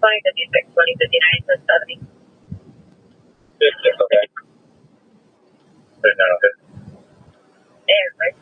2056, 2059 to 70. 56, okay. 39, okay. There, right?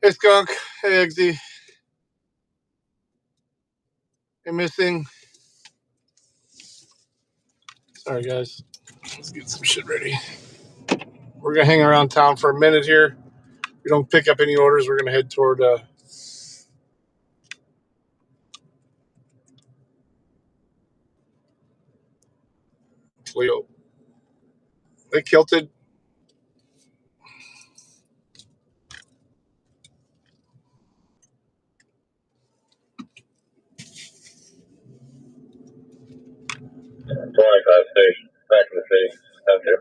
Hey, Skunk. Hey, Eggsy. Hey, Missing. Sorry, guys. Let's get some shit ready. We're going to hang around town for a minute here. If we don't pick up any orders, we're going to head toward Toledo. They kilted. Station. Back in the city. Have you?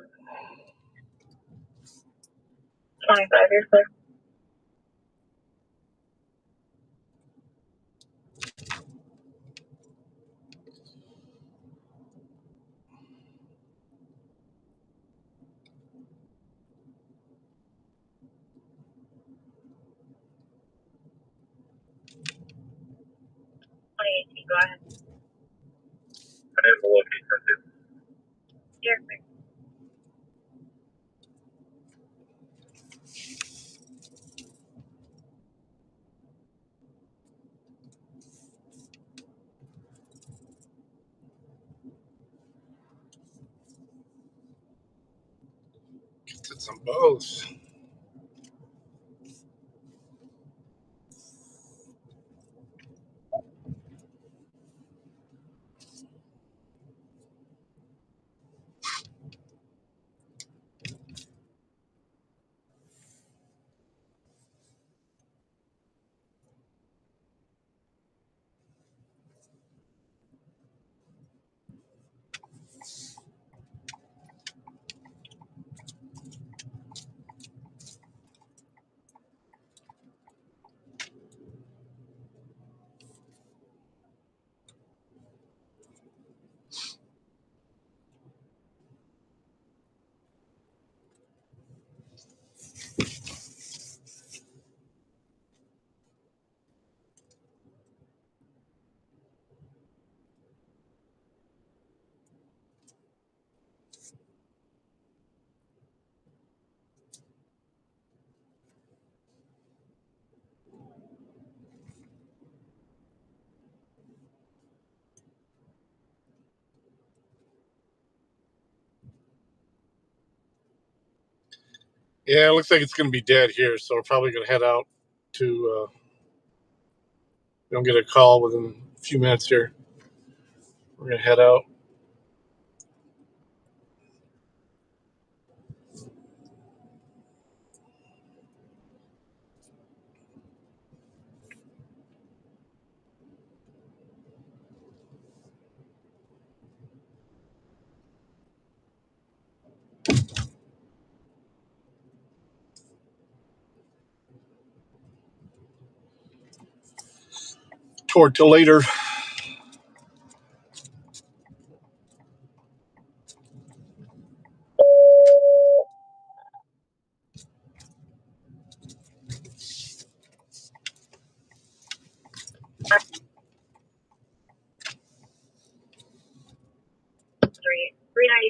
25 years clear. Go ahead. I have the location too. Here. Kilted some bows. Yeah, it looks like it's going to be dead here, so we're probably going to head out to... we don't get a call within a few minutes here. We're going to head out. Toward Toledo.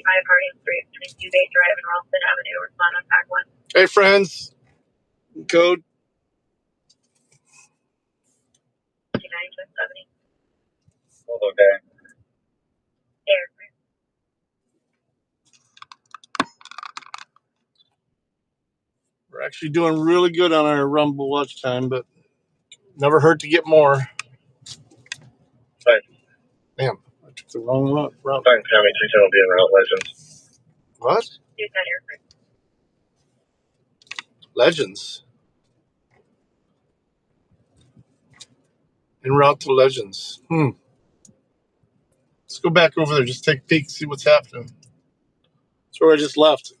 Harding Street between Dubay Drive and Ralston Avenue. Respond on pack 1. Hey, friends. Code 2970. Okay. Air. We're actually doing really good on our Rumble watch time, but never hurt to get more. Fine. Damn, I took the wrong route. Fine, County 210 will be en route, Legends. What? 210 airport. Legends. En route to Legends. Let's go back over there. Just take a peek, see what's happening. That's where I just left.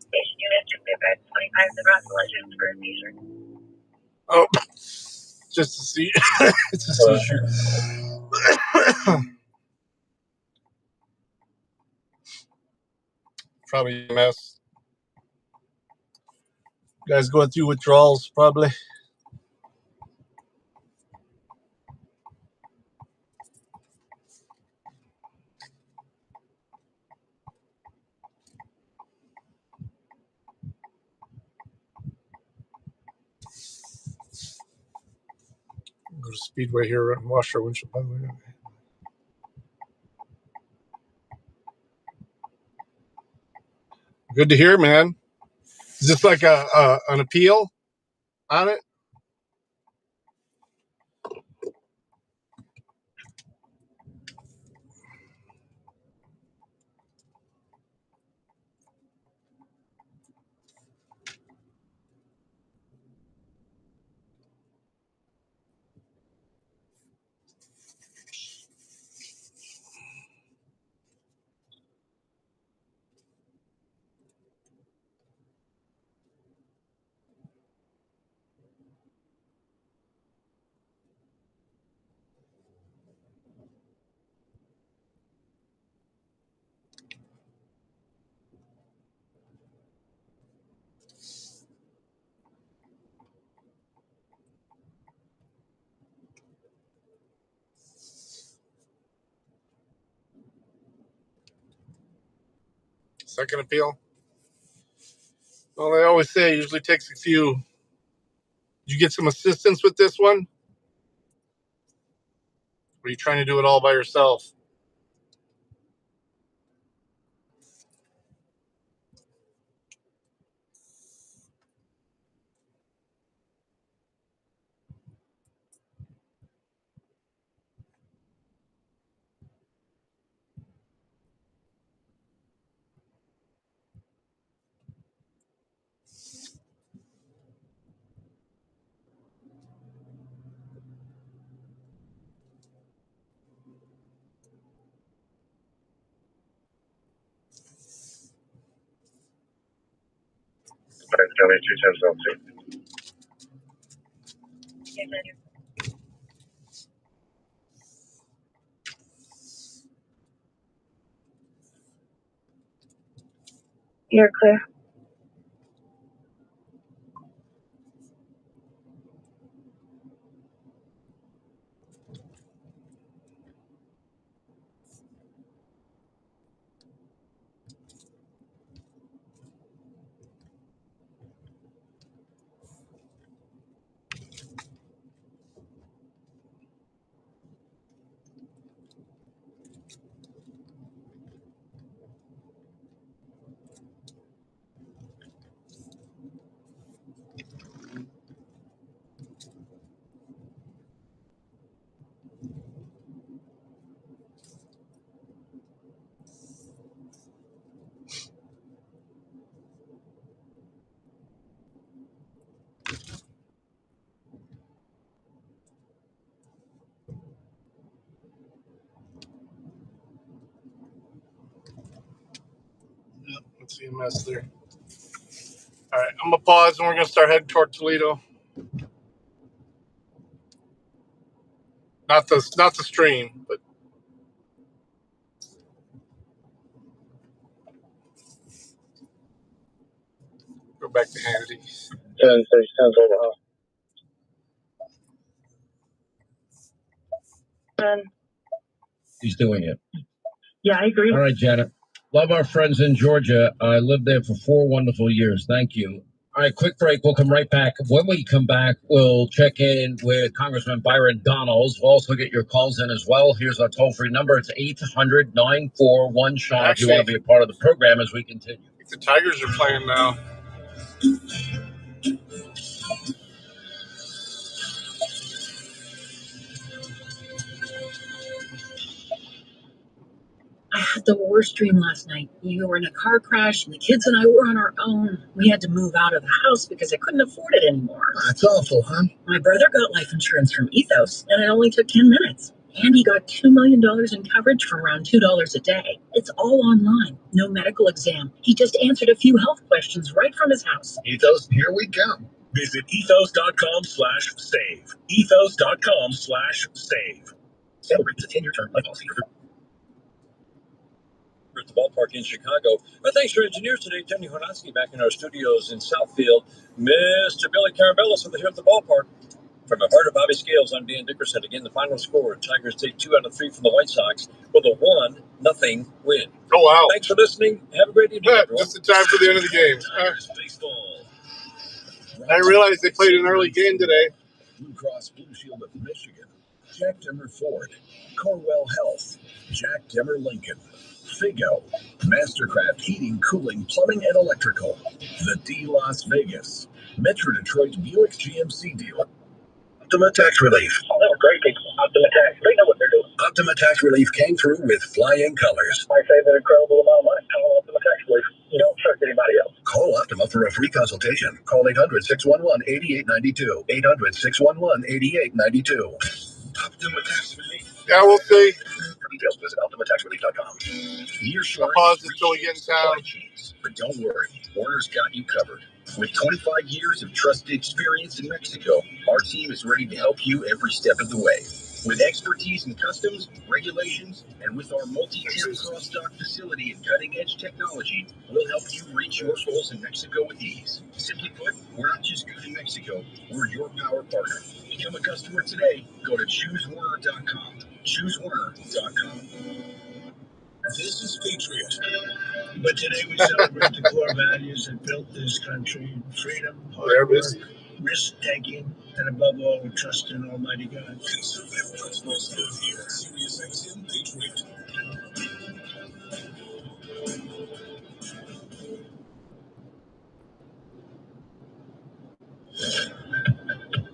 Station unit, 25 en route to Legends for a seizure. Oh, just to see. It's a seizure. Probably a mess. Guys going through withdrawals, probably. Go to Speedway here and wash our windshield. By the way. Good to hear, man. Is this like an appeal on it? Second appeal? Well, they always say it usually takes a few. Did you get some assistance with this one? Or are you trying to do it all by yourself? Fine, County 210 You're clear. Yep, let's see a mess there. All right, I'm going to pause and we're going to start heading toward Toledo. Not the stream, but go back to Hannity. 10 over, huh? He's doing it. Yeah, I agree. All right, Janet. Love our friends in Georgia. I lived there for 4 wonderful years. Thank you. All right, quick break. We'll come right back. When we come back, we'll check in with Congressman Byron Donalds. We'll also get your calls in as well. Here's our toll-free number. It's 800-941-SEAN if you want to be a part of the program as we continue. The Tigers are playing now. I had the worst dream last night. You were in a car crash, and the kids and I were on our own. We had to move out of the house because I couldn't afford it anymore. That's awful, huh? My brother got life insurance from Ethos, and it only took 10 minutes. And he got $2 million in coverage for around $2 a day. It's all online. No medical exam. He just answered a few health questions right from his house. Ethos, here we go. Visit ethos.com/save. Ethos.com/save. Celebrate the 10-year term life policy. At the ballpark in Chicago. Our thanks to our engineers today, Jenny Hornatsky back in our studios in Southfield. Mr. Billy Caramellis with the Here at the Ballpark. From the heart of Bobby Scales, I'm Dan Dickerson. Again, the final score. Tigers take 2 out of 3 from the White Sox with a 1-0 win. Oh, wow. Thanks for listening. Have a great evening, everyone. Just in time for the end of the game. Tigers baseball. I realized they played an early game today. Blue Cross Blue Shield of Michigan, Jack Demmer Ford, Cornwell Health, Jack Demmer Lincoln, Figo, Mastercraft Heating, Cooling, Plumbing, and Electrical, The D Las Vegas, Metro Detroit Buick GMC dealer, Optima Tax Relief. Oh, that was great people. Optima Tax. They know what they're doing. Optima Tax Relief came through with flying colors. I save an incredible amount of money. Call Optima Tax Relief. You don't trust anybody else. Call Optima for a free consultation. Call 800-611-8892. 800-611-8892. Optima Tax Relief. Yeah, we'll see. For details, visit OptimaTaxRelief.com. I'll pause until we get in town. But don't worry, Warner's got you covered. With 25 years of trusted experience in Mexico, our team is ready to help you every step of the way. With expertise in customs, regulations, and with our multi-tip cross-dock facility and cutting-edge technology, we'll help you reach your goals in Mexico with ease. Simply put, we're not just good in Mexico, we're your power partner. Become a customer today. Go to ChooseWarner.com. ChooseWarner.com. This is Patriot. But today we celebrate the core values that built this country: freedom, hard work, risk-taking, and above all, trust in Almighty God. Conservative principles live here. SiriusXM Patriot.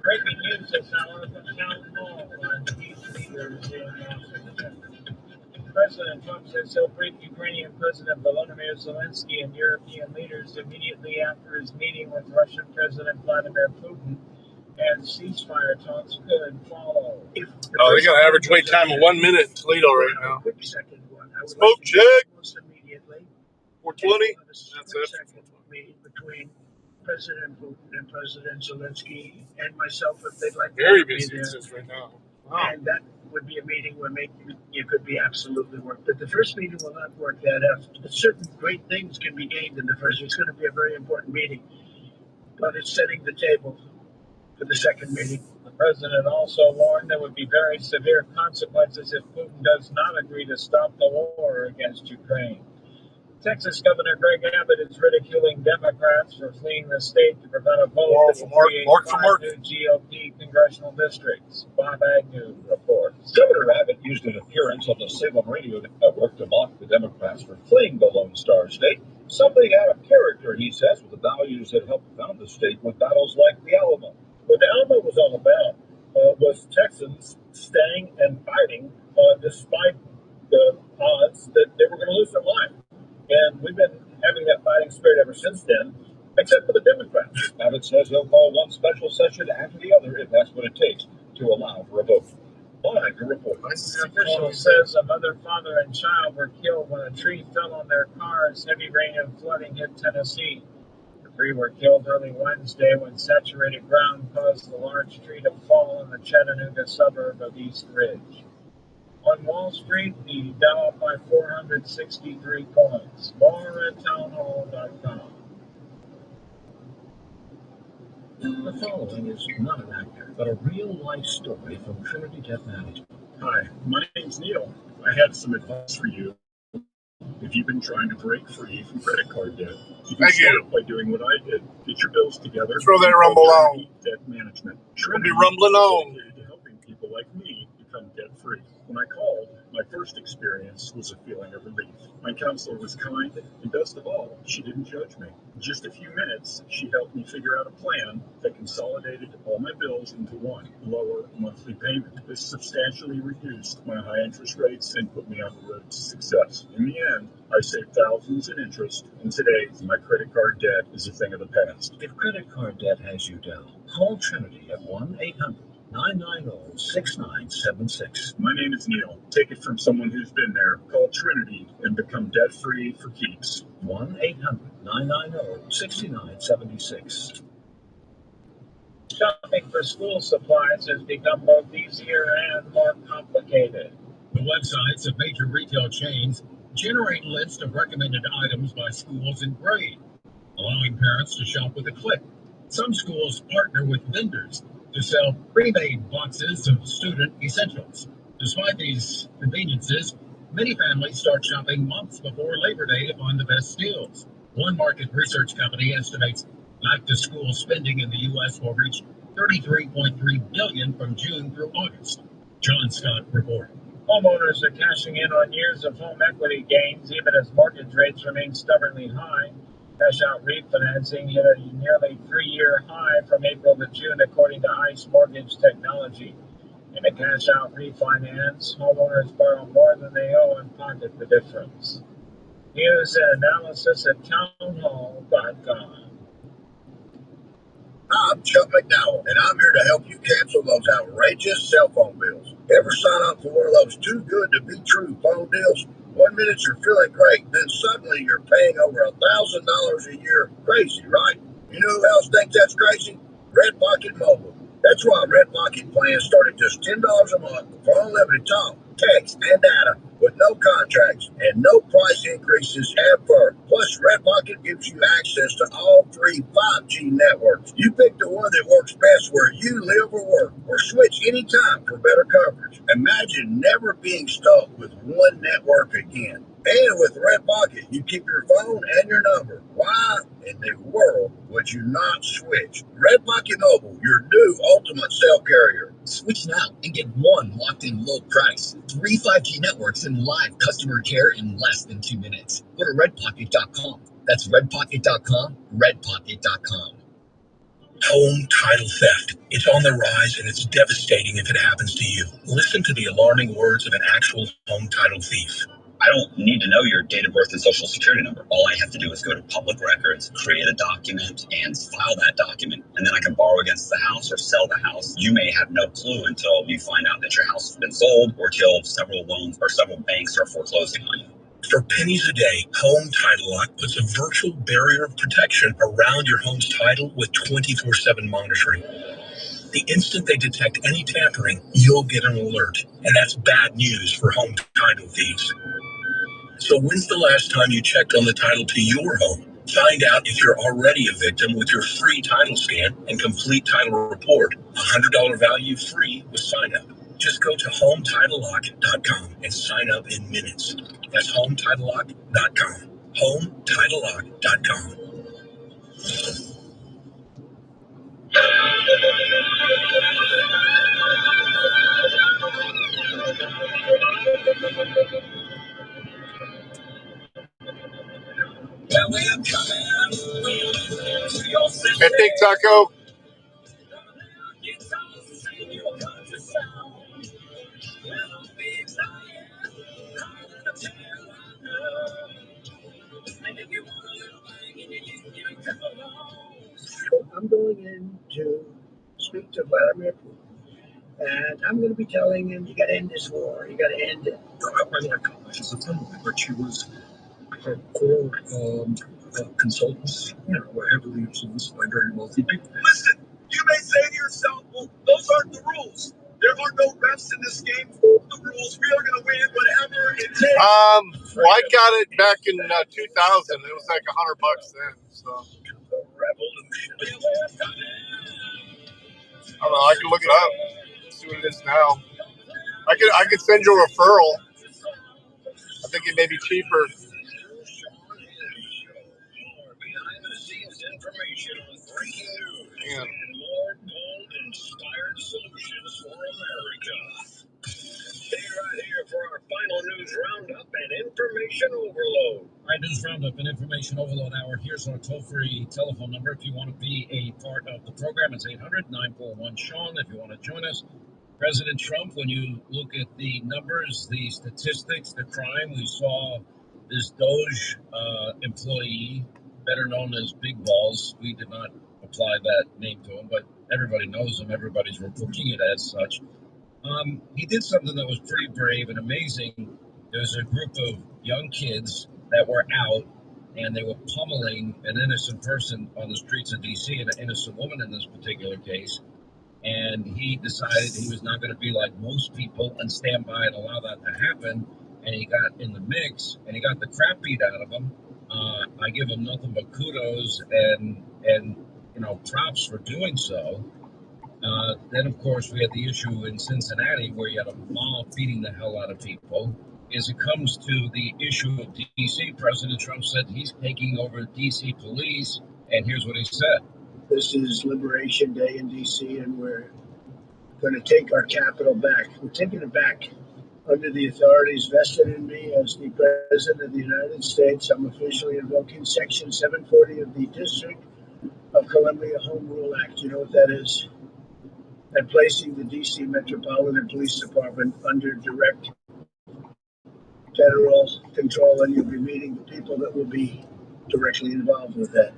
Breaking news this hour from Town Hall on these leaders in Washington. President Trump says he'll brief Ukrainian President Volodymyr Zelensky and European leaders immediately after his meeting with Russian President Vladimir Putin, and ceasefire talks could follow. Oh, they got an average wait time of 1 minute in Toledo right now. Smoke check. Immediately. 420. That's it. Meeting between President Putin and President Zelensky and myself, if they'd like Very to be busy there. right now. Wow. And that would be a meeting where you could be absolutely work. But the first meeting will not work that out. Certain great things can be gained in the first. It's going to be a very important meeting. But it's setting the table for the second meeting. The president also warned there would be very severe consequences if Putin does not agree to stop the war against Ukraine. Texas Governor Greg Abbott is ridiculing Democrats for fleeing the state to prevent a vote that will create 5 new GOP congressional districts. Bob Agnew reports. Governor Abbott used an appearance on the Salem radio network to mock the Democrats for fleeing the Lone Star State. Something out of character, he says, with the values that helped found the state with battles like the Alamo. What the Alamo was all about was Texans staying and fighting despite the odds that they were going to lose their life. And we've been having that fighting spirit ever since then, except for the Democrats. Abbott says he'll call one special session after the other if that's what it takes to allow for a vote. Live to report. An official says a mother, father, and child were killed when a tree fell on their car as heavy rain and flooding hit Tennessee. The 3 were killed early Wednesday when saturated ground caused the large tree to fall in the Chattanooga suburb of East Ridge. On Wall Street, the Dow up by 463 points. More at townhall.com. The following is not an actor, but a real-life story from Trinity Debt Management. Hi, my name's Neil. I have some advice for you. If you've been trying to break free from credit card debt, you can start by doing what I did. Get your bills together. Throw that rumble on. Debt management. We'll be rumbling on. Dedicated to helping people like me become debt-free. When I called, my first experience was a feeling of relief. My counselor was kind, and best of all, she didn't judge me. In just a few minutes, she helped me figure out a plan that consolidated all my bills into one lower monthly payment. This substantially reduced my high interest rates and put me on the road to success. In the end, I saved thousands in interest, and today, my credit card debt is a thing of the past. If credit card debt has you down, call Trinity at 1-800-990-6976. My name is Neil. Take it from someone who's been there. Call Trinity and become debt-free for keeps. 1-800-990-6976. Shopping for school supplies has become both easier and more complicated. The websites of major retail chains generate lists of recommended items by schools and grade, allowing parents to shop with a click. Some schools partner with vendors to sell pre-made boxes of student essentials. Despite these conveniences, many families start shopping months before Labor Day to find the best deals. One market research company estimates back-to-school spending in the U.S. will reach $33.3 billion from June through August. John Scott reporting. Homeowners are cashing in on years of home equity gains even as mortgage rates remain stubbornly high. Cash-out refinancing hit a nearly 3-year high from April to June, according to ICE Mortgage Technology. In a cash-out refinance, homeowners borrow more than they owe and pocket the difference. News and analysis at townhall.com. I'm Chuck McDowell, and I'm here to help you cancel those outrageous cell phone bills. Ever sign up for one of those too good to be true phone deals? 1 minute you're feeling great, then suddenly you're paying over $1,000 a year. Crazy, right? You know who else thinks that's crazy? Red Pocket Mobile. That's why Red Pocket plans start at just $10 a month for unlimited talk, text, and data with no contracts and no price increases ever. Plus, Red Pocket gives you access to all 3 5G networks. You pick the one that works best where you live or work, or switch anytime for better coverage. Imagine never being stuck with one network again. And with Red Pocket, you keep your phone and your number. Why in the world would you not switch? Red Pocket Mobile, your new ultimate cell carrier. Switch now and get one locked-in low price, 3 5G networks, and live customer care in less than 2 minutes. Go to redpocket.com. That's redpocket.com, redpocket.com. Home title theft. It's on the rise and it's devastating if it happens to you. Listen to the alarming words of an actual home title thief. I don't need to know your date of birth and social security number. All I have to do is go to public records, create a document, and file that document. And then I can borrow against the house or sell the house. You may have no clue until you find out that your house has been sold or till several loans or several banks are foreclosing on you. For pennies a day, Home Title Lock puts a virtual barrier of protection around your home's title with 24/7 monitoring. The instant they detect any tampering, you'll get an alert. And that's bad news for home title thieves. So when's the last time you checked on the title to your home? Find out if you're already a victim with your free title scan and complete title report. $100 value free with sign up. Just go to HomeTitleLock.com and sign up in minutes. That's HomeTitleLock.com. HomeTitleLock.com. Hey, Big Taco. I'm going in to speak to Vladimir Putin, and I'm going to be telling him, you got to end this war, you got to end it. consultants, were heavily influenced by very wealthy people. Listen, you may say to yourself, well, those aren't the rules. There are no refs in this game. The rules, we are going to win whatever it takes. Well, I got it back in 2000. It was like $100 then. So I don't know. I can look it up, see what it is now. I could send you a referral. I think it may be cheaper. Yeah. Stay right here for our final news roundup and information overload. All right, news roundup and information overload hour. Here's our toll-free telephone number. If you want to be a part of the program, it's 800-941-SEAN. If you want to join us, President Trump, when you look at the numbers, the statistics, the crime, we saw this Doge employee, better known as Big Balls. We did not apply that name to him, but everybody knows him. Everybody's reporting it as such. He did something that was pretty brave and amazing. There was a group of young kids that were out, and they were pummeling an innocent person on the streets of D.C., an innocent woman in this particular case. And he decided he was not going to be like most people and stand by and allow that to happen. And he got in the mix, and he got the crap beat out of him. I give him nothing but kudos and props for doing so. Then, of course, we had the issue in Cincinnati where you had a mob beating the hell out of people. As it comes to the issue of D.C., President Trump said he's taking over D.C. police, and here's what he said. This is Liberation Day in D.C., and we're going to take our capital back. We're taking it back under the authorities vested in me as the President of the United States. I'm officially invoking Section 740 of the District of Columbia Home Rule Act. You know what that is? And placing the D.C. Metropolitan Police Department under direct federal control, and you'll be meeting the people that will be directly involved with that.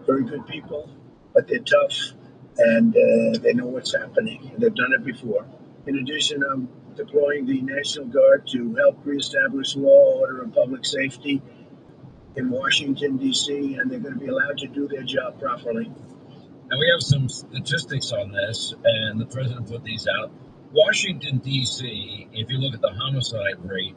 Very good people, but they're tough, and they know what's happening. They've done it before. In addition, I'm deploying the National Guard to help reestablish law, order, and public safety in Washington, D.C., and they're going to be allowed to do their job properly. Now, we have some statistics on this, and the president put these out. Washington, D.C., if you look at the homicide rate,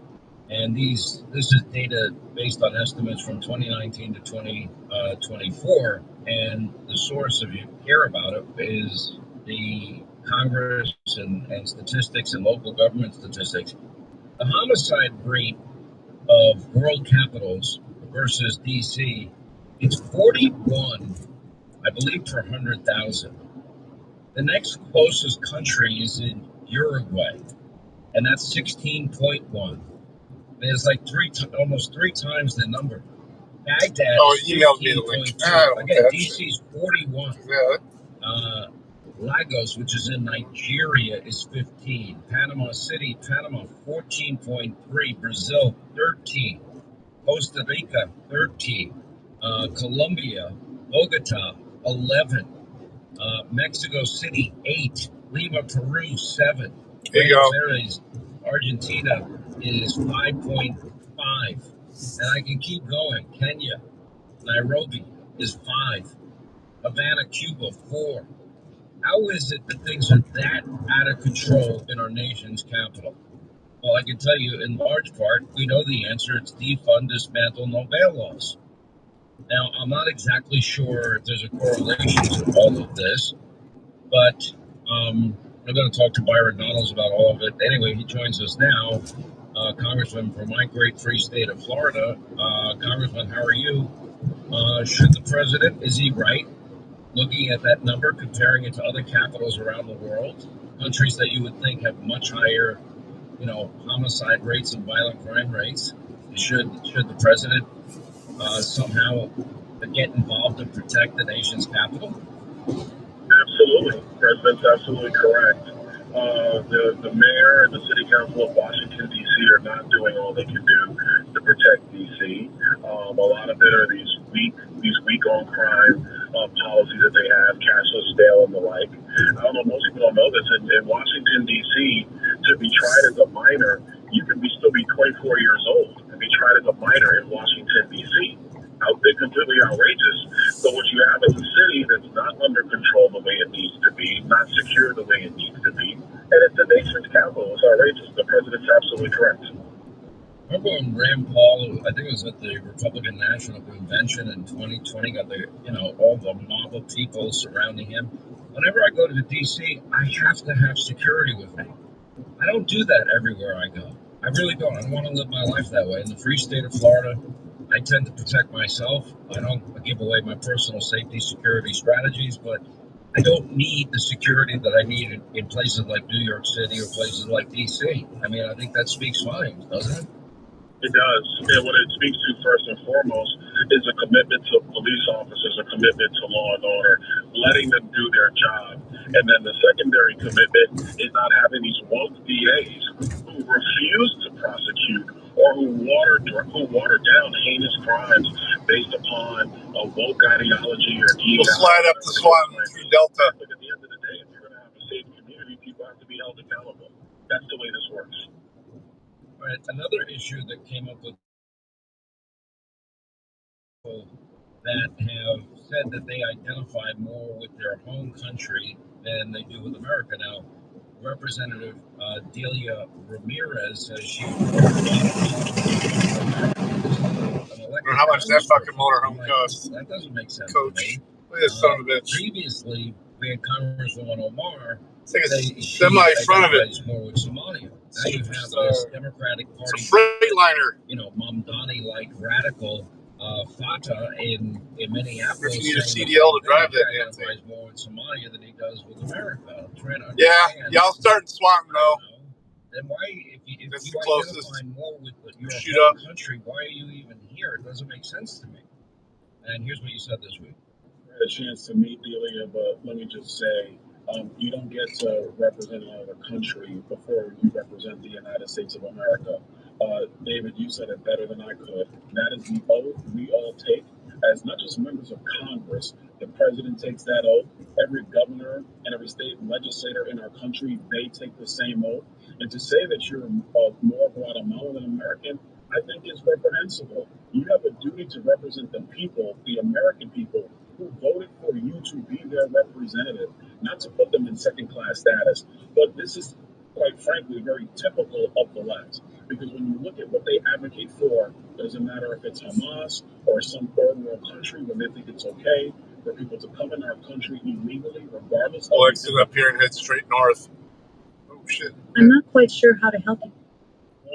and this is data based on estimates from 2019 to 2024, and the source, if you care about it, is the Congress and statistics and local government statistics. The homicide rate of world capitals versus D.C., it's 41, I believe, per 100,000. The next closest country is in Uruguay, and that's 16.1. It's like almost three times the number. Baghdad is 15.2. Again, DC's 41. Yeah. Lagos, which is in Nigeria, is 15. Panama City, Panama, 14.3. Brazil, 13. Costa Rica, 13. Colombia, Bogota, 11. Mexico City, 8. Lima, Peru, 7. There you go. Buenos Aires, Argentina is 5.5. And I can keep going. Kenya, Nairobi is 5. Havana, Cuba, 4. How is it that things are that out of control in our nation's capital? Well, I can tell you in large part, we know the answer. It's defund, dismantle, no bail laws. Now, I'm not exactly sure if there's a correlation to all of this, but I'm going to talk to Byron Donalds about all of it. Anyway, he joins us now, Congressman from my great free state of Florida. Congressman, how are you? Should the president, is he right, looking at that number, comparing it to other capitals around the world, countries that you would think have much higher, homicide rates and violent crime rates? Should the president somehow get involved and protect the nation's capital? Absolutely. The president's absolutely correct. The mayor and the city council of Washington, D.C. are not doing all they can do to protect D.C. A lot of it are these weak on crime policies that they have, cashless bail and the like. I don't know, most people don't know this. In Washington, D.C., to be tried as a minor, you can still be 24 years old and be tried as a minor in Washington, D.C. when Rand Paul, I think it was at the Republican National Convention in 2020, got the all the mob of people surrounding him. Whenever I go to the D.C., I have to have security with me. I don't do that everywhere I go. I really don't. I don't want to live my life that way. In the free state of Florida, I tend to protect myself. I don't give away my personal safety security strategies, but I don't need the security that I need in places like New York City or places like D.C. I mean, I think that speaks volumes, doesn't it? It does. And what it speaks to first and foremost is a commitment to police officers, a commitment to law and order, letting them do their job. And then the secondary commitment is not having these woke DAs who refuse to prosecute or who water down heinous crimes based upon a woke ideology or DEI. We'll slide up the Swanton through Delta. But at the end of the day, if you're going to have a safe community, people have to be held accountable. That's the way this works. All right, another issue that came up with people that have said that they identify more with their home country than they do with America. Now, Representative Delia Ramirez says she how much that fucking motorhome costs. That doesn't make sense Coach. to me. Look at this son of a bitch. Previously, we had Congresswoman Omar. It's like a semi in front of it. More with Somalia. Now you have this Democratic Party. It's a Freightliner. Mamdani-like radical Fatah in Minneapolis. You need a CDL to drive that damn thing. He more with Somalia than he does with America. Yeah, y'all starting Swanton though. Then why, if you closest. More with your home country, why are you even here? It doesn't make sense to me. And here's what you said this week. I had a chance to meet Delia, but let me just say, you don't get to represent another country before you represent the United States of America. David, you said it better than I could. That is the oath we all take as not just members of Congress. The president takes that oath. Every governor and every state legislator in our country, they take the same oath. And to say that you're more Guatemalan than American, I think is reprehensible. You have a duty to represent the people, the American people, who voted for you to be their representative, not to put them in second-class status. But this is, quite frankly, very typical of the left. Because when you look at what they advocate for, it doesn't matter if it's Hamas or some third world country when they think it's okay for people to come in our country illegally, regardless of... I'll exit up here and head straight north. Oh, shit. I'm not quite sure how to help you.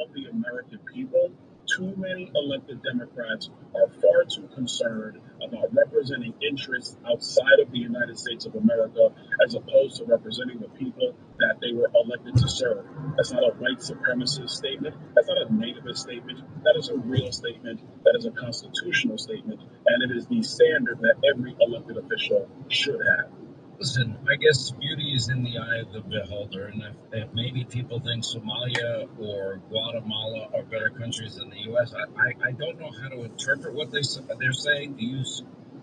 Of the American people, too many elected Democrats are far too concerned about representing interests outside of the United States of America as opposed to representing the people that they were elected to serve. That's not a white supremacist statement. That's not a nativist statement. That is a real statement. That is a constitutional statement. And it is the standard that every elected official should have. Listen, I guess beauty is in the eye of the beholder, and if maybe people think Somalia or Guatemala are better countries than the U.S., I don't know how to interpret what they're saying. Do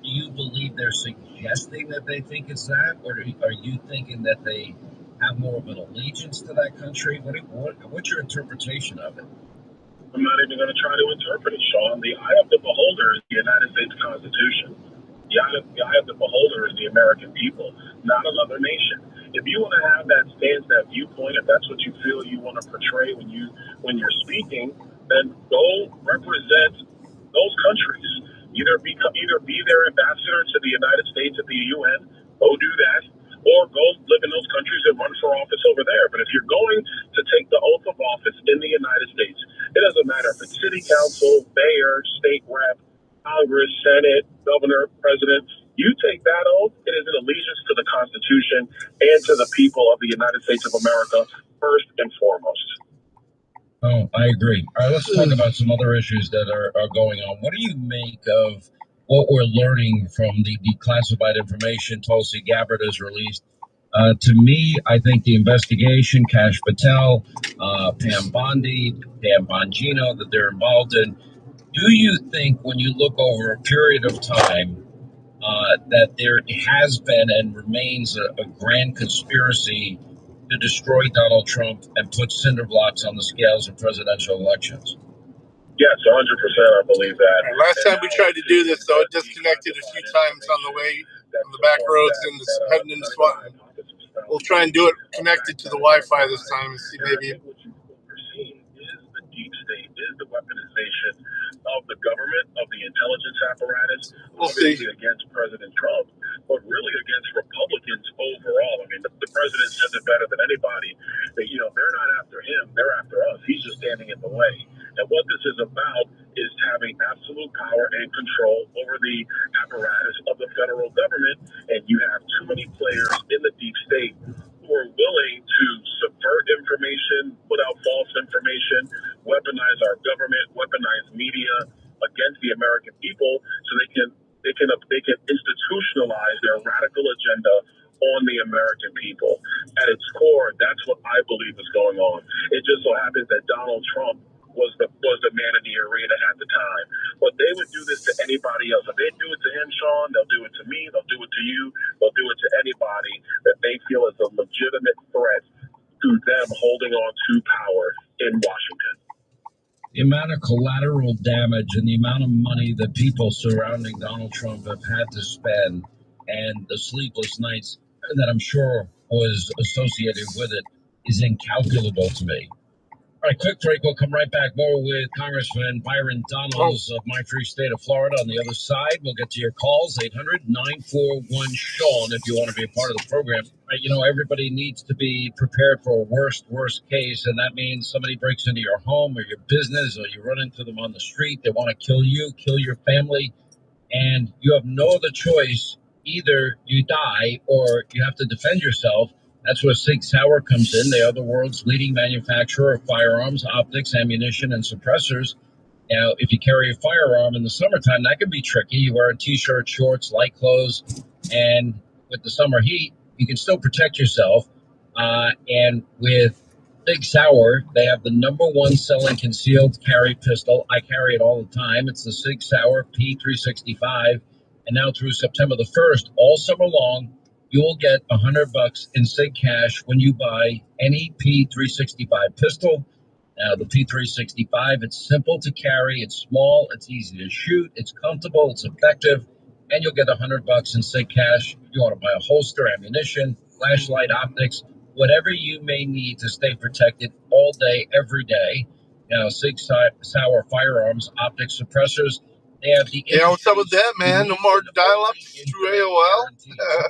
you believe they're suggesting that they think it's that, or are you thinking that they have more of an allegiance to that country? What's your interpretation of it? I'm not even going to try to interpret it, Sean. The eye of the beholder is the United States Constitution. The eye of the beholder is the American people, not another nation. If you want to have that stance, that viewpoint, if that's what you feel you want to portray when you're speaking, then go represent those countries. Either be their ambassador to the United States at the UN, go do that, or go live in those countries and run for office over there. But if you're going to take the oath of office in the United States, it doesn't matter if it's city council, mayor, state rep, Congress, Senate, governor, president, you take that oath, it is an allegiance to the Constitution and to the people of the United States of America, first and foremost. Oh, I agree. All right, let's talk about some other issues that are going on. What do you make of what we're learning from the declassified information Tulsi Gabbard has released? To me, I think the investigation, Kash Patel, Pam Bondi, Dan Bongino, that they're involved in, do you think when you look over a period of time that there has been and remains a grand conspiracy to destroy Donald Trump and put cinder blocks on the scales of presidential elections? Yes, 100%, I believe that. Last time we tried to do this, though, it disconnected a few times on the way on the back roads and heading into Swanton. We'll try and do it connected to the Wi-Fi this time and see maybe. What you're seeing is the deep state, is the weaponization We'll see. obviously against President Trump, but really against Republicans overall. I mean, the president says it better than anybody that, you know, they're not after him, they're after us. He's just standing in the way. And what this is about is having absolute power and control over the apparatus of the federal government. And you have too many players in the deep state who are willing to subvert information, put out false information, weaponize our government, weaponize media against the American people, so they can institutionalize their radical agenda on the American people. At its core, that's what I believe is going on. It just so happens that Donald Trump was the man in the arena at the time. But they would do this to anybody else. If they do it to him, Sean, they'll do it to me, they'll do it to you, they'll do it to anybody that they feel is a legitimate threat to them holding on to power in Washington. The amount of collateral damage and the amount of money that people surrounding Donald Trump have had to spend and the sleepless nights that I'm sure was associated with it is incalculable to me. All right, quick break. We'll come right back. More with Congressman Byron Donalds of my free state of Florida. On the other side, we'll get to your calls, 800-941-SEAN, if you want to be a part of the program. Right, you know, everybody needs to be prepared for a worst case, and that means somebody breaks into your home or your business, or you run into them on the street. They want to kill you, kill your family, and you have no other choice. Either you die or you have to defend yourself. That's where Sig Sauer comes in. They are the world's leading manufacturer of firearms, optics, ammunition, and suppressors. Now, if you carry a firearm in the summertime, that can be tricky. You wear a t-shirt, shorts, light clothes, and with the summer heat, you can still protect yourself. And with Sig Sauer, they have the #1 selling concealed carry pistol. I carry it all the time. It's the Sig Sauer P365. And now through September the 1st, all summer long, you will get $100 in Sig cash when you buy any P365 pistol. Now, the P365, it's simple to carry, it's small, it's easy to shoot, it's comfortable, it's effective, and you'll get $100 in Sig cash. You want to buy a holster, ammunition, flashlight, optics, whatever you may need to stay protected all day, every day. Now, Sig Sauer firearms, optics, suppressors, they have the what's up with that, man? No more dial-ups through AOL.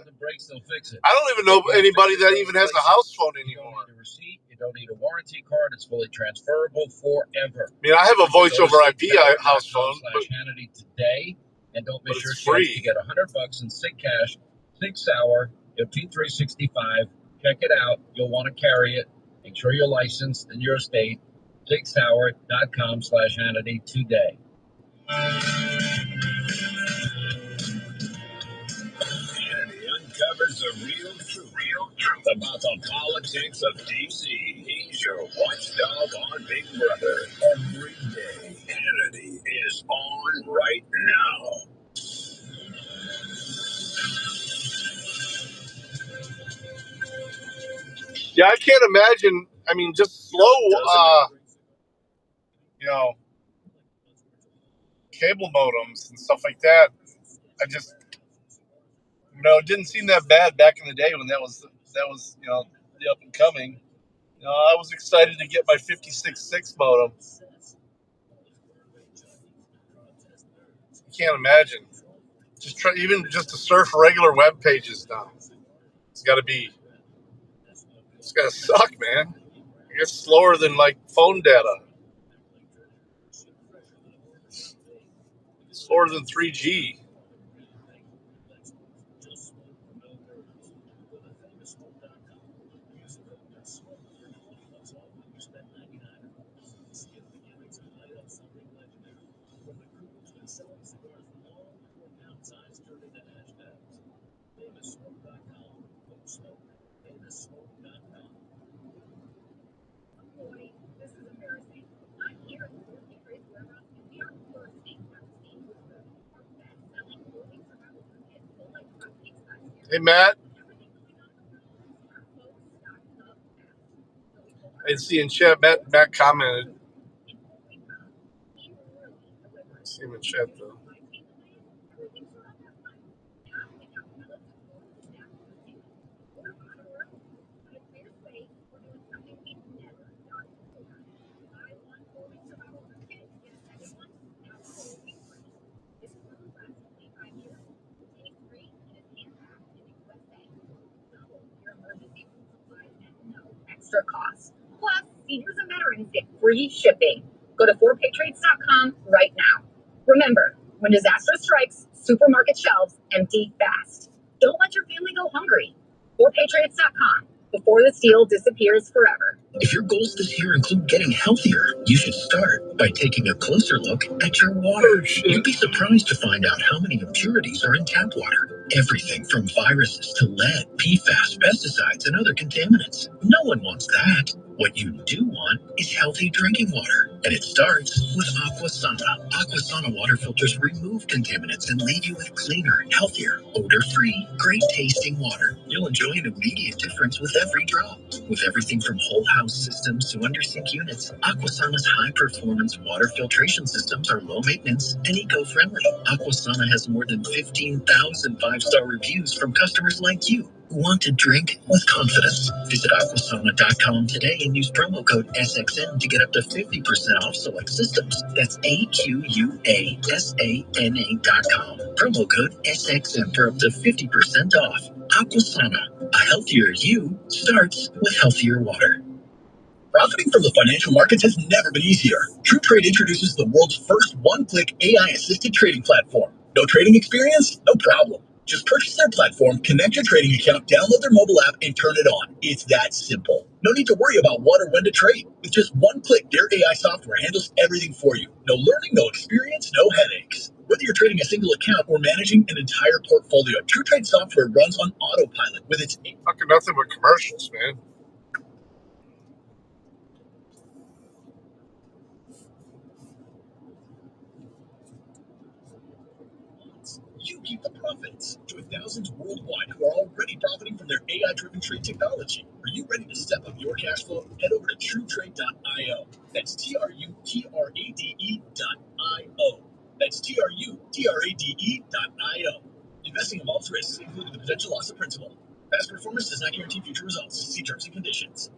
The breaks, they'll fix it. I don't even know anybody that even has a house phone anymore. You don't need a receipt. You don't need a warranty card. It's fully transferable forever. I mean, I have a voice over IP house phone, but Hannity today, and don't miss your it's chance free. to get $100 in Sig cash. Sig Sauer, your P365. Check it out. You'll want to carry it. Make sure you're licensed in your state. SigSauer.com/Hannity today. Hannity uncovers the real truth about the politics of D.C. He's your watchdog on Big Brother. Every day, Hannity is on right now. Yeah, I can't imagine. I mean, just slow, cable modems and stuff like that. I just, it didn't seem that bad back in the day when that was the up and coming. I was excited to get my 56.6 modem. You can't imagine. Even just to surf regular web pages now. It's got to suck, man. I guess slower than like phone data. Slower than 3G. Hey, Matt. I didn't see in chat. Matt commented. I see him in chat, though. extra cost. Plus, seniors and veterans get free shipping. Go to 4patriots.com right now. Remember, when disaster strikes, supermarket shelves empty fast. Don't let your family go hungry. 4patriots.com, before the steal disappears forever. If your goals this year include getting healthier, you should start by taking a closer look at your water. You'd be surprised to find out how many impurities are in tap water. Everything from viruses to lead, PFAS, pesticides, and other contaminants. No one wants that. What you do want is healthy drinking water, and it starts with Aquasana. Aquasana water filters remove contaminants and leave you with cleaner, healthier, odor-free, great-tasting water. You'll enjoy an immediate difference with every drop. With everything from whole house systems to under-sink units, Aquasana's high-performance water filtration systems are low-maintenance and eco-friendly. Aquasana has more than 15,000 five-star reviews from customers like you who want to drink with confidence. Visit Aquasana.com today and use promo code SXN to get up to 50% off select systems. That's AQUASANA.com. Promo code SXN for up to 50% off. Aquasana. A healthier you starts with healthier water. Profiting from the financial markets has never been easier. TrueTrade introduces the world's first one-click AI-assisted trading platform. No trading experience? No problem. Just purchase their platform, connect your trading account, download their mobile app, and turn it on. It's that simple. No need to worry about what or when to trade. With just one click, their AI software handles everything for you. No learning, no experience, no headaches. Whether you're trading a single account or managing an entire portfolio, TrueTrade software runs on autopilot with its... Fucking nothing but commercials, man. You keep the profits. Join thousands worldwide who are already profiting from their AI-driven trade technology. Are you ready to step up your cash flow? Head over to TrueTrade.io. That's TrueTrade.io. That's TrueTrade.io. Investing involves risks, including the potential loss of principal. Past performance does not guarantee future results. See terms and conditions.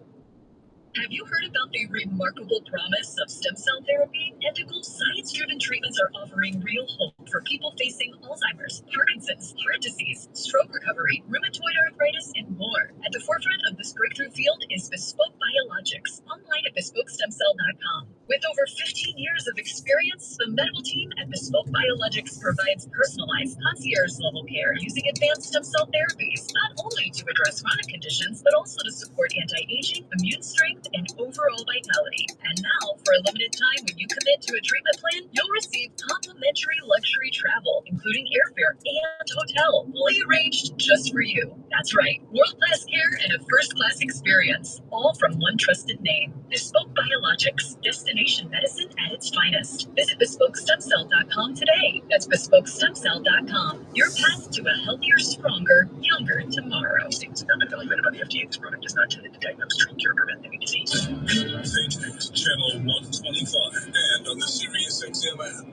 Have you heard about the remarkable promise of stem cell therapy? Ethical, science-driven treatments are offering real hope for people facing Alzheimer's, Parkinson's, heart disease, stroke recovery, rheumatoid arthritis, and more. At the forefront of this breakthrough field is Bespoke Biologics, online at BespokeStemCell.com. With over 15 years of experience, the medical team at Bespoke Biologics provides personalized, concierge-level care using advanced stem cell therapies, not only to address chronic conditions, but also to support anti-aging, immune strength, and overall vitality. And now, for a limited time, when you commit to a treatment plan, you'll receive complimentary luxury travel, including airfare and hotel, fully arranged just for you. That's right, world-class care and a first-class experience, all from one trusted name. Bespoke Biologics, destination medicine at its finest. Visit BespokeStemCell.com today. That's BespokeStemCell.com. Your path to a healthier, stronger, younger tomorrow. Statements have not been evaluated by the FDA. This product is not intended to diagnose, treat, cure, or prevent any disease. Phoenix, channel 125, and on the Sirius XM app.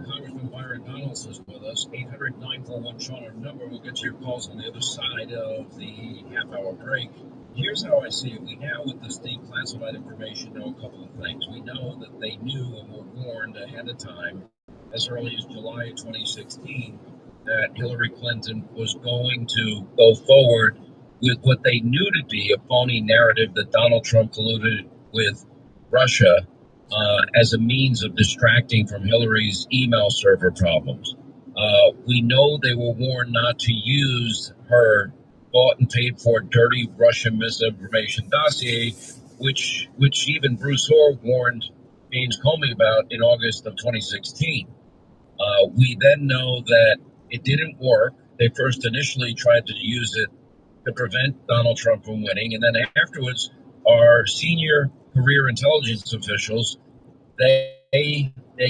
Congressman Byron Donalds is with us. 800-941-SEAN, our number. We'll get to your calls on the other side of the half-hour break. Here's how I see it. We now, with this declassified information, know a couple of things. We know that they knew and were warned ahead of time, as early as July of 2016, that Hillary Clinton was going to go forward with what they knew to be a phony narrative that Donald Trump colluded with Russia as a means of distracting from Hillary's email server problems. We know they were warned not to use her bought and paid for dirty Russian misinformation dossier, which even Bruce Orr warned James Comey about in August of 2016. We then know that it didn't work. They first initially tried to use it to prevent Donald Trump from winning, and then afterwards, our senior career intelligence officials, they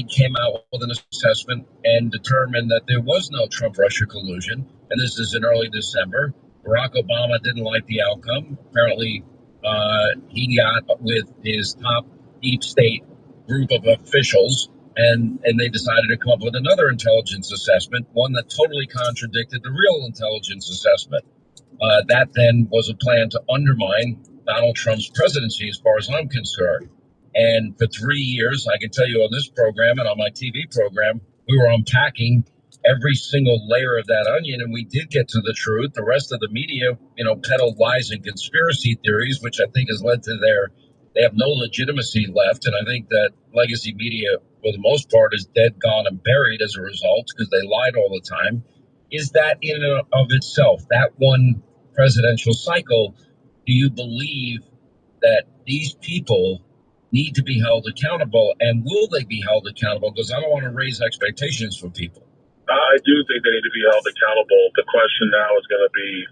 came out with an assessment and determined that there was no Trump-Russia collusion, and this is in early December. Barack Obama didn't like the outcome. Apparently, he got with his top deep state group of officials And they decided to come up with another intelligence assessment, one that totally contradicted the real intelligence assessment. That then was a plan to undermine Donald Trump's presidency, as far as I'm concerned. And for 3 years, I can tell you on this program and on my TV program, we were unpacking every single layer of that onion, and we did get to the truth. The rest of the media, peddled lies and conspiracy theories, which I think has led to they have no legitimacy left. And I think that legacy media, for the most part, is dead, gone, and buried as a result because they lied all the time. Is that in and of itself, that one presidential cycle, do you believe that these people need to be held accountable, and will they be held accountable? Because I don't want to raise expectations for people. I do think they need to be held accountable. The question now is going to be,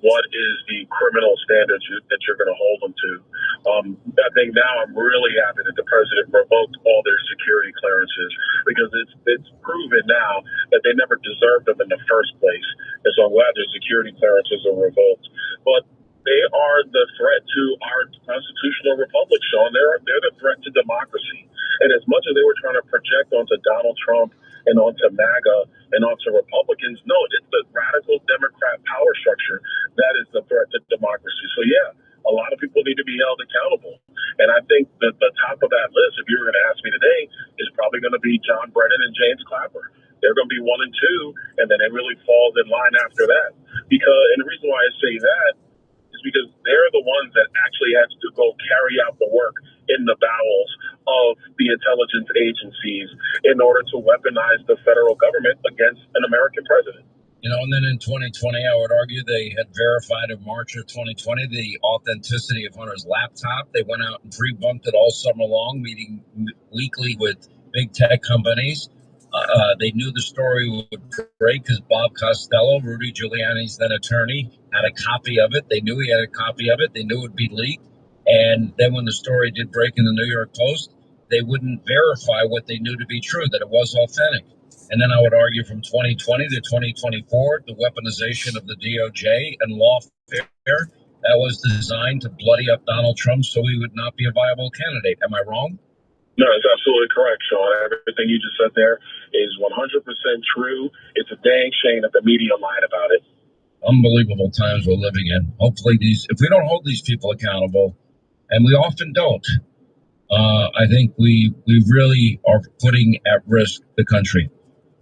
what is the criminal standards that you're going to hold them to? I think now I'm really happy that the president revoked all their security clearances, because it's proven now that they never deserved them in the first place. And so I'm glad their security clearances are revoked. But they are the threat to our constitutional republic, Sean. They're the threat to democracy. And as much as they were trying to project onto Donald Trump and onto MAGA and onto Republicans, no, it's the radical Democrat power structure that is the threat to democracy. So, yeah, a lot of people need to be held accountable. And I think that the top of that list, if you were going to ask me today, is probably going to be John Brennan and James Clapper. They're going to be 1 and 2, and then it really falls in line after that. And the reason why I say that is because they're the ones that actually have to go carry out the work in the bowels of the intelligence agencies in order to weaponize the federal government against an American president. And then in 2020, I would argue they had verified in March of 2020 the authenticity of Hunter's laptop. They went out and pre-bumped it all summer long, meeting weekly with big tech companies. They knew the story would break because Bob Costello, Rudy Giuliani's then attorney, had a copy of it. They knew he had a copy of it. They knew it would be leaked. And then when the story did break in the New York Post, they wouldn't verify what they knew to be true, that it was authentic. And then I would argue from 2020 to 2024, the weaponization of the DOJ and lawfare that was designed to bloody up Donald Trump so he would not be a viable candidate. Am I wrong? No, it's absolutely correct, Sean. Everything you just said there is 100% true. It's a dang shame that the media lied about it. Unbelievable times we're living in. Hopefully if we don't hold these people accountable, and we often don't, I think we really are putting at risk the country.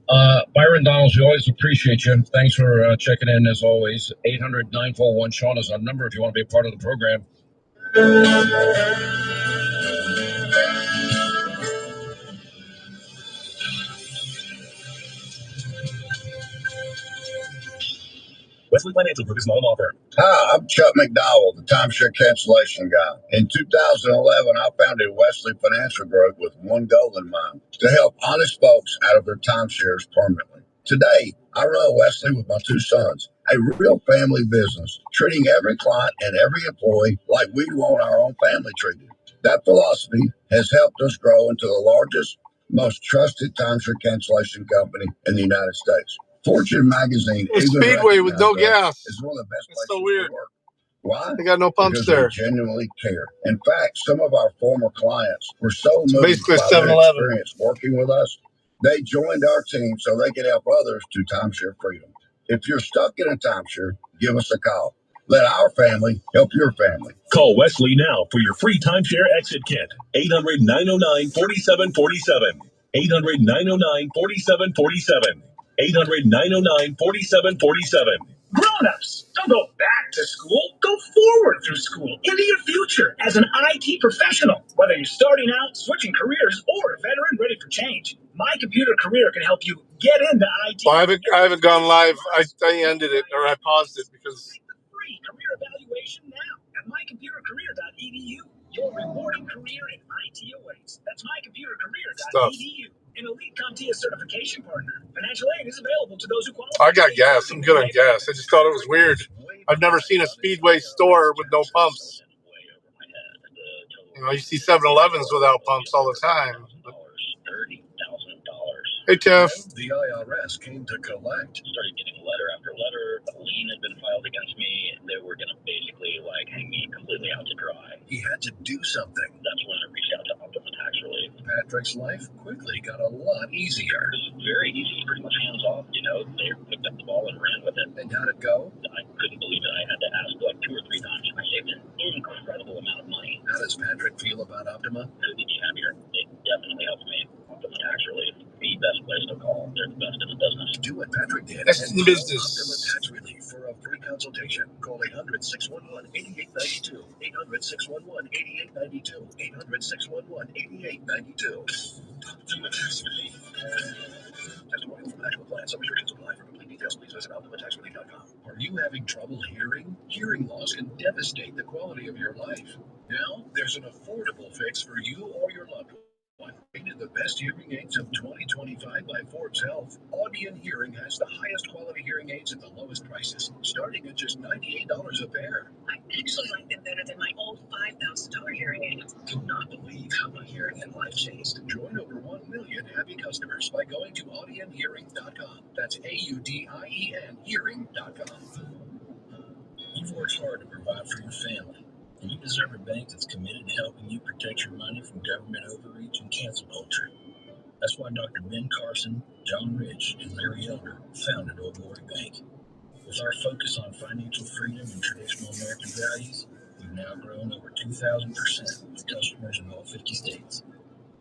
Byron Donalds, we always appreciate you. Thanks for checking in as always. 800-941-SEAN is our number if you want to be a part of the program. Wesley Financial Group is not an law firm. Hi, I'm Chuck McDowell, the timeshare cancellation guy. In 2011, I founded Wesley Financial Group with one goal in mind: to help honest folks out of their timeshares permanently. Today, I run Wesley with my 2 sons, a real family business, treating every client and every employee like we want our own family treated. That philosophy has helped us grow into the largest, most trusted timeshare cancellation company in the United States. Fortune magazine. A speedway with no gas. Is one of the best It's places so weird. to work. Why? They got no pumps Because there. they genuinely care. In fact, some of our former clients were so moved basically by their 7-Eleven. experience working with us, they joined our team so they could help others to timeshare freedom. If you're stuck in a timeshare, give us a call. Let our family help your family. Call Wesley now for your free timeshare exit kit. 800-909-4747. 800-909-4747. 800-909-4747. Grown-ups, don't go back to school. Go forward through school into your future as an IT professional. Whether you're starting out, switching careers, or a veteran ready for change, My Computer Career can help you get into IT. Well, I haven't gone live. I ended it, or I paused it because... Take the free career evaluation now at mycomputercareer.edu. Your rewarding career in IT awaits. That's mycomputercareer.edu. An elite CompTIA certification partner. Financial aid is available to those who qualify. I got gas. I'm good on gas. I just thought it was weird. I've never seen a Speedway store with no pumps. You see 7-Elevens without pumps all the time. But... Hey, Tiff. The IRS came to collect. Started getting letter after letter. A lien had been filed against me. They were going to basically hang me completely out to dry. He had to do something. That's when I reached out to Optima Tax Relief. Patrick's life quickly got a lot easier. It was very easy, pretty much hands off. They picked up the ball and ran with it. And how'd it go? I couldn't believe it. I had to ask like 2 or 3 times. I saved an incredible amount of money. How does Patrick feel about Optima? Couldn't be happier. It definitely helped me. Optima Tax Relief, the best place to call. They're the best in the business. Do what Patrick did. That's in the business. Optima Tax Relief for a free consultation. Call 800-611-8892. 800-611-8892. 800-611-8892. Optima Tax Relief. Testimony from an actual client. Some restrictions apply. For complete details, please visit OptimaTaxRelief.com. Are you having trouble hearing? Hearing loss can devastate the quality of your life. Now, there's an affordable fix for you or your loved one. Rated the best hearing aids of 2025 by Forbes Health. Audion Hearing has the highest quality hearing aids at the lowest prices, starting at just $98 a pair. I actually like them better than my old $5,000 hearing aids. Do not believe how my hearing and life changed. Join over 1 million happy customers by going to audionhearing.com. That's AUDIEN hearing.com. You've worked hard to provide for your family, and you deserve a bank that's committed to helping you protect your money from government overreach and cancel culture. That's why Dr. Ben Carson, John Rich, and Larry Elder founded Old Glory Bank. With our focus on financial freedom and traditional American values, we've now grown over 2,000% with customers in all 50 states.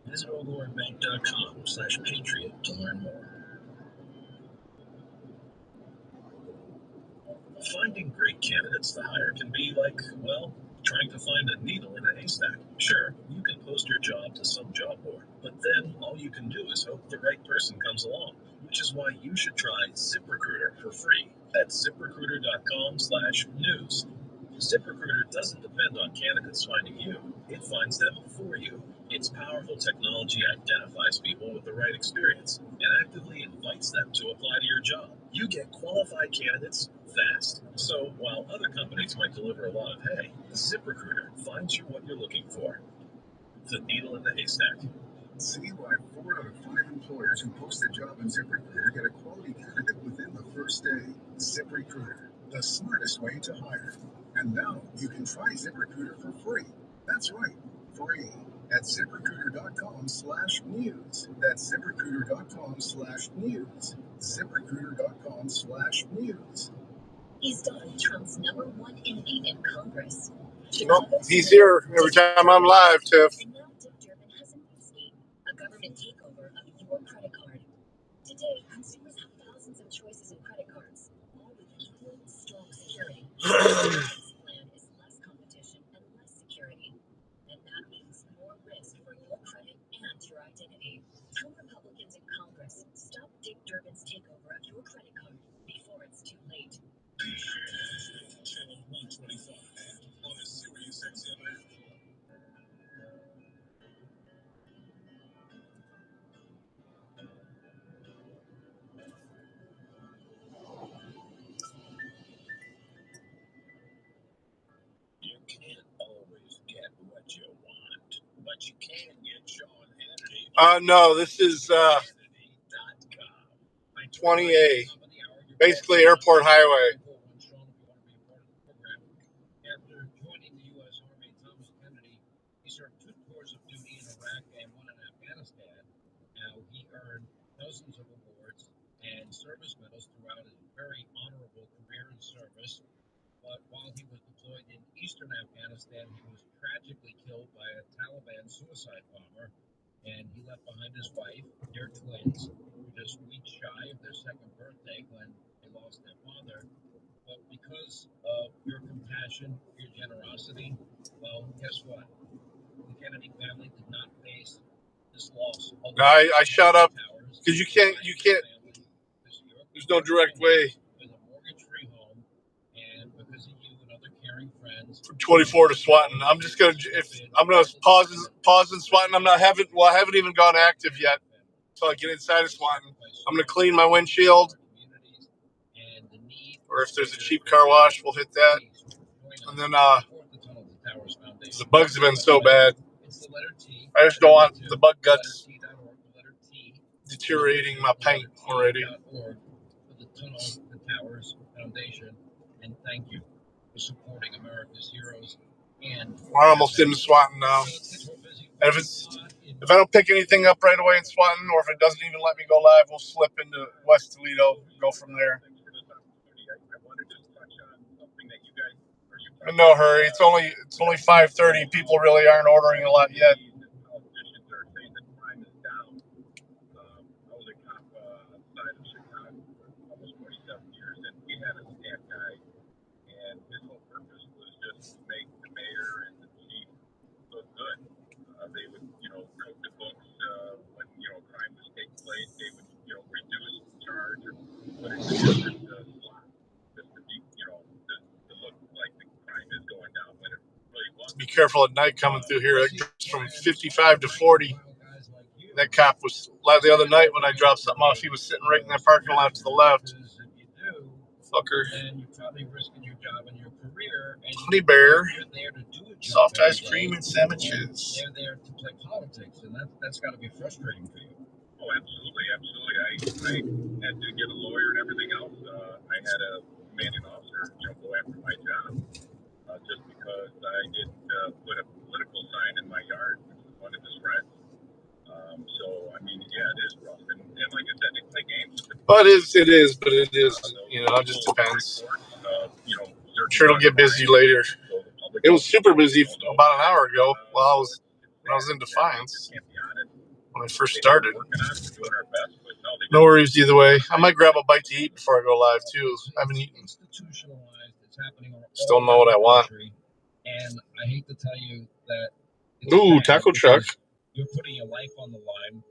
Visit oldglorybank.com/patriot to learn more. Finding great candidates to hire can be like, well, trying to find a needle in a haystack. Sure, you can post your job to some job board, but then all you can do is hope the right person comes along, which is why you should try ZipRecruiter for free at ZipRecruiter.com/news. ZipRecruiter doesn't depend on candidates finding you. It finds them for you. Its powerful technology identifies people with the right experience and actively invites them to apply to your job. You get qualified candidates fast. So while other companies might deliver a lot of hay, ZipRecruiter finds you what you're looking for. The needle in the haystack. See why 4 out of 5 employers who post a job in ZipRecruiter get a quality candidate within the first day. ZipRecruiter, the smartest way to hire. And now you can try ZipRecruiter for free. That's right, free. At ZipRecruiter.com/news. That's ZipRecruiter.com/news. ZipRecruiter.com/news. He's Donald Trump's #1 enemy in Congress. Nope, he's here every time I'm live, Tiff. And now Dick Durbin has announced a government takeover of your credit card. Today, consumers have thousands of choices in credit cards, all with equal strong security. This plan is less competition and less security. And that means more risk for your credit and your identity. Tell Republicans in Congress, stop Dick Durbin's takeover of your credit card before it's too late. Channel 125 on the Sirius XM app. You can't always get what you want, but you can get Sean Hannity. No, this is 20A, basically Airport Highway. After joining the U.S. Army, Thomas Kennedy, he served 2 tours of duty in Iraq and 1 in Afghanistan. Now, he earned dozens of awards and service medals throughout his very honorable career in service. But while he was deployed in eastern Afghanistan, he was tragically killed by a Taliban suicide bomber, and he left behind his wife, their twins, who were just weeks shy of their 2nd birthday when they lost their father. But because of your compassion, your generosity, well, guess what? The Kennedy family did not face this loss. I shut up because you can't, there's no direct way. With a mortgage-free home, and because of you and other caring friends. From 24 to Swanton. I'm just going to, pause in Swanton. I haven't even gone active yet. Until I get inside of Swanton. I'm going to clean my windshield. Or if there's a cheap car wash, we'll hit that. And then, the bugs have been so bad. I just don't want the bug guts deteriorating my paint already. And thank you for supporting America's heroes. And we're almost in Swanton now. And if it's If I don't pick anything up right away in Swanton, or if it doesn't even let me go live, we'll slip into West Toledo, go from there. In no hurry. It's only 5:30. People really aren't ordering a lot yet. They would, wrote the books when, crime was taking place. They would, reduce the charge or put it in a different slot just to be, to look like the crime is going down when it really wasn't. Be careful at night coming through here. It goes from 55 to 40. That cop was, the other night when I dropped something off, he was sitting right in that parking lot to the left. Fucker. Honey Bear, soft ice cream and sandwiches. They're there to play politics, and that's got to be frustrating for you. Oh, absolutely. I had to get a lawyer and everything else. I had a commanding officer go after my job just because I didn't put a political sign in my yard, which was one of his friends. So, I mean, yeah, it is rough. And like I said, they play games. But it is. It just depends. I'm sure it'll get busy later. It was super busy about an hour ago when I was in Defiance when I first started. No worries either way. I might grab a bite to eat before I go live too. I haven't eaten. Still know what I want. And I hate to tell you that. Ooh, taco truck. You're putting your life on the line,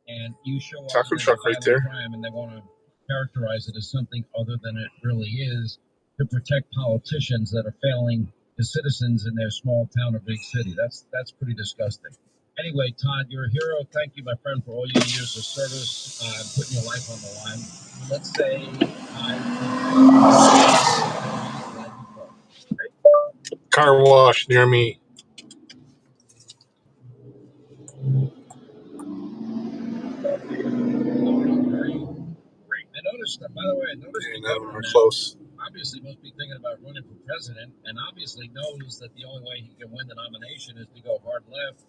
and you show up taco truck right there. Crime, and they want to characterize it as something other than it really is to protect politicians that are failing the citizens in their small town or big city. That's pretty disgusting. Anyway, Todd, you're a hero. Thank you, my friend, for all your years of service, putting your life on the line. Let's say car wash near me. I noticed that, by the way, We're close. Obviously must be thinking about running for president, and obviously knows that the only way he can win the nomination is to go hard left.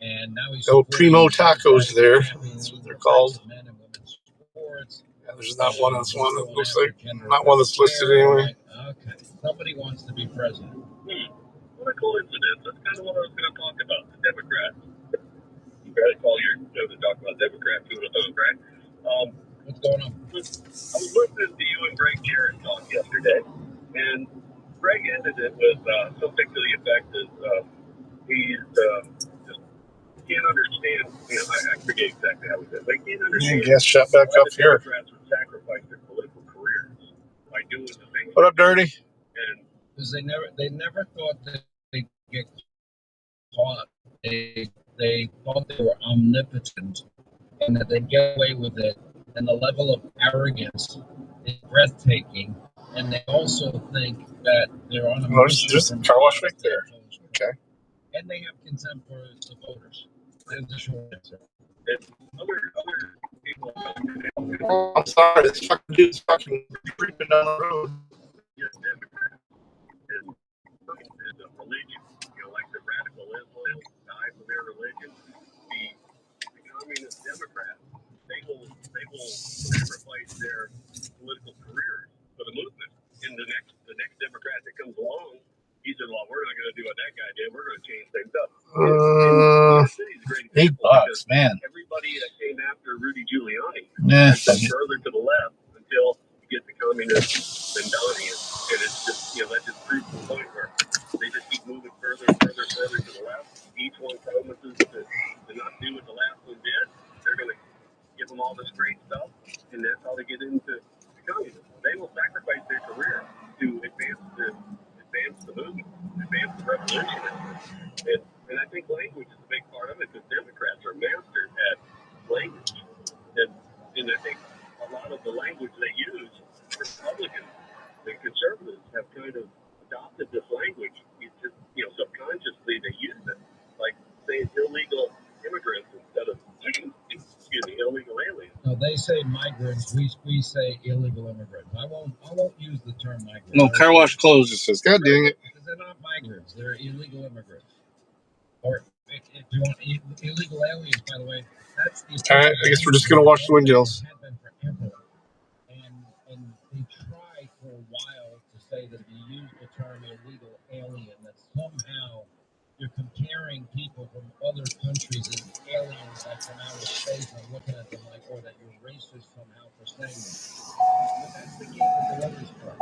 And now he's Primo Tacos there. That's what they're called. Men and women's sports. Yeah, there's not one that's one that looks like not one that's listed anyway. Okay, somebody wants to be president. What a coincidence! That's kind of what I was going to talk about. The Democrats. You guys call your show to talk about Democrats. Right? What's going on? I was listening to you and Greg Jarrett talk yesterday, and Greg ended it with something to the effect that he's just can't understand. I forget exactly how he said, but he can't understand. Yes, shut back up here. Democrats would sacrifice their political careers by doing the things. What up, Dirty? Because they never thought that they'd get caught. They thought they were omnipotent and that they'd get away with it. And the level of arrogance is breathtaking. And they also think that they're on a there's a car wash right there. Okay. And they have contempt for the voters. There's the short answer. Other people. Oh, I'm sorry, this fucking dude's fucking creeping down the road. Democrat is a religion, like the radical Islam die for their religion. The communist Democrats, they will sacrifice their political careers for the movement. And the next Democrat that comes along, he said, "Well, we're not going to do what that guy did. We're going to change things up." $8, man. Everybody that came after Rudy Giuliani has gone further to the left until you get the communist Mendani, and it's just that just proves the point where they just keep moving further and further to the left. Each one promises to not do what the last one did. They're going to give them all this great stuff, and that's how they get into communism. They will sacrifice their career to advance the movement, advance the revolution. And I think language is a big part of it because Democrats are masters at language. And I think a lot of the language they use, Republicans and conservatives have kind of adopted this language. It's just, subconsciously they use it. Like saying illegal immigrants instead of, illegal aliens. No, they say migrants. We say illegal immigrants. I won't use the term migrant. No, car wash closed. It says, God dang it. Because they're not migrants. They're illegal immigrants. Or You want illegal aliens, by the way. That's the All right, I guess we're just gonna watch the windshields. And they tried for a while to say that if you use the term illegal alien, that somehow you're comparing people from other countries as aliens, like from outer space, and looking at them like, or that you're racist somehow for saying that. But that's the game that they're always from.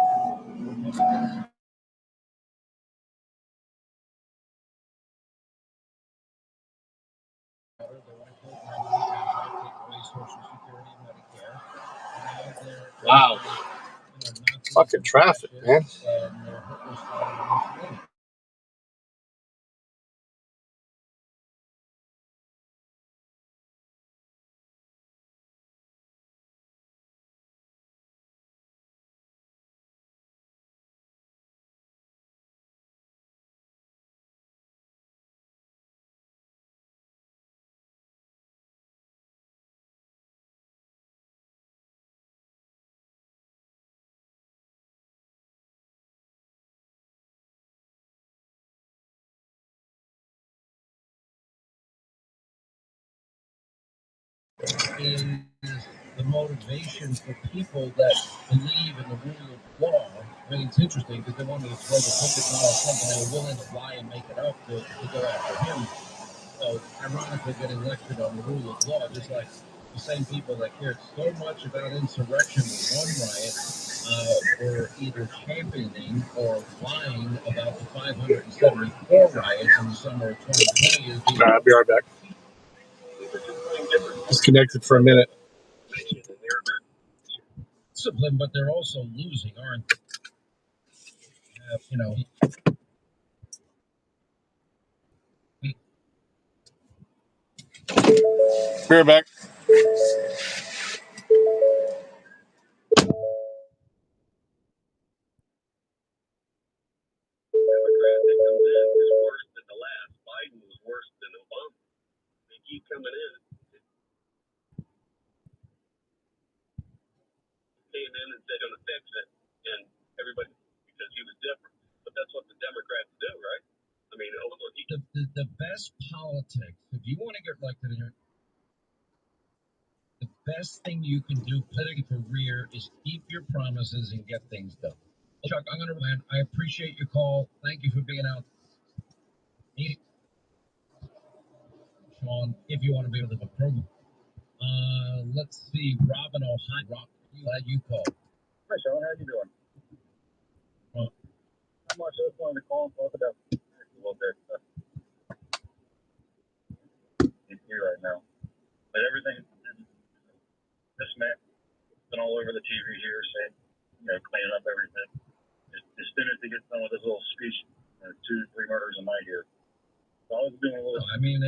Wow. Fucking traffic, man. Is the motivation for people that believe in the rule of law. I mean, it's interesting because they wanted to throw the ticket Donald Trump and they were willing to lie and make it up to go after him. So, ironically, getting elected on the rule of law, just like the same people that cared so much about insurrection with one riot were either championing or lying about the 574 riots in the summer of 2020. I'll be right back. Disconnected for a minute. Discipline, but they're also losing, aren't they? We're back. Democrat that comes in is worse than the last. Biden was worse than Obama. They keep coming in. Came in and said, going to fix it. And everybody, because he was different. But that's what the Democrats do, right? I mean, the best politics, if you want to get elected, the best thing you can do politically career is keep your promises and get things done. Chuck, I'm going to land. I appreciate your call. Thank you for being out. Sean, if you want to be with the program. Let's see. Robin, Ohio. Rob, glad you called. Hi, Sean. How you doing? Well, not much. I just wanted to call and talk about a little bit. In here right now. But everything, this man, been all over the TV here saying, cleaning up everything. As soon as he gets done with his little speech, 2-3 murders in my ear. So I was doing a little. I mean,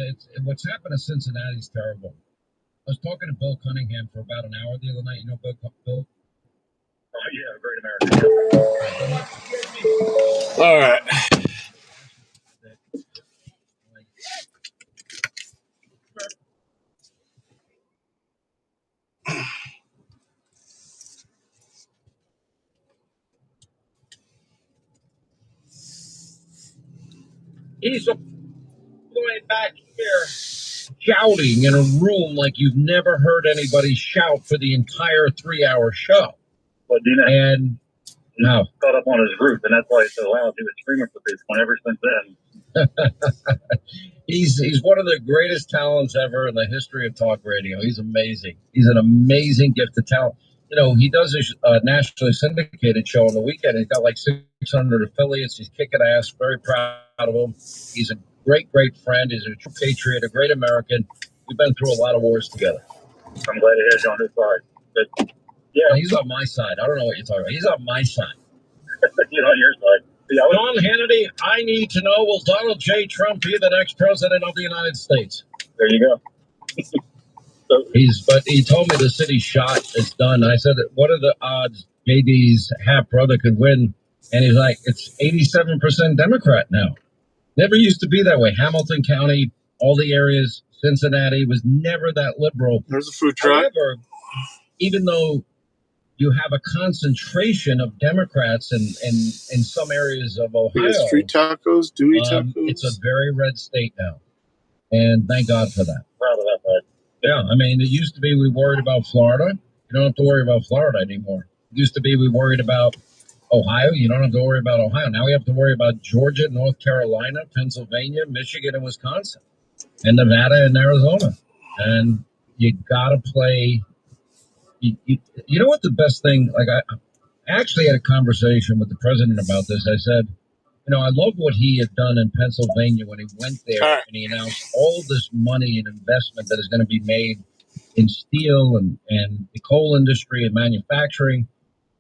what's happened to Cincinnati is terrible. I was talking to Bill Cunningham for about an hour the other night. You know Bill? Oh, yeah, Great American. All right. He's going back here shouting in a room like you've never heard anybody shout for the entire 3-hour show. Well, Dina, and no, caught up on his roof, and that's why it's so loud. He was screaming for people, and ever since then. He's one of the greatest talents ever in the history of talk radio. He's amazing. He's an amazing gifted talent. He does his nationally syndicated show on the weekend. He's got like 600 affiliates. He's kicking ass. Very proud of him. He's a great, great friend. He's a true patriot, a great American. We've been through a lot of wars together. I'm glad he has you on his side. But, yeah, he's on my side. I don't know what you're talking about. He's on my side. He's on your side. John Hannity, I need to know, will Donald J. Trump be the next president of the United States? There you go. But he told me the city's shot. It's done. I said, what are the odds JD's half brother could win? And he's like, it's 87% Democrat now. Never used to be that way. Hamilton County, all the areas, Cincinnati was never that liberal. There's a food truck. However, even though you have a concentration of Democrats in some areas of Ohio. Street tacos, Dewey tacos. It's a very red state now. And thank God for that. Proud of that, bud. Yeah, I mean, it used to be we worried about Florida. You don't have to worry about Florida anymore. It used to be we worried about Ohio. You don't have to worry about Ohio. Now we have to worry about Georgia, North Carolina, Pennsylvania, Michigan, and Wisconsin, and Nevada and Arizona. And you got to play. You know what the best thing, like I actually had a conversation with the president about this. I said, you know, I love what he had done in Pennsylvania when he went there and he announced all this money and investment that is going to be made in steel and the coal industry and manufacturing.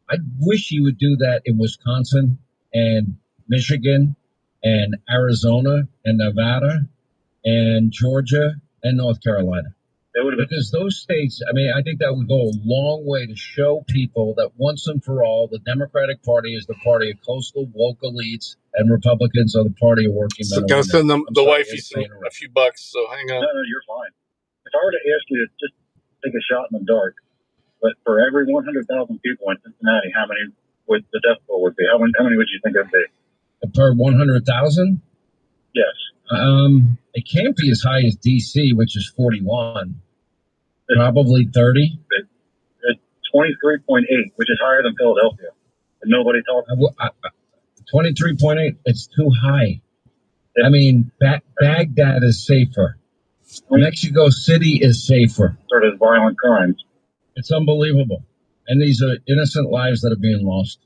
I wish he would do that in Wisconsin and Michigan and Arizona and Nevada and Georgia and North Carolina. Because those states, I mean, I think that would go a long way to show people that once and for all, the Democratic Party is the party of coastal woke elites, and Republicans are the party of working men. So gonna send them the wifey a few bucks. So hang on. No, you're fine. If I were to ask you to just take a shot in the dark, but for every 100,000 people in Cincinnati, how many would the death toll would be? How many would you think it would be? Per 100,000? Yes. It can't be as high as DC, which is 41. Probably 30. It's 23.8, which is higher than Philadelphia. And nobody talks. 23.8. It's too high. I mean, Baghdad is safer. Mexico City is safer. Sort of violent crimes. It's unbelievable. And these are innocent lives that are being lost.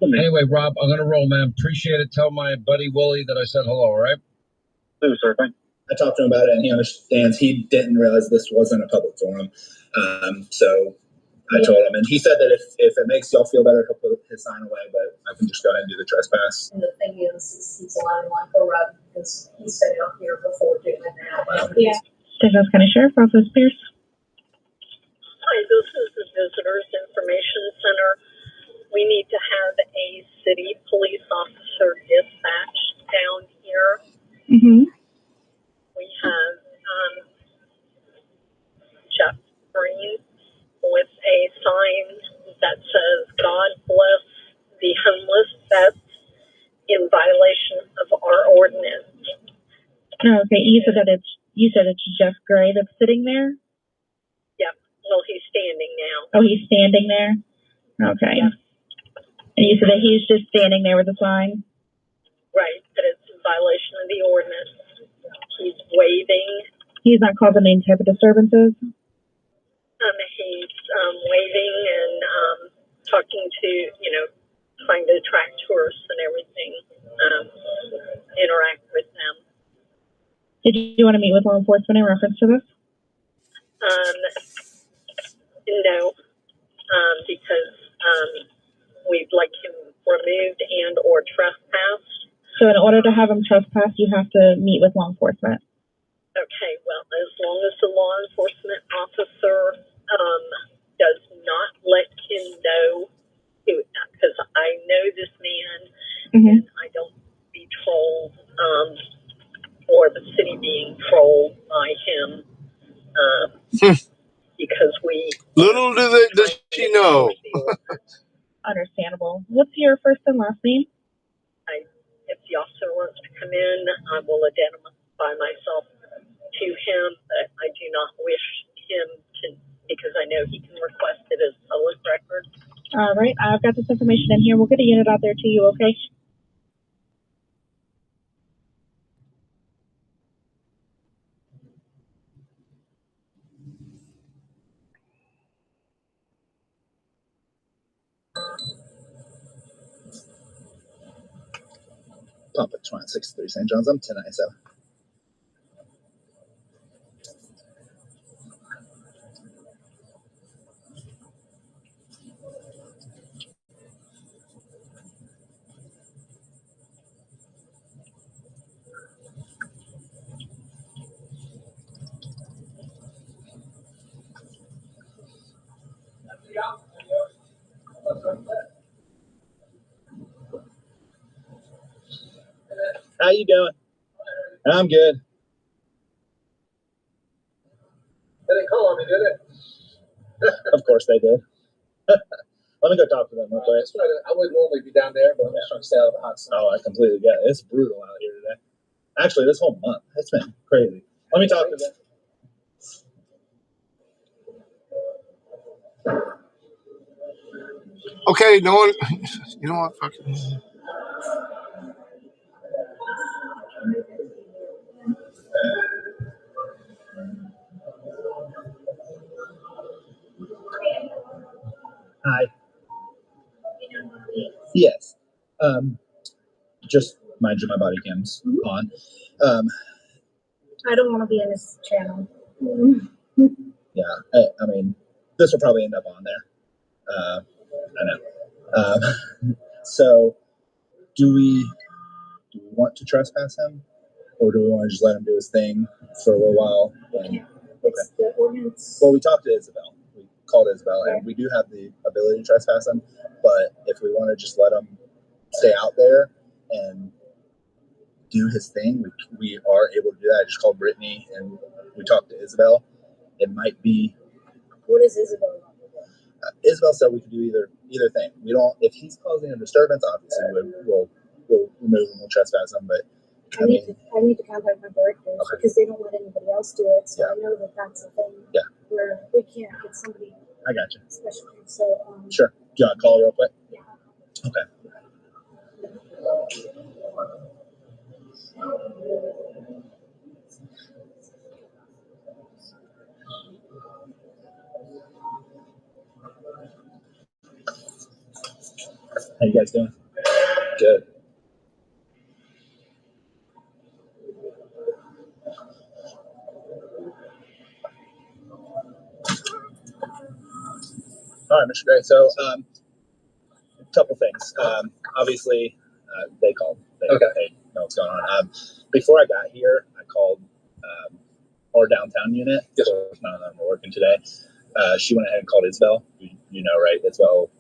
Anyway, Rob, I'm going to roll, man. Appreciate it. Tell my buddy Willie that I said hello, all right? Do, sir. Thank you. I talked to him about it, and he understands. He didn't realize this wasn't a public forum. So I told him, and he said that if it makes y'all feel better, he'll put his sign away, but I can just go ahead and do the trespass. And the thing is he's allowing like a rug because he stayed out here before doing that. Yeah. Texas County Sheriff Office, Pierce. Hi, this is the Visitors Information Center. We need to have a city police officer dispatched down here. Mm-hmm. We have Jeff Green with a sign that says, "God bless the homeless." That's in violation of our ordinance. Okay, you said it's Jeff Gray that's sitting there? Yep. Well, he's standing now. Oh, he's standing there? Okay. Yep. And you said that he's just standing there with a sign? Right, that it's in violation of the ordinance. He's waving. He's not causing any type of disturbances? He's waving and talking to, trying to attract tourists and everything, interact with them. Did you want to meet with law enforcement in reference to this? No, because we'd like him removed and or trespassed. So in order to have him trespassed, you have to meet with law enforcement. Okay, well, as long as the law enforcement officer does not let him know, because I know this man, and I don't be trolled, or the city being trolled by him, because we... Little does she know. Understandable. What's your first and last name? If the officer wants to come in, I will identify myself to him, but I do not wish him to, because I know he can request it as public record. All right, I've got this information in here. We'll get a unit out there to you, okay? Pump at 263 St. John's. I'm 1097. How you doing? I'm good. They didn't call on me, did they? Of course they did. Let me go talk to them real quick. I wouldn't normally be down there, but I'm just trying to stay out of the hot sun. Oh, I completely get it. It's brutal out here today. Actually, this whole month, it's been crazy. Let me talk to them. Okay, no one. You know what? Fucking. Hi. Yes. Just mind you, my body cam's on. I don't want to be in this channel. Yeah, I mean, this will probably end up on there. I know. So, do we want to trespass him, or do we want to just let him do his thing for a little while? Okay. The ordinance. Well, we talked to Isabel. We called Isabel, and we do have the ability to trespass him. But if we want to just let him stay out there and do his thing, we are able to do that. I just called Brittany, and we talked to Isabel. It might be. What is Isabel? Isabel said we could do either thing. We don't. If he's causing a disturbance, obviously we'll remove him. We'll trespass him. But I need to contact my directors because they don't let anybody else do it. So I know that that's a thing. Yeah. Where we can't get somebody. I got you. Special. So. Sure. Do you want to call real quick? Yeah. Okay. How you guys doing? Good. All right, Mr. Gray. So, a couple things. Obviously, they called. They know what's going on. Before I got here, I called our downtown unit. Yes. None of them were working today. She went ahead and called Isabel. You know, right? Isabel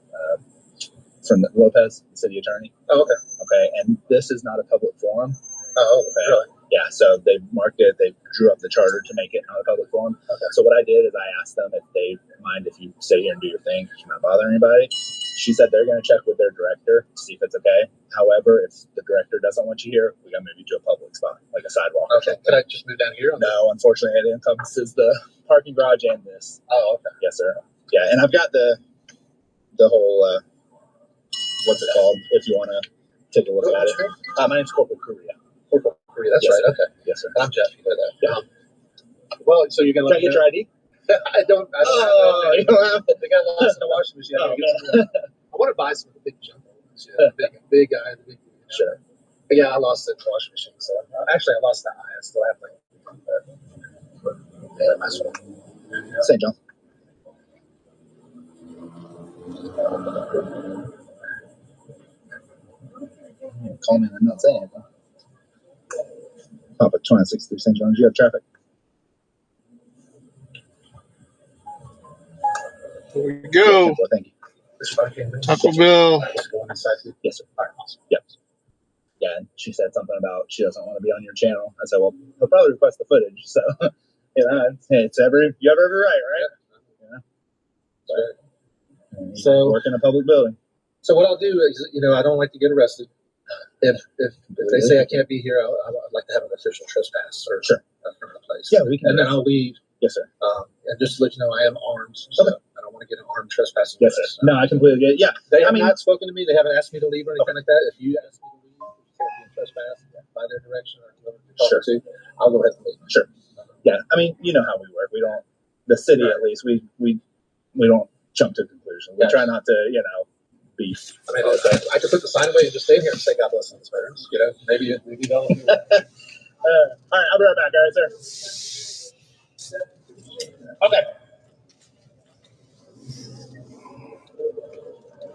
from Lopez, the city attorney. Oh, okay. Okay, and this is not a public forum. Oh, okay. Really? Yeah, so they marked it, they drew up the charter to make it not a public forum. Okay. So what I did is I asked them if they mind if you stay here and do your thing, you're not bothering anybody. She said they're going to check with their director to see if it's okay. However, if the director doesn't want you here, we got to move you to a public spot, like a sidewalk. Okay, could I just move down here? No, unfortunately, it encompasses the parking garage and this. Oh, okay. Yes, sir. Yeah, and I've got the whole, what's it called, if you want to take a look at it. My name's Corporal Korea. Corporal Korea, that's yes, right, okay. Yes, sir. I'm Jeff, you know that. Yeah. Well, so you're going to let me get your ID? I don't have it. You don't have it. They got lost in the washing machine. Oh, I want to buy some of the big jumbo ones. Yeah, big guy. Big, sure. But yeah, I lost it in the washing machine. So actually, I lost the eye. I still have yeah, nice one. St. John. Call me and I'm not saying anything. Papa 263 St. John. Do you have traffic? Here we go. Well, thank you. Taco Bell. Yes, sir. All right, awesome. Yep. Yeah, and she said something about she doesn't want to be on your channel. I said, well, he'll probably request the footage. So, you know, you have every right, right? Yeah. So work in a public building. So what I'll do is, you know, I don't like to get arrested. If they say I can't be here, I'd like to have an official trespass or from the place. Yeah, we can. And then I'll leave. Yes, sir. And just to let you know, I am armed. So I don't want to get an armed trespassing. Yes, sir. No, I completely get it. Yeah. They have not spoken to me. They haven't asked me to leave or anything like that. If you ask me to leave, trespass by their direction or whoever you're talking to, I'll go ahead and leave. Sure. Yeah. I mean, you know how we work. We don't, the city at least, we don't jump to conclusions. We try not to, you know, beef. I mean, I could put the sign away and just stay here and say God bless these veterans. You know, maybe they'll. All right, I'll be right back, guys. Sir. Okay.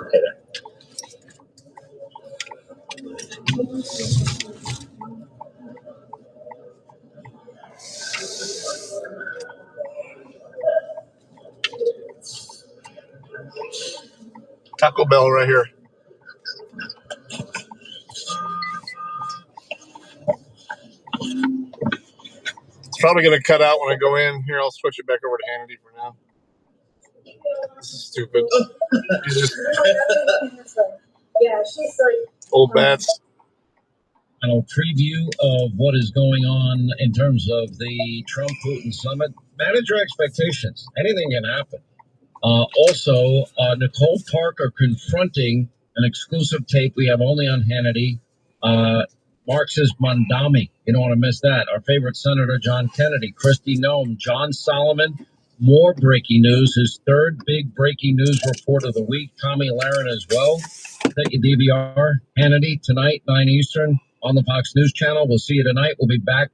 Okay, there. Taco Bell right here. It's probably going to cut out when I go in. Here, I'll switch it back over to Hannity for now. This is stupid. He's just Yeah, she's like old bats. Final preview of what is going on in terms of the Trump-Putin summit. Manage your expectations. Anything can happen. Also, Nicole Parker confronting an exclusive tape we have only on Hannity. Marxist Mondami. You don't want to miss that. Our favorite Senator John Kennedy, Kristi Noem, John Solomon. More breaking news. His third big breaking news report of the week. Tommy Lahren as well. Take a DVR. Hannity tonight, 9 Eastern on the Fox News Channel. We'll see you tonight. We'll be back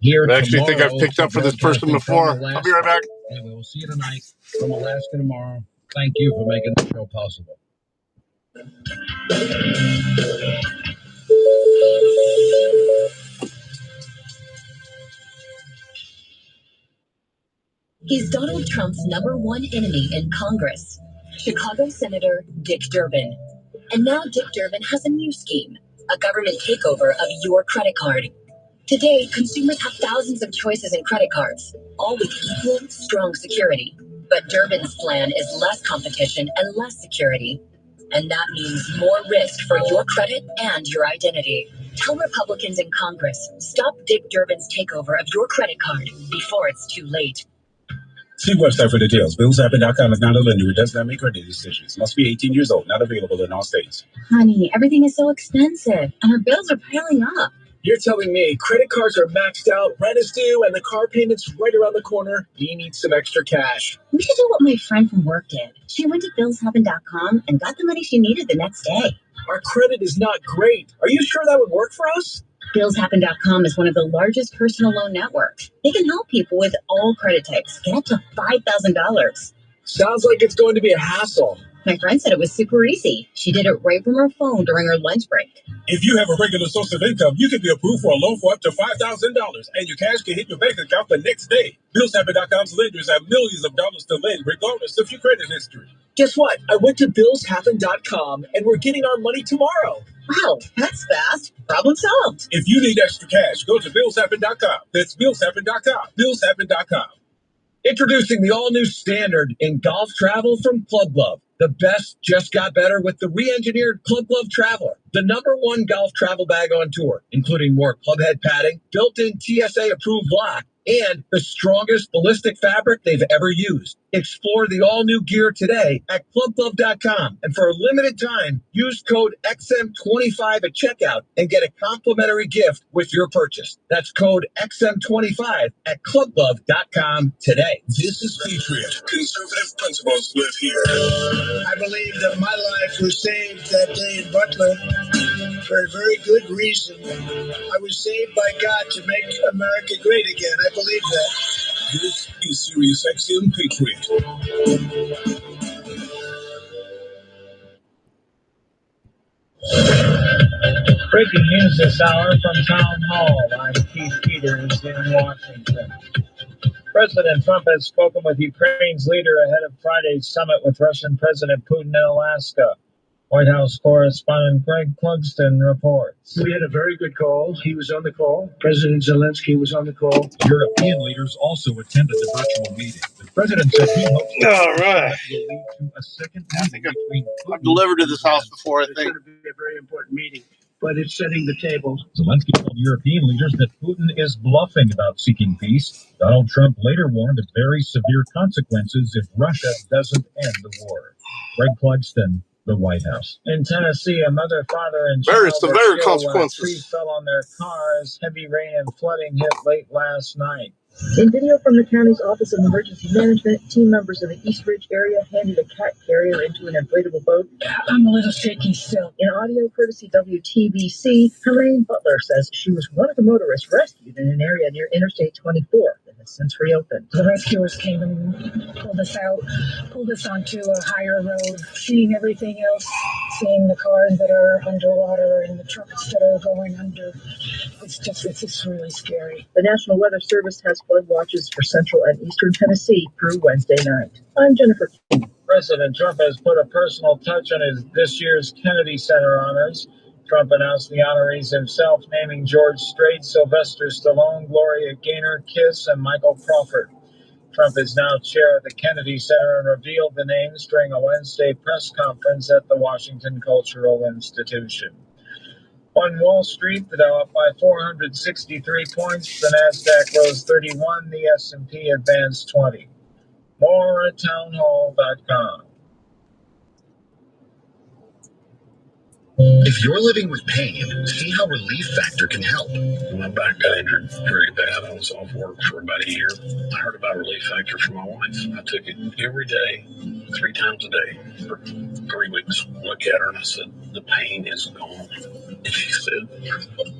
here I actually tomorrow. think I've picked up for this person before. I'll be right back. Anyway, we'll see you tonight from Alaska tomorrow. Thank you for making the show possible. He's Donald Trump's #1 enemy in Congress, Chicago Senator Dick Durbin. And now Dick Durbin has a new scheme, a government takeover of your credit card. Today, consumers have thousands of choices in credit cards, all with equal, strong security. But Durbin's plan is less competition and less security. And that means more risk for your credit and your identity. Tell Republicans in Congress, stop Dick Durbin's takeover of your credit card before it's too late. See website for details. BillsHappen.com is not a lender. It does not make credit decisions. Must be 18 years old. Not available in all states. Honey, everything is so expensive, and our bills are piling up. You're telling me credit cards are maxed out, rent is due, and the car payment's right around the corner. You need some extra cash. We should do what my friend from work did. She went to BillsHappen.com and got the money she needed the next day. Our credit is not great. Are you sure that would work for us? BillsHappen.com is one of the largest personal loan networks. They can help people with all credit types get up to $5,000. Sounds like it's going to be a hassle. My friend said it was super easy. She did it right from her phone during her lunch break. If you have a regular source of income, you can be approved for a loan for up to $5,000, and your cash can hit your bank account the next day. BillsHappen.com's lenders have millions of dollars to lend, regardless of your credit history. Guess what? I went to BillsHappen.com, and we're getting our money tomorrow. Wow, that's fast. Problem solved. If you need extra cash, go to BillsHappen.com. That's BillsHappen.com. BillsHappen.com. Introducing the all-new standard in golf travel from Club Glove. The best just got better with the re-engineered Club Glove Traveler, the #1 golf travel bag on tour, including more club head padding, built-in TSA-approved lock, and the strongest ballistic fabric they've ever used. Explore the all-new gear today at clubglove.com, and for a limited time, use code XM25 at checkout and get a complimentary gift with your purchase. That's code XM25 at clubglove.com today. This is Patriot. Conservative principles live here. I believe that my life was saved that day in Butler for a very good reason. I was saved by God to make America great again. I believe that. This is Sirius XM Patriot. Breaking news this hour from Town Hall. I'm Keith Peters in Washington. President Trump has spoken with Ukraine's leader ahead of Friday's summit with Russian President Putin in Alaska. White House correspondent Greg Clugston reports. We had a very good call. He was on the call. President Zelensky was on the call. European leaders also attended the virtual meeting. The president said he hopes All right. will lead to a second I think meeting between Putin I've delivered to this house before, I It's think. going to be a very important meeting, but it's setting the table. Zelensky told European leaders that Putin is bluffing about seeking peace. Donald Trump later warned of very severe consequences if Russia doesn't end the war. Greg Clugston, the White House. In Tennessee, a mother, father, and Very child were severe killed when a consequences. tree fell on their car as heavy rain and flooding hit late last night. In video from the county's Office of Emergency Management, team members in the East Ridge area handed a cat carrier into an inflatable boat. I'm a little shaky still. In audio courtesy WTBC, Helene Butler says she was one of the motorists rescued in an area near Interstate 24 that has since reopened. The rescuers came and pulled us out, pulled us onto a higher road, seeing everything else, seeing the cars that are underwater and the trucks that are going under. It's just really scary. The National Weather Service has flood watches for central and eastern Tennessee through Wednesday night. I'm Jennifer. President Trump has put a personal touch on this year's Kennedy Center honors. Trump announced the honorees himself, naming George Strait, Sylvester Stallone, Gloria Gaynor, Kiss, and Michael Crawford. Trump is now chair of the Kennedy Center and revealed the names during a Wednesday press conference at the Washington Cultural Institution. On Wall Street, the Dow up by 463 points, the Nasdaq rose 31, the S&P advanced 20. More at townhall.com. If you're living with pain, see how Relief Factor can help. My back got injured pretty bad. I was off work for about a year. I heard about Relief Factor from my wife. I took it every day, 3 times a day for 3 weeks. I looked at her and I said, the pain is gone. And she said,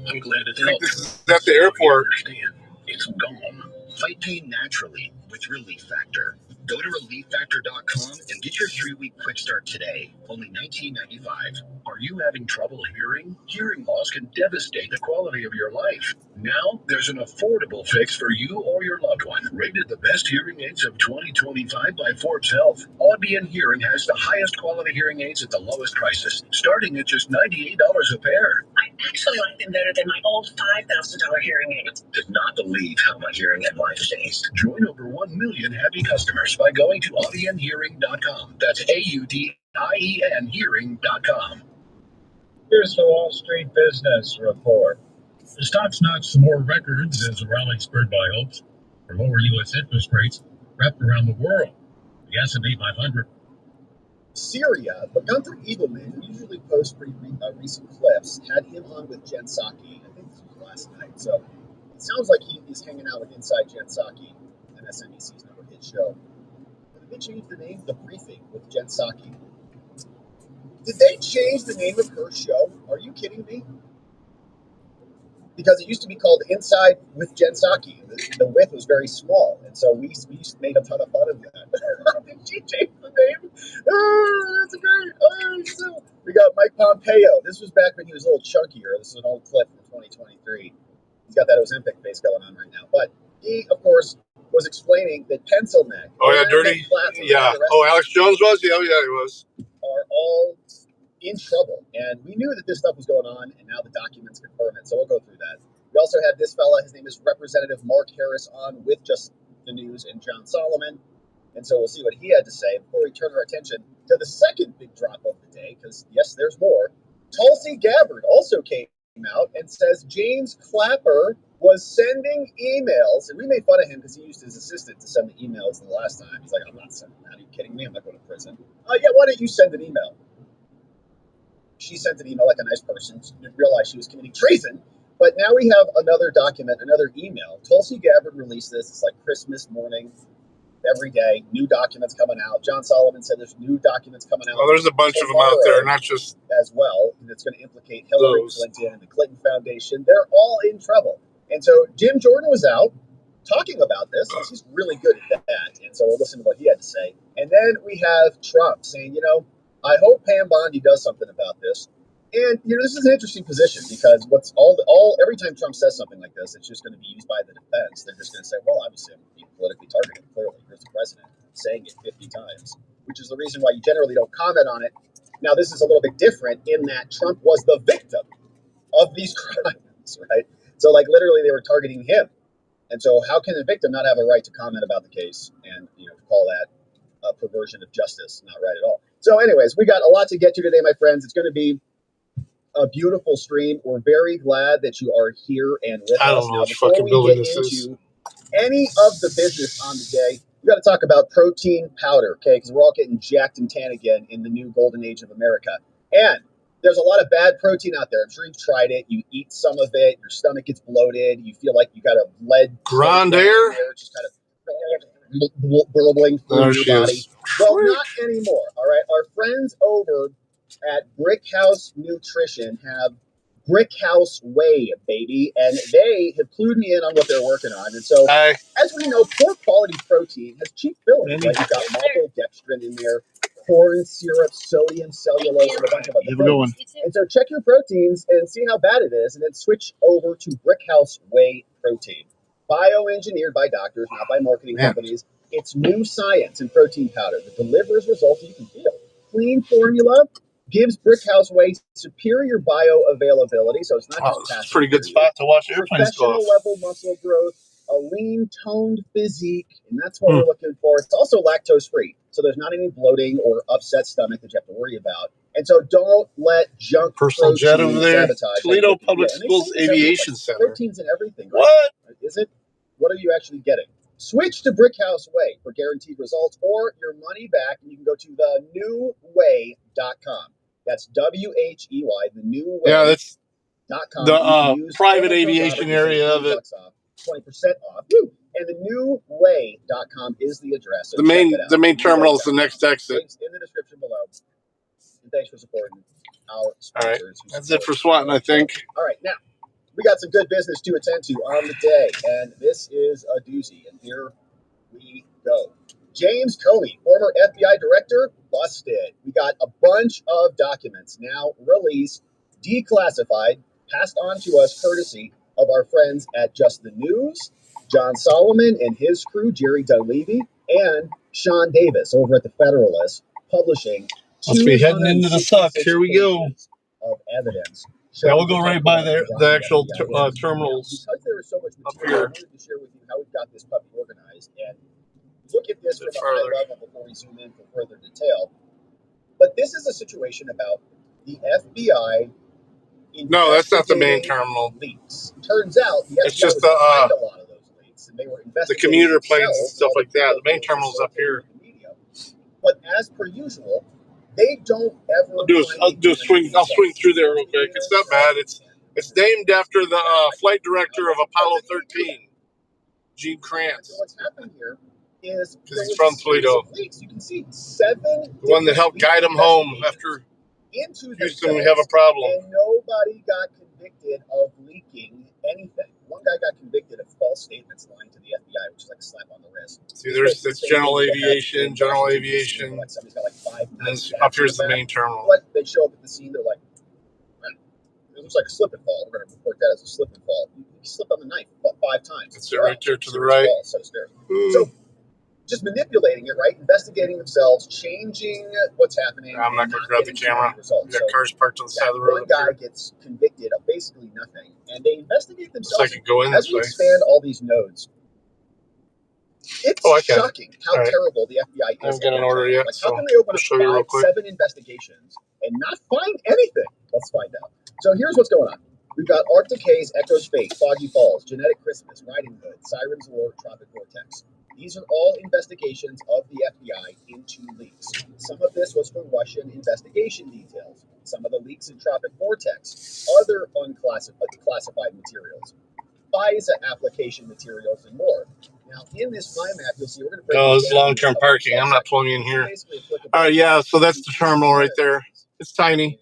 I'm glad it helped. This is at the airport. Understand, it's gone. Fight pain naturally with Relief Factor. Go to relieffactor.com and get your 3-week quick start today. Only $19.95. Are you having trouble hearing? Hearing loss can devastate the quality of your life. Now, there's an affordable fix for you or your loved one. Rated the best hearing aids of 2025 by Forbes Health. Audion Hearing has the highest quality hearing aids at the lowest prices, starting at just $98 a pair. I actually like them better than my old $5,000 hearing aids. Did not believe how my hearing aid life changed. Join over 1 million happy customers by going to audionhearing.com. That's AUDIEN hearing.com. Here's the Wall Street Business Report. The stocks notched some more records as a rally spurred by hopes for lower U.S. interest rates wrapped around the world. The S&P 500. Syria, but Gunther Eagleman, who usually posts pretty recent clips, had him on with Jen Psaki. I think this was last night. So it sounds like he's hanging out with Inside Jen Psaki, MSNBC's number hit show. But did they change the name? The Briefing with Jen Psaki. Did they change the name of her show? Are you kidding me? Because it used to be called Inside with Jen Psaki. The width was very small, and so we made a ton of fun of that. Did she change the name? Oh, that's great. Oh, so we got Mike Pompeo. This was back when he was a little chunkier. This is an old clip from 2023. He's got that Ozempic face going on right now. But he, of course, was explaining that pencil neck. Oh, yeah, Dirty. Yeah. Oh, Alex Jones was? Yeah, he was. Are all in trouble. And we knew that this stuff was going on, and now the documents confirm it. So we'll go through that. We also had this fella. His name is Representative Mark Harris on with Just the News and John Solomon. And so we'll see what he had to say before we turn our attention to the second big drop of the day, because, yes, there's more. Tulsi Gabbard also came out and says James Clapper was sending emails, and we made fun of him because he used his assistant to send the emails the last time. He's like, I'm not sending that. Are you kidding me? I'm not going to prison. Yeah, why don't you send an email? She sent an email like a nice person. She didn't realize she was committing treason. But now we have another document, another email. Tulsi Gabbard released this. It's like Christmas morning. Every day, new documents coming out. John Solomon said there's new documents coming out. Oh, there's a bunch of them out there, not just as well. And it's going to implicate Hillary Clinton and the Clinton Foundation. They're all in trouble. And so Jim Jordan was out talking about this. He's really good at that. And so we'll listen to what he had to say. And then we have Trump saying, I hope Pam Bondi does something about this. And this is an interesting position because every time Trump says something like this, it's just going to be used by the defense. They're just going to say, well, obviously I'm being politically targeted. Clearly, here's the president saying it 50 times, which is the reason why you generally don't comment on it. Now, this is a little bit different in that Trump was the victim of these crimes, right? So, literally, they were targeting him. And so how can the victim not have a right to comment about the case and, call that a perversion of justice? Not right at all. So anyways, we got a lot to get to today, my friends. It's going to be a beautiful stream. We're very glad that you are here and with us. I don't know now, what before fucking we building get this into is. any of the business on the day, we got to talk about protein powder, okay? Because we're all getting jacked and tan again in the new golden age of America. And there's a lot of bad protein out there. I'm sure you've tried it. You eat some of it, your stomach gets bloated. You feel like you got a lead Grand Air, just kind of burbling through your body. Well, not anymore. All right, our friends over at Brick House Nutrition have Brick House Whey, baby, and they have clued me in on what they're working on. And so, as we know, poor quality protein has cheap fillings. Right? You've got maltodextrin in there, corn syrup, sodium, cellulose, and a bunch of other things. And so, check your proteins and see how bad it is, and then switch over to Brick House Whey protein. Bioengineered by doctors, not by marketing companies. It's new science in protein powder that delivers results you can feel. Clean formula gives Brick House Whey superior bioavailability, so it's not just that's a pretty good spot to watch airplanes go off. Professional level muscle growth, a lean, toned physique, and that's what we're looking for. It's also lactose free, so there's not any bloating or upset stomach that you have to worry about. And so don't let junk personal jet over there. sabotage Toledo Public Schools Aviation Center. Proteins and everything. Right? What? Is it? What are you actually getting? Switch to Brickhouse Way for guaranteed results or your money back. And you can go to thenewway.com. That's WHEY, the new way. Yeah, that's the private aviation area of it. 20% off. Woo! And thenewway.com is the address. So the main terminal is the next exit. Links in the description below. And thanks for supporting our sponsors. All right, that's it for swatting, I think. All right, now we got some good business to attend to on the day, and this is a doozy. And here we go. James Comey, former FBI director, busted. We got a bunch of documents now released, declassified, passed on to us courtesy of our friends at Just the News, John Solomon and his crew, Jerry Dunleavy, and Sean Davis over at the Federalist, publishing. Must be heading into the suck. Here we go. Of evidence. Now we'll go right by the actual terminals. Because there is so much material, I wanted to share with you how we've got this puppy organized. And look at this from a high level before we zoom in for further detail. But this is a situation about the FBI. No, that's not the main terminal. Leaks. Turns out the FBI it's just was behind a lot of those leaks, and they were the commuter planes and stuff like that. The main terminal's up here. But as per usual, they don't ever. I'll swing through there real quick. It's not bad. It's named after the flight director of Apollo 13, Gene Kranz. So what's happened here is because he's from Toledo. You can see 7. The one that helped guide him home after Houston. We have a problem. And nobody got convicted of leaking anything. One guy got convicted of false statements lying to the FBI, which is like a slap on the wrist. See, that's general aviation. Like somebody's got like 5. And up here's the main terminal. Like they show up at the scene, they're like, it looks like a slip and fall. We're going to report that as a slip and fall. You slipped on the knife 5 times. It's right there to the right. So just manipulating it, right? Investigating themselves, changing what's happening. I'm not going to grab the camera. We got cars parked on the side of the road. One guy gets convicted of basically nothing, and they investigate themselves. So I can go in this way. As we expand all these nodes, it's shocking how terrible the FBI is. I haven't got an order yet. Like, how can they open up 7 investigations and not find anything? Let's find out. So here's what's going on. We've got Arctic Haze, Echo's Fate, Foggy Falls, Genetic Christmas, Riding Hood, Siren's War, Tropic Vortex. These are all investigations of the FBI into leaks. Some of this was for Russian investigation details. Some of the leaks in Tropic Vortex, other classified materials, FISA application materials, and more. Now, in this mind map, you'll see we're going to break this is long-term parking. I'm not pulling in here. All right, yeah, so that's the terminal right there. It's tiny.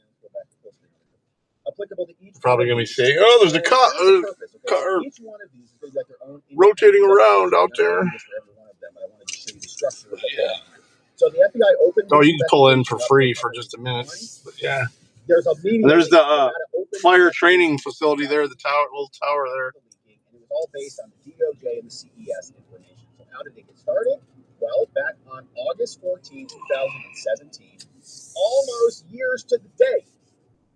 Applicable to each. Probably going to be saying, oh, there's a car rotating around out there. Yeah. So the FBI opened. Oh, you can pull in for free for just a minute. But yeah. There's the fire training facility there, the tower, little tower there. And it was all based on the DOJ and the CES information. So how did they get started? Well, back on August 14, 2017, almost years to the day,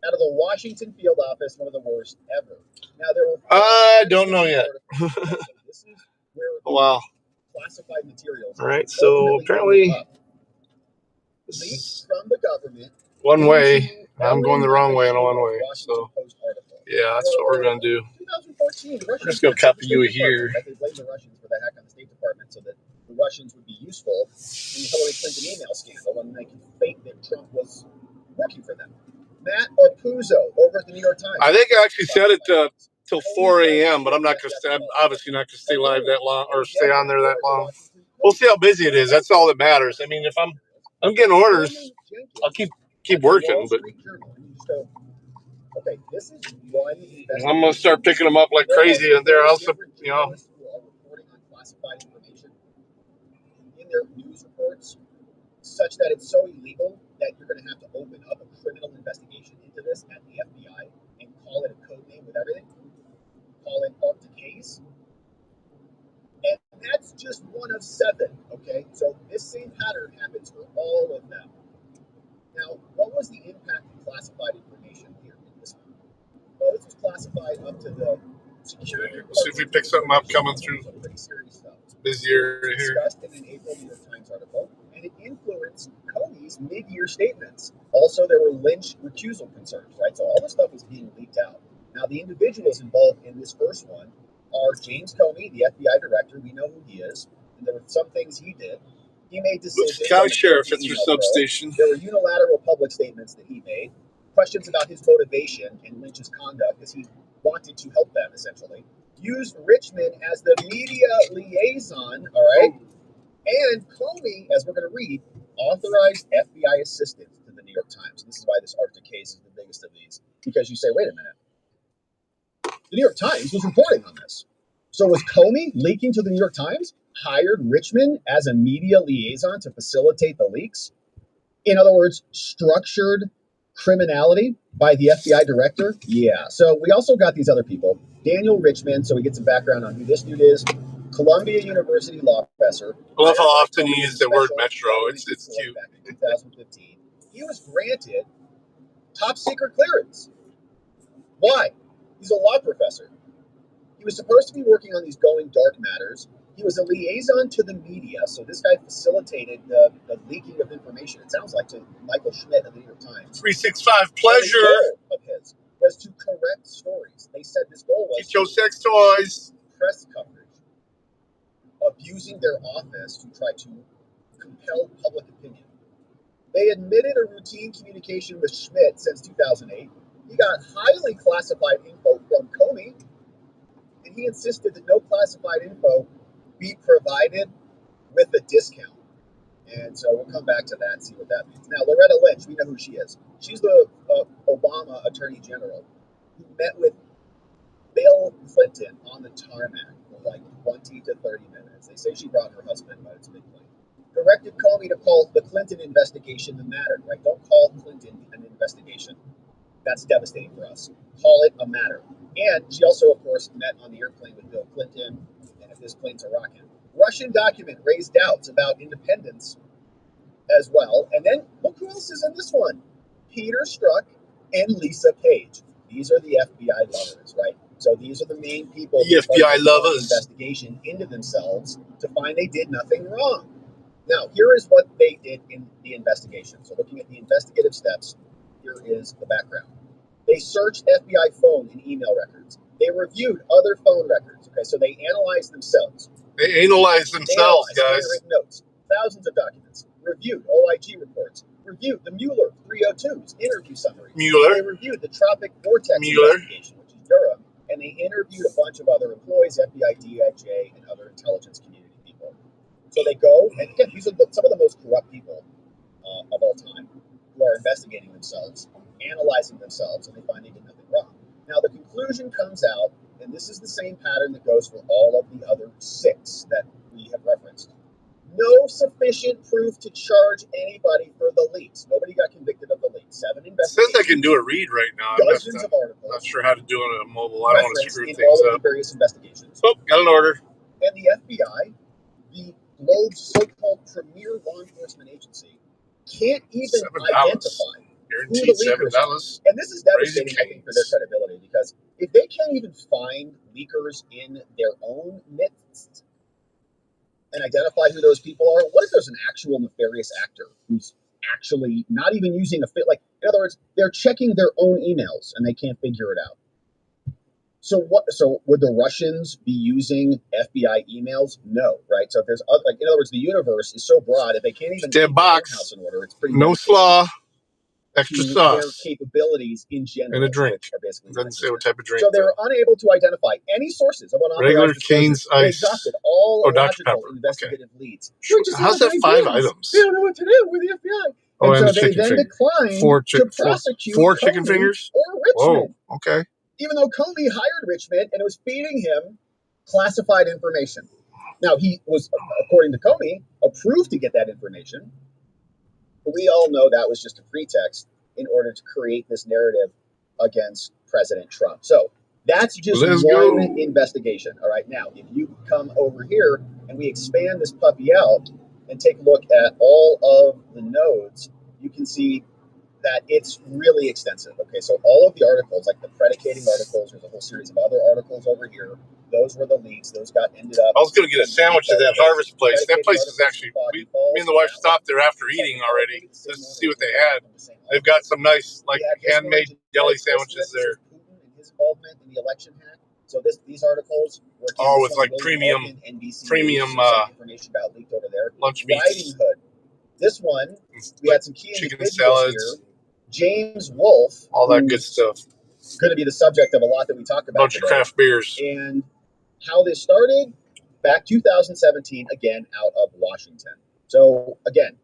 out of the Washington field office, one of the worst ever. Now there were. I don't know yet. This is where wow. Classified materials. All right, so apparently leaks from the government. One way. I'm going the wrong way on a one-way. So yeah, that's what we're gonna do. 2014, we're just gonna copy you here. They blamed the Russians for the hack on the State Department so that the Russians would be useful in the Hillary Clinton email scandal and they could fake that Trump was working for them. Matt Apuzzo over at the New York Times. I think I actually said it till 4 a.m., but I'm not going to stay. I'm obviously not going to stay live that long or stay on there that long. We'll see how busy it is. That's all that matters. I mean, if I'm getting orders, I'll keep working. But I'm going to start picking them up like crazy, and they're also, reporting on classified information in their news reports, such that it's so illegal that you're going to have to open up a criminal investigation into this at the FBI and call it a code name with everything. Call it Arctic Haze. And that's just one of 7, okay? So this same pattern happens for all of them. Now, what was the impact of classified information here in this one? Well, this was classified up to the security. We'll see if we pick something up coming through. Some pretty serious stuff. Busier here. Discussed in an April New York Times article, and it influenced Comey's mid-year statements Also, there were Lynch recusal concerns, right? So all this stuff was being leaked out. Now, the individuals involved in this first one are James Comey, the FBI director. We know who he is. And there were some things he did. He made decisions. County sheriff at their substation. There were unilateral public statements that he made. Questions about his motivation and Lynch's conduct, as he wanted to help them, essentially. Used Richmond as the media liaison, all right? And Comey, as we're going to read, authorized FBI assistance to the New York Times. And this is why this Arctic case is the biggest of these. Because you say, wait a minute. The New York Times was reporting on this. So was Comey leaking to the New York Times? Hired Richmond as a media liaison to facilitate the leaks? In other words, structured criminality by the FBI director? Yeah. So we also got these other people. Daniel Richmond, so we get some background on who this dude is. Columbia University law professor. I love how often you use the word metro. It's cute. Back in 2015. He was granted top secret clearance. Why? He's a law professor. He was supposed to be working on these going dark matters. He was a liaison to the media, so this guy facilitated the leaking of information, it sounds like, to Michael Schmidt of the New York Times. 365 pleasure. The goal of his was to correct stories. They said this goal was get your sex toys. Press coverage, abusing their office to try to compel public opinion. They admitted a routine communication with Schmidt since 2008. He got highly classified info from Comey, and he insisted that no classified info be provided with a discount. And so we'll come back to that and see what that means. Now, Loretta Lynch, we know who she is. She's the Obama Attorney General who met with Bill Clinton on the tarmac for like 20 to 30 minutes. They say she brought her husband, but it's a big plane. Directed Comey to call the Clinton investigation the matter, right? Don't call Clinton an investigation. That's devastating for us. Call it a matter. And she also, of course, met on the airplane with Bill Clinton, and if this plane's a rocket. Russian document raised doubts about independence as well. And then look who else is in this one. Peter Strzok and Lisa Page. These are the FBI lovers, right? So these are the main people. The FBI lovers. Investigation into themselves to find they did nothing wrong. Now, here is what they did in the investigation. So looking at the investigative steps, here is the background. They searched FBI phone and email records. They reviewed other phone records. Okay, so they analyzed themselves. They analyzed themselves, guys. Handwritten notes, thousands of documents. Reviewed OIG reports. Reviewed the Mueller 302's interview summary. Mueller. They reviewed the Tropic Vortex investigation, which is Durham, and they interviewed a bunch of other employees, FBI, DIJ, and other intelligence community people. So they go, and again, these are some of the most corrupt people of all time who are investigating themselves, analyzing themselves, and they find they did nothing wrong. Now, the conclusion comes out, and this is the same pattern that goes for all of the other 6 that we have referenced. No sufficient proof to charge anybody for the leaks. Nobody got convicted of the leaks. 7 investigations. It says I can do a read right now. Dozens of articles. Not sure how to do it on a mobile. I don't want to screw things all of up. the various investigations. Oh, got an order. And the FBI, the globe's so-called premier law enforcement agency, can't even identify who the leakers are. And this is devastating, I think, for their credibility, because if they can't even find leakers in their own midst and identify who those people are, what if there's an actual nefarious actor who's actually not even using a fit? Like, in other words, they're checking their own emails and they can't figure it out. So what? So would the Russians be using FBI emails? No, right? So if there's other, like, in other words, the universe is so broad that they can't even keep their house in order. It's pretty no slaw, extra sauce, their capabilities in general, and a drink. Are basically doesn't say what type of drink. So they're unable to identify any sources of regular Cane's Ice. They exhausted all logical investigative leads. How's that 5 items? They don't know what to do with the FBI. And so they then declined to prosecute four chicken fingers or Richmond. Whoa, okay. Even though Comey hired Richmond and was feeding him classified information. Now, he was, according to Comey, approved to get that information. But we all know that was just a pretext in order to create this narrative against President Trump. So that's just one investigation. All right. Now, if you come over here and we expand this puppy out and take a look at all of the nodes, you can see that it's really extensive. Okay, so all of the articles, like the predicating articles, there's a whole series of other articles over here. those were the leaks. Those ended up. I was going to get a sandwich at that Harvest place. That place is actually, me and the wife stopped there after eating already just to see what they had. They've got some nice, like, handmade deli sandwiches there. Putin and his involvement in the election hack. So these articles were with like premium information got leaked over there. Lunch Riding meats. Hood. This one, we had some key chicken individuals salads, here. James Wolfe, all that good stuff. Going to be the subject of a lot that we talk about. Bunch of craft beers. And how this started back 2017, again out of Washington. So again,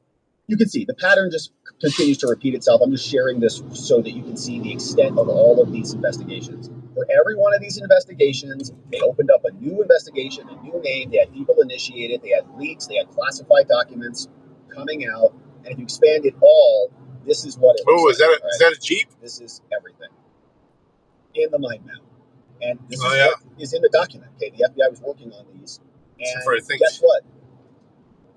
you can see the pattern just continues to repeat itself. I'm just sharing this so that you can see the extent of all of these investigations. For every one of these investigations, they opened up a new investigation, a new name. They had people initiated. They had leaks. They had classified documents coming out. And if you expand it all, this is what it was. Oh, is like, is that a Jeep? This is everything in the mind map. And this is yeah. what is in the document. Okay, the FBI was working on these. And guess what?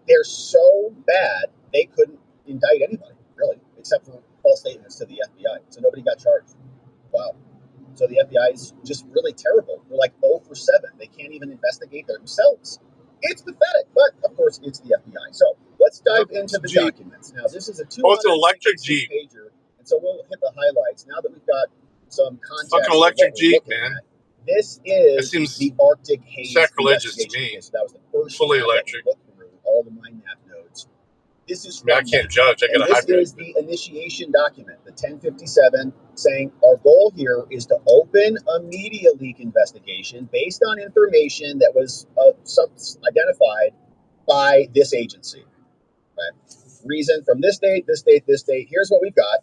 They're so bad, they couldn't indict anybody, really, except for false statements to the FBI. So nobody got charged. Wow. So the FBI is just really terrible. They're like 0 for 7. They can't even investigate themselves. It's pathetic, but of course it's the FBI. So let's dive into the documents. Now this is a 200 it's an electric Jeep pager, and so we'll hit the highlights now that we've got some context. Fucking electric Jeep, man. This is the Arctic haze sacrilegious to me. So that was the first fully electric. Look through all the mind map nodes. This is I can't judge. I got a hybrid. This is the initiation document, the 1057, saying our goal here is to open a media leak investigation based on information that was identified by this agency. Right? Reason from this date, this date, this date. Here's what we've got.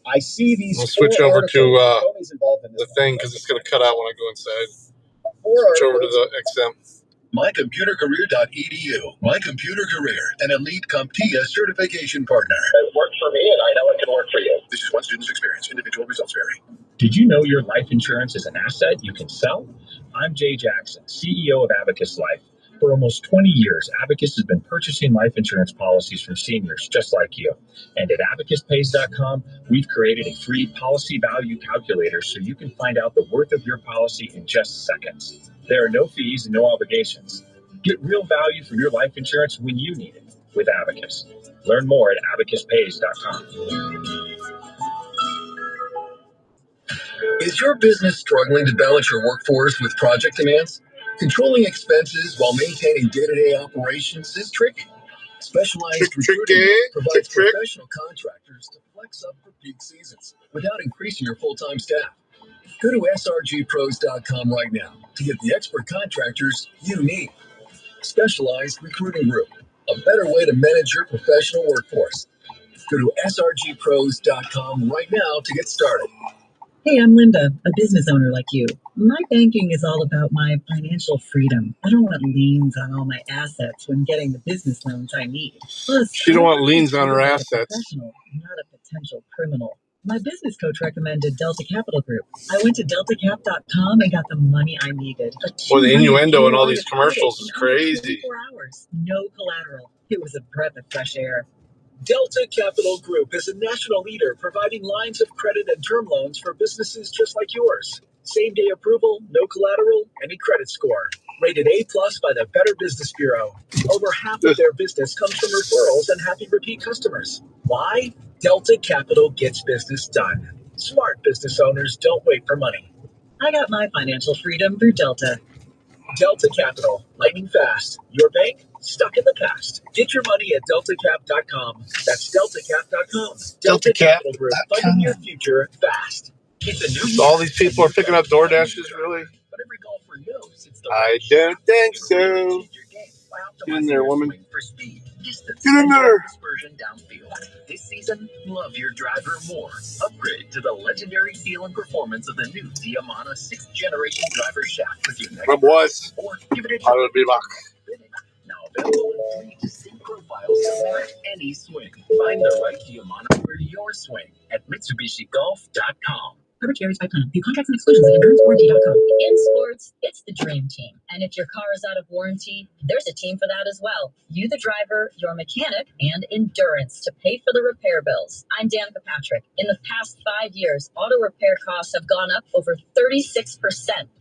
I see these. We'll switch over to the thing because it's going to cut out when I go inside. Switch over to the XM. MyComputerCareer.edu. My Computer Career, an elite CompTIA certification partner. It worked for me, and I know it can work for you. This is one student's experience. Individual results vary. Did you know your life insurance is an asset you can sell? I'm Jay Jackson, CEO of Abacus Life. For almost 20 years, Abacus has been purchasing life insurance policies from seniors just like you. And at abacuspays.com, we've created a free policy value calculator so you can find out the worth of your policy in just seconds. There are no fees and no obligations. Get real value for your life insurance when you need it with Abacus. Learn more at abacuspays.com. Is your business struggling to balance your workforce with project demands? Controlling expenses while maintaining day-to-day operations is tricky. Specialized recruiting provides professional contractors to flex up for peak seasons without increasing your full-time staff. Go to srgpros.com right now to get the expert contractors you need. Specialized Recruiting Group, a better way to manage your professional workforce. Go to srgpros.com right now to get started. Hey, I'm Linda, a business owner like you. My banking is all about my financial freedom. I don't want liens on all my assets when getting the business loans I need. Plus, she don't want liens on her assets. Not a potential criminal. My business coach recommended Delta Capital Group. I went to deltacap.com and got the money I needed. Boy, the innuendo in all these commercials is crazy. 24 hours, no collateral. It was a breath of fresh air. Delta Capital Group is a national leader providing lines of credit and term loans for businesses just like yours. Same-day approval, no collateral, any credit score. Rated A+ by the Better Business Bureau. Over half of their business comes from referrals and happy repeat customers. Why? Delta Capital gets business done. Smart business owners don't wait for money. I got my financial freedom through Delta. Delta Capital, lightning fast. Your bank, stuck in the past. Get your money at deltacap.com. That's deltacap.com. Delta Capital Group, funding your future fast. So all these people are picking up DoorDashes, really? I don't think so. Get in there, woman. Get in there. This season, love your driver more. Upgrade to the legendary feel and performance of the new Diamana 6th generation driver shaft with your next my boys. Or give it a I'll be back. Now available in 3 distinct profiles to match any swing. Find the right Diamana for your swing at MitsubishiGolf.com. Coverage varies by plan. View contracts and exclusions at endurancewarranty.com. In sports, it's the dream team. And if your car is out of warranty, there's a team for that as well. You, the driver, your mechanic, and Endurance to pay for the repair bills. I'm Danica Patrick. In the past 5 years, auto repair costs have gone up over 36%.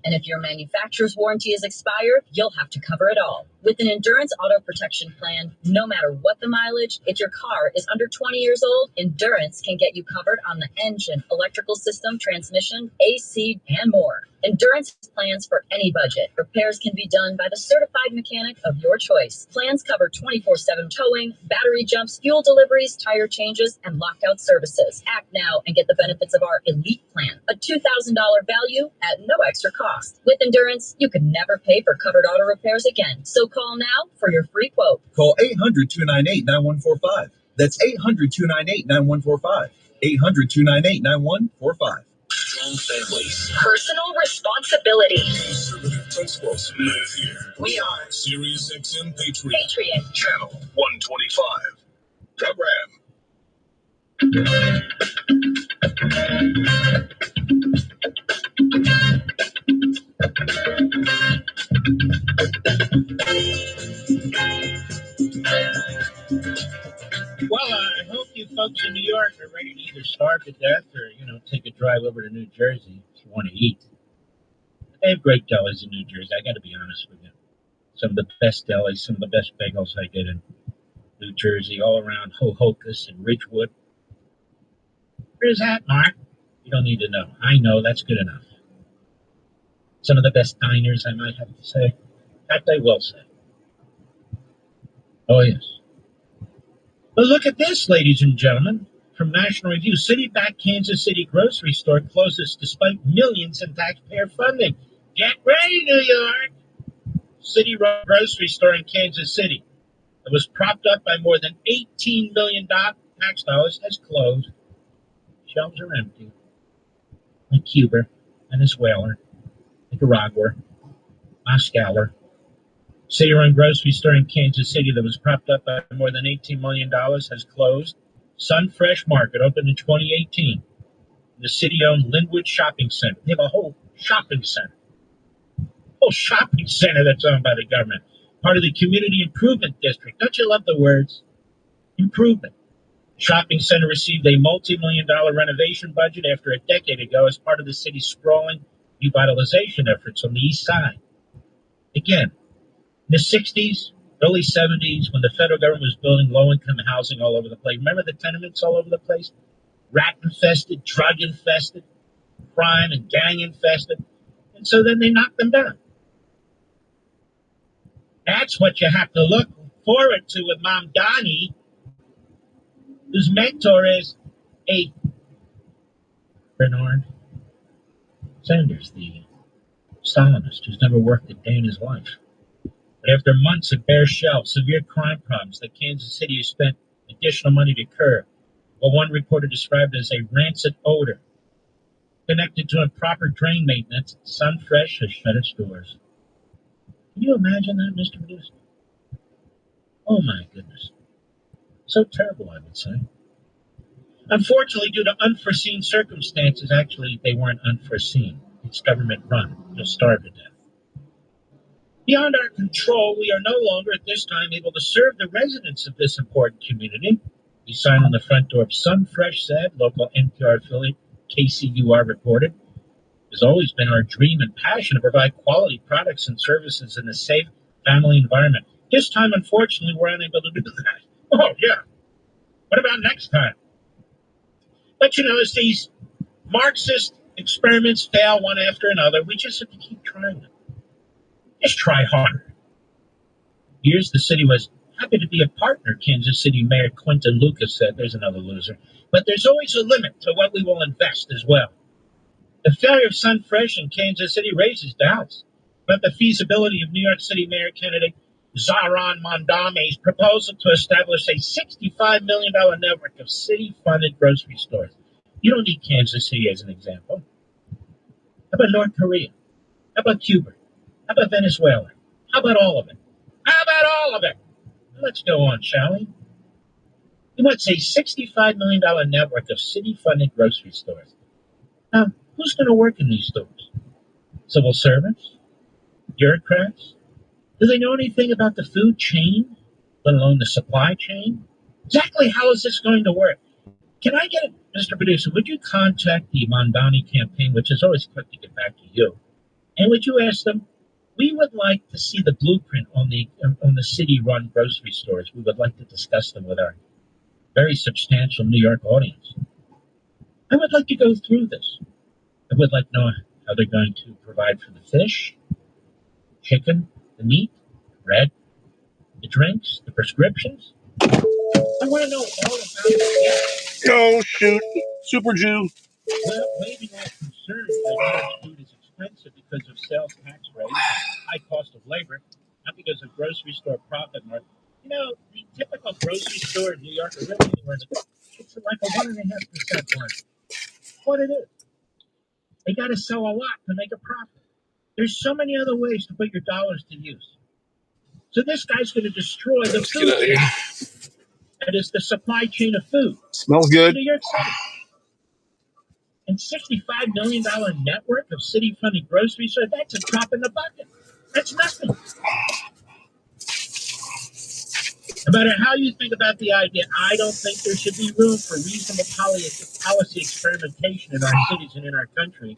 And if your manufacturer's warranty is expired, you'll have to cover it all. With an Endurance auto protection plan, no matter what the mileage, if your car is under 20 years old, Endurance can get you covered on the engine, electrical system, transmission, AC, and more. Endurance has plans for any budget. Repairs can be done by the certified mechanic of your choice. Plans cover 24/7 towing, battery jumps, fuel deliveries, tire changes, and lockout services. Act now and get the benefits of our Elite Plan, a $2,000 value at no extra cost. With Endurance, you can never pay for covered auto repairs again. So call now for your free quote. Call 800-298-9145. That's 800-298-9145. 800-298-9145. Strong families. Personal responsibility. Conservative principles live here. We are Sirius XM Patriot. Patriot. Channel 125. Program. Well, I hope you folks in New York are ready to either starve to death or, take a drive over to New Jersey if you want to eat. They have great delis in New Jersey, I got to be honest with you. Some of the best delis, some of the best bagels I get in New Jersey, all around Hohokus and Ridgewood. Where's that, Mark? You don't need to know. I know, that's good enough. Some of the best diners, I might have to say. In fact, I will say. Oh, yes. But look at this, ladies and gentlemen. From National Review, city-backed Kansas City grocery store closes despite millions in taxpayer funding. Get ready, New York! City-run grocery store in Kansas City that was propped up by more than $18 million tax dollars has closed. Shelves are empty. Like Cuba, Venezuela, Nicaragua, Moscow. City-run grocery store in Kansas City that was propped up by more than $18 million has closed. Sun Fresh Market opened in 2018. The city-owned Linwood Shopping Center. They have a whole shopping center. That's owned by the government. Part of the Community Improvement District. Don't you love the words? Improvement. Shopping center received a multi-million-dollar renovation budget after a decade ago as part of the city's sprawling revitalization efforts on the east side. Again, in the 60s, early 70s, when the federal government was building low-income housing all over the place, remember the tenements all over the place? Rat-infested, drug-infested, crime and gang-infested. And so then they knocked them down. That's what you have to look forward to with Mamdani, whose mentor is a Bernard Sanders, the Stalinist, who's never worked a day in his life. But after months of bare shelves, severe crime problems that Kansas City has spent additional money to curb, what one reporter described as a rancid odor connected to improper drain maintenance, Sun Fresh has shut its doors. Can you imagine that, Mr. Producer? Oh my goodness. So terrible, I would say. Unfortunately, due to unforeseen circumstances, actually, they weren't unforeseen. It's government run. You'll starve to death. Beyond our control, we are no longer at this time able to serve the residents of this important community. The sign on the front door of Sun Fresh said, local NPR affiliate KCUR reported, it has always been our dream and passion to provide quality products and services in a safe family environment. This time, unfortunately, we're unable to do that. Oh, yeah. What about next time? But, as these Marxist experiments fail one after another, we just have to keep trying them. Just try harder. Years the city was happy to be a partner, Kansas City Mayor Quinton Lucas said. There's another loser. But there's always a limit to what we will invest as well. The failure of Sun Fresh in Kansas City raises doubts about the feasibility of New York City Mayor candidate Zohran Mamdani's proposal to establish a $65 million network of city-funded grocery stores. You don't need Kansas City as an example. How about North Korea? How about Cuba? How about Venezuela? How about all of it? How about all of it? Let's go on, shall we? He wants a $65 million network of city-funded grocery stores. Now, who's going to work in these stores? Civil servants? Bureaucrats? Do they know anything about the food chain, let alone the supply chain? Exactly how is this going to work? Can I get, Mr. Producer, would you contact the Mondani campaign, which is always quick to get back to you, and would you ask them, we would like to see the blueprint on the city-run grocery stores. We would like to discuss them with our very substantial New York audience. I would like to go through this. I would like to know how they're going to provide for the fish, chicken, the meat, bread, the drinks, the prescriptions. I want to know all about it. Oh, shoot. Super Jew. Well, maybe not concerned that New York's food is expensive because of sales tax rates, high cost of labor, not because of grocery store profit margin. You know, the typical grocery store in New York or really anywhere, it's like a 1.5% margin. What it is. They got to sell a lot to make a profit. There's so many other ways to put your dollars to use. So this guy's going to destroy the food chain. That is the supply chain of food. Smells good. In New York City. And $65 million network of city-funded grocery stores, that's a drop in the bucket. That's nothing. No matter how you think about the idea, I don't think there should be room for reasonable policy experimentation in our cities and in our country,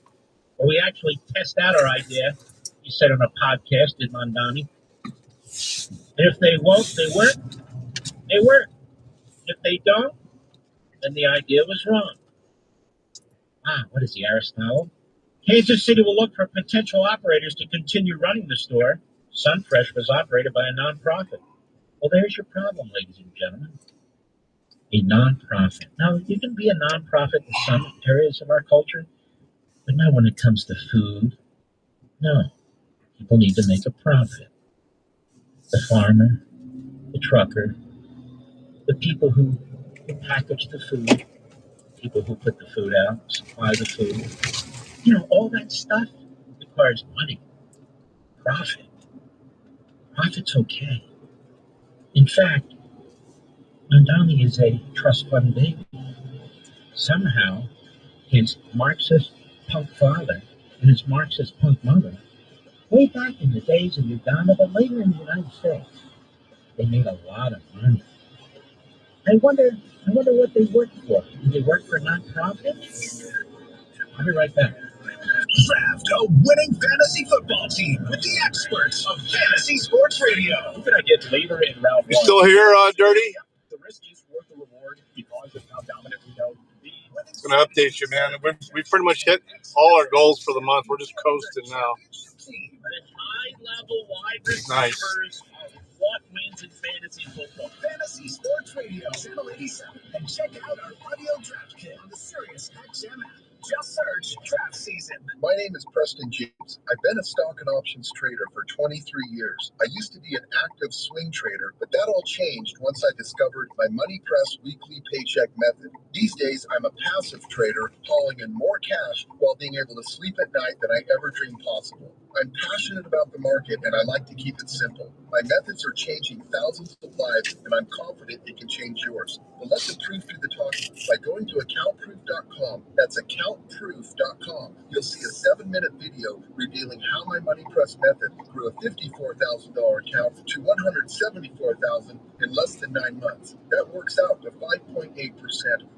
where we actually test out our idea, he said on a podcast in Mondani. And if they won't, they work. They work. If they don't, then the idea was wrong. What is the Aristotle? Kansas City will look for potential operators to continue running the store. Sunfresh was operated by a nonprofit. Well, there's your problem, ladies and gentlemen. A nonprofit. Now, you can be a nonprofit in some areas of our culture, but not when it comes to food. No. People need to make a profit. The farmer, the trucker, the people who package the food, people who put the food out, supply the food. You know, all that stuff requires money. Profit. Profit's okay. In fact, Mondani is a trust fund baby. Somehow, his Marxist punk father and his Marxist punk mother, way back in the days of Uganda, but later in the United States, they made a lot of money. I wonder what they worked for. Did they work for nonprofits? I'll be right back. Draft a winning fantasy football team with the experts of Fantasy Sports Radio. Who can I get Lever and Ralph? You still here, Dirty? The risk is worth the reward because of how dominant we know to be. I'm going to update you, man. We've pretty much hit all our goals for the month. We're just coasting now. High-level wide receivers. Nice. What wins in fantasy football? Fantasy Sports Radio, Channel 87. And check out our audio draft kit on the Sirius XM app. Just search Draft Season. My name is Preston James. I've been a stock and options trader for 23 years. I used to be an active swing trader, but that all changed once I discovered my Money Press weekly paycheck method. These days, I'm a passive trader, hauling in more cash while being able to sleep at night than I ever dreamed possible. I'm passionate about the market and I like to keep it simple. My methods are changing thousands of lives and I'm confident it can change yours. But let the proof do the talking by going to accountproof.com. That's accountproof.com. You'll see a 7-minute video revealing how my Money Press method grew a $54,000 account to $174,000 in less than 9 months. That works out to 5.8%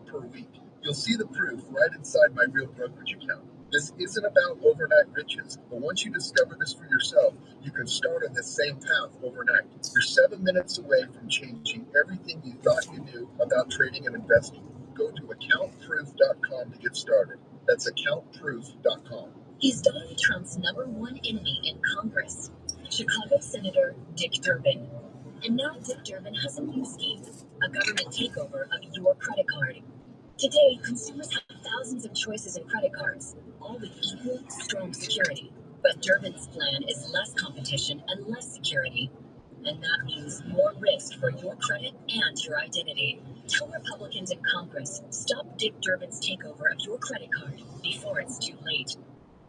per week. You'll see the proof right inside my real brokerage account. This isn't about overnight riches, but once you discover this for yourself, you can start on this same path overnight. You're 7 minutes away from changing everything you thought you knew about trading and investing. Go to accountproof.com to get started. That's accountproof.com. He's Donald Trump's #1 enemy in Congress, Chicago Senator Dick Durbin. And now Dick Durbin has a new scheme, a government takeover of your credit card. Today, consumers have thousands of choices in credit cards, all with equal, strong security. But Durbin's plan is less competition and less security. And that means more risk for your credit and your identity. Tell Republicans in Congress, stop Dick Durbin's takeover of your credit card before it's too late.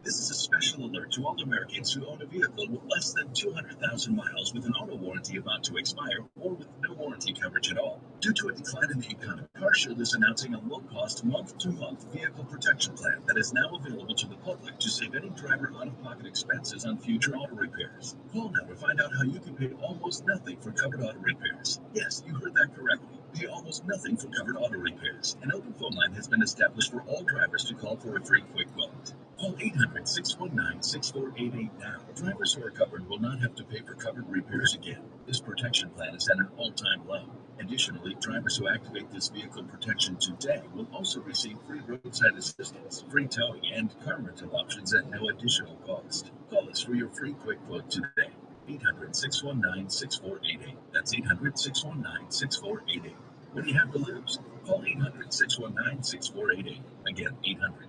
This is a special alert to all Americans who own a vehicle with less than 200,000 miles with an auto warranty about to expire or with no warranty coverage at all. Due to a decline in the economy, CarShield is announcing a low-cost month-to-month vehicle protection plan that is now available to the public to save any driver out-of-pocket expenses on future auto repairs. Call now to find out how you can pay almost nothing for covered auto repairs. Yes, you heard that correctly. Pay almost nothing for covered auto repairs. An open phone line has been established for all drivers to call for a free quick quote. Call 800-619-6488 now. Drivers who are covered will not have to pay for covered repairs again. This protection plan is at an all-time low. Additionally, drivers who activate this vehicle protection today will also receive free roadside assistance, free towing, and car rental options at no additional cost. Call us for your free quick quote today. 800-619-6488. That's 800-619-6488. What do you have to lose? Call 800-619-6488. Again,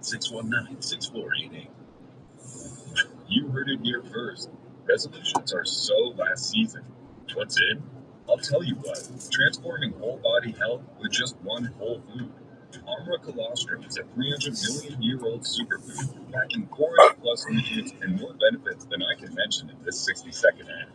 800-619-6488. You heard it here first. Resolutions are so last season. What's in? I'll tell you what. Transforming whole body health with just one whole food. Armra colostrum is a 300 million year old superfood packing 400 plus nutrients and more benefits than I can mention in this 60-second ad.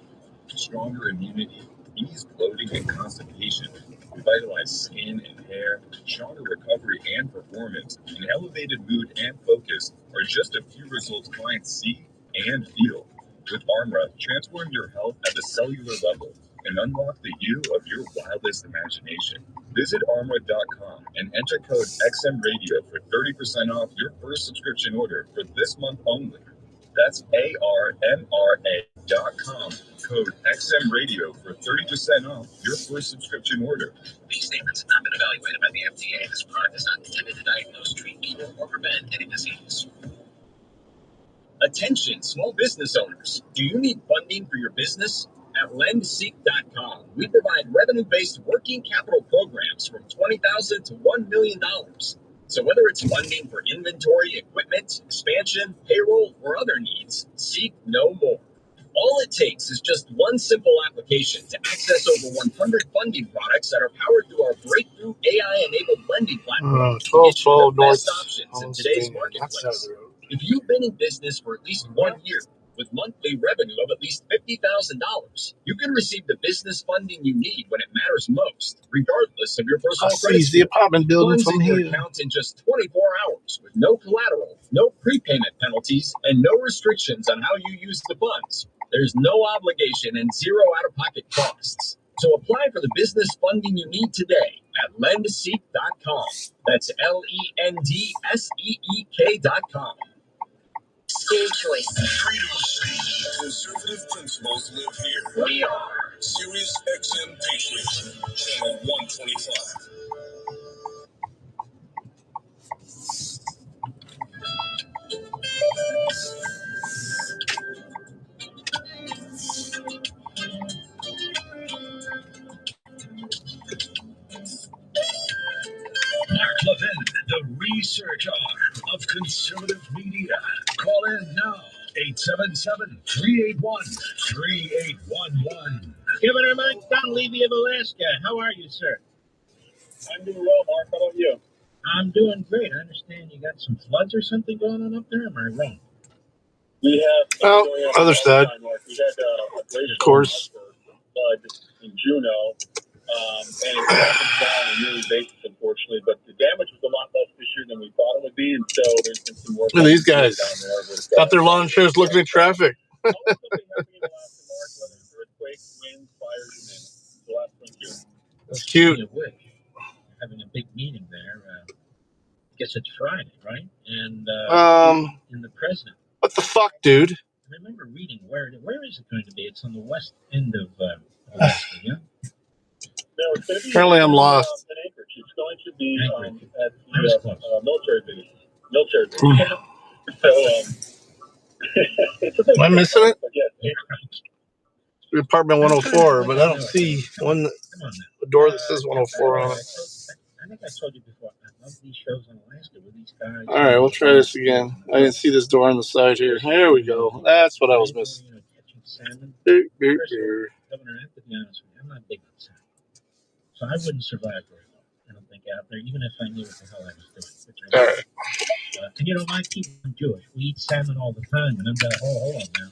Stronger immunity, ease bloating and constipation, revitalized skin and hair, stronger recovery and performance, and elevated mood and focus are just a few results clients see and feel. With Armra, transform your health at the cellular level and unlock the you of your wildest imagination. Visit armra.com and enter code XMRadio for 30% off your first subscription order for this month only. That's ARMRA.com, code XMRadio for 30% off your first subscription order. These statements have not been evaluated by the FDA. This product is not intended to diagnose, treat, cure, or prevent any disease. Attention, small business owners. Do you need funding for your business? At lendseek.com, we provide revenue-based working capital programs from $20,000 to $1 million. So whether it's funding for inventory, equipment, expansion, payroll, or other needs, seek no more. All it takes is just one simple application to access over 100 funding products that are powered through our breakthrough AI-enabled lending platform to get you the best options in today's marketplace. If you've been in business for at least 1 year with monthly revenue of at least $50,000, you can receive the business funding you need when it matters most, regardless of your personal credit score. The apartment building funds from in your account in just 24 hours with no collateral, no prepayment penalties, and no restrictions on how you use the funds. There's no obligation and zero out-of-pocket costs. So apply for the business funding you need today at lendseek.com. That's LENDSEEK.com. School choice. Freedom of speech. Conservative principles live here. We are Sirius XM Patriot, Channel 125. Mark Levin, the research arm of conservative media. Call in now. 877-381-3811. Governor Mike Dunleavy of Alaska. How are you, sir? I'm doing well, Mark. How about you? I'm doing great. I understand you got some floods or something going on up there. Am I wrong? We have other side. Mark. We had a glacial Of course. flood in Juneau, and it happens now on a yearly basis, unfortunately. But the damage was a lot less this year than we thought it would be, and so there's been some more. Look at these guys. Got their lawn chairs looking at traffic. Always something happening in Alaska, Mark, whether it's earthquakes, winds, fires, and then the last one too. That's cute. We're having a big meeting there. I guess it's Friday, right? And in the president. What the fuck, dude? I remember reading where is it going to be? It's on the west end of Alaska, yeah? No, it's going to be Apparently I'm lost. in Anchorage. It's going to be at the military base. So, it's a big am I missing it? Yes, Apartment 104, but I don't see the door that says 104 on it. I think I told you before. I love these shows on Alaska with these guys. All right, we'll try this again. I didn't see this door on the side here. There we go. That's what I was missing. Salmon. Governor Anthony, to be honest with you, I'm not big on salmon. So I wouldn't survive very well, I don't think, out there, even if I knew what the hell I was doing. All right. And you know, my people are Jewish. We eat salmon all the time, and I'm going, hold on now.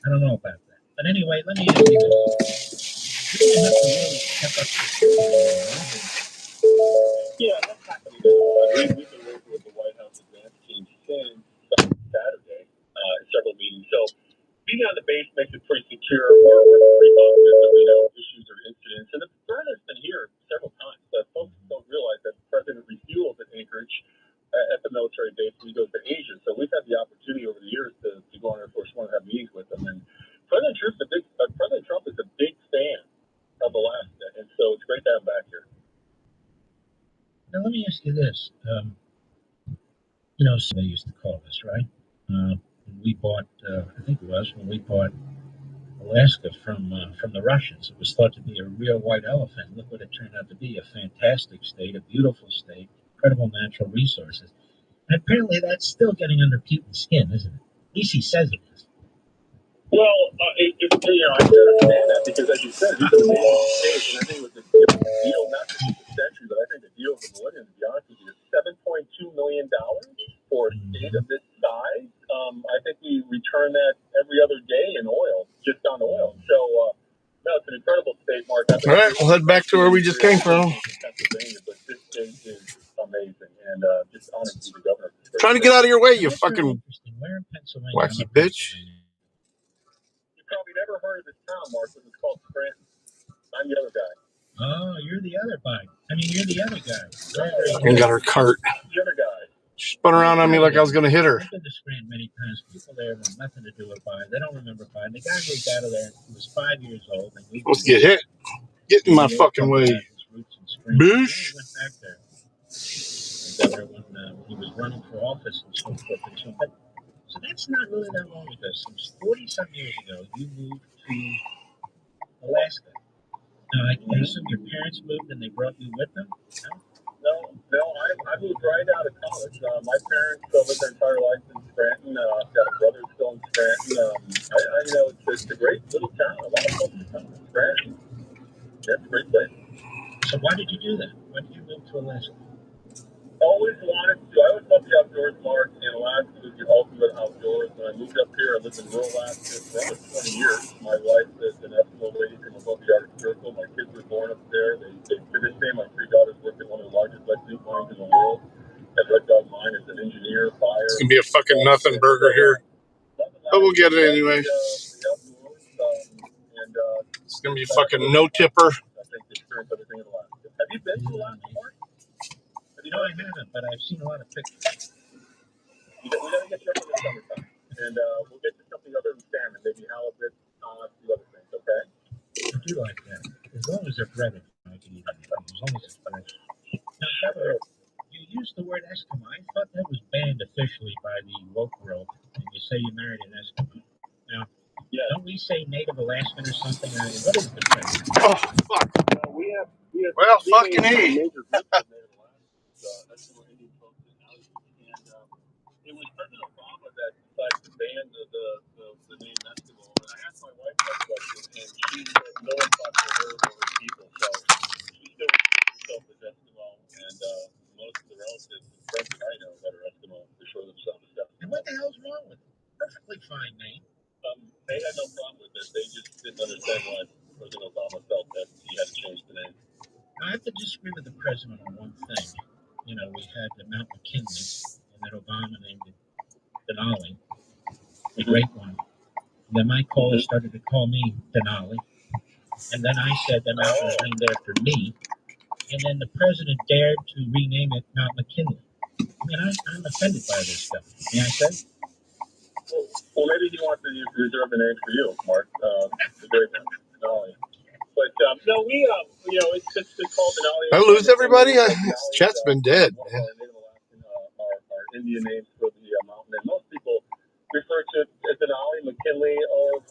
I don't know about that. But anyway, let me ask you this. You're going to have to really step up your security, right? Yeah, that's happening now. We've been working with the White House advance team since Saturday, several meetings. So being on the base makes it pretty secure. We're pretty confident that we know issues or incidents. And the president's been here several times. Folks don't realize that the president refuels at Anchorage at the military base when he goes to Asia. So we've had the opportunity over the years to go on Air Force One and have meetings with them. And President Trump is a big fan of Alaska. And so it's great to have him back here. Now, let me ask you this. You know, so they used to call us, right? We bought, I think it was, when we bought Alaska from the Russians. It was thought to be a real white elephant. Look what it turned out to be, a fantastic state, a beautiful state, incredible natural resources. And apparently that's still getting under people's skin, isn't it? At least he says it is. Well, I can understand that because, as you said, it's an amazing state, and I think it was a deal, not just of the century, but I think the deal of the millennium, to be honest with you, is $7.2 million for a state of this size. I think we return that every other day in oil, just on oil. So, no, it's an incredible state, Mark. All right, we'll head back to where we just came from. Pennsylvania, but this state is amazing, and just honored to be the governor. Trying to get out of your way, you fucking Where in Pennsylvania? wacky bitch. You probably never heard of this town, Mark, but it's called Scranton. I'm the other guy. Oh, you're the other guy. I mean, you're the other guy. And got her cart. The other guy. She spun around on me like I was going to hit her. I've been to Scranton many times. People there want nothing to do with buying. They don't remember buying. The guy moved out of there. He was 5 years old. And we supposed to get hit. Get in my fucking way. Boosh. Went back there. When he was running for office and so forth and so on. So that's not really that long ago. Some 40-some years ago, you moved to Alaska. Now, I assume your parents moved and they brought you with them? No, I moved right out of college. My parents lived their entire life in Scranton. I've got a brother still in Scranton. You know, it's a great little town. A lot of folks come to Scranton. Yeah, it's a great place. So why did you do that? Why did you move to Alaska? Always wanted to. I always loved the outdoors, Mark, and Alaska was the ultimate outdoors. When I moved up here, I lived in rural Alaska for almost 20 years. My wife is an Eskimo lady from above the Arctic Circle. My kids were born up there. To this day, my 3 daughters work in one of the largest lead zinc mines in the world. At Red Dog Mine as an engineer, fire. It's going to be a fucking nothing burger here. But we'll get it anyway. It's going to be fucking no tipper. I think they experience everything in Alaska. Have you been to Alaska, Mark? You know, I haven't, but I've seen a lot of pictures. We got to get you up in the summertime. And we'll get you something other than salmon, maybe halibut, a few other things, okay? I do like that. As long as they're breaded, I can eat anything. As long as it's fresh. Now, you used the word Eskimo. I thought that was banned officially by the woke world. And you say you married an Eskimo. Now, don't we say Native Alaskan or something? What is the phrase? Oh, fuck. Well, fucking A. It was President Obama that decided to ban the name Eskimo. And I asked my wife that question, and she said no one talked to her or her people. So she still refers herself as Eskimo, and most of the relatives and friends that I know that are Eskimo refer themselves as Eskimo. And what the hell's wrong with it? Perfectly fine name. They had no problem with it. They just didn't understand why President Obama felt that he had to change the name. I have to disagree with the president on one thing. You know, we had the Mount McKinley, and then Obama named it Denali, the great one. Then my caller started to call me Denali, and then I said the mountain was named after me, and then the president dared to rename it Mount McKinley. I mean, I'm offended by this stuff. May I say? Well, maybe he wants to reserve the name for you, Mark. The great one, Denali. But no, we you know, it's called Denali. I lose everybody. Chat's been dead, man. Our Indian names for the mountain, and most people refer to it as Denali, McKinley,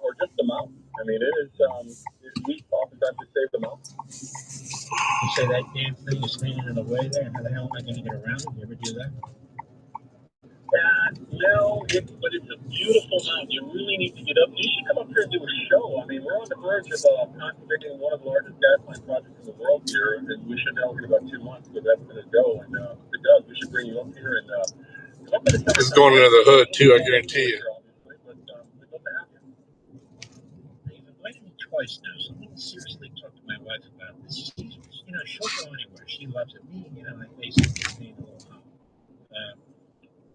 or just the mountain. I mean, it is. We oftentimes just say the mountain. You say that damn thing is standing in the way there. How the hell am I going to get around it? You ever do that? No, but it's a beautiful mountain. You really need to get up. You should come up here and do a show. I mean, we're on the verge of consummating one of the largest gas line projects in the world here, and we should know in about 2 months where that's going to go. And if it does, we should bring you up here and It's going under the hood too, I guarantee you. They've invited me twice now, so let me seriously talk to my wife about this. She'll go anywhere. She loves it. Me, I basically stay in a little home.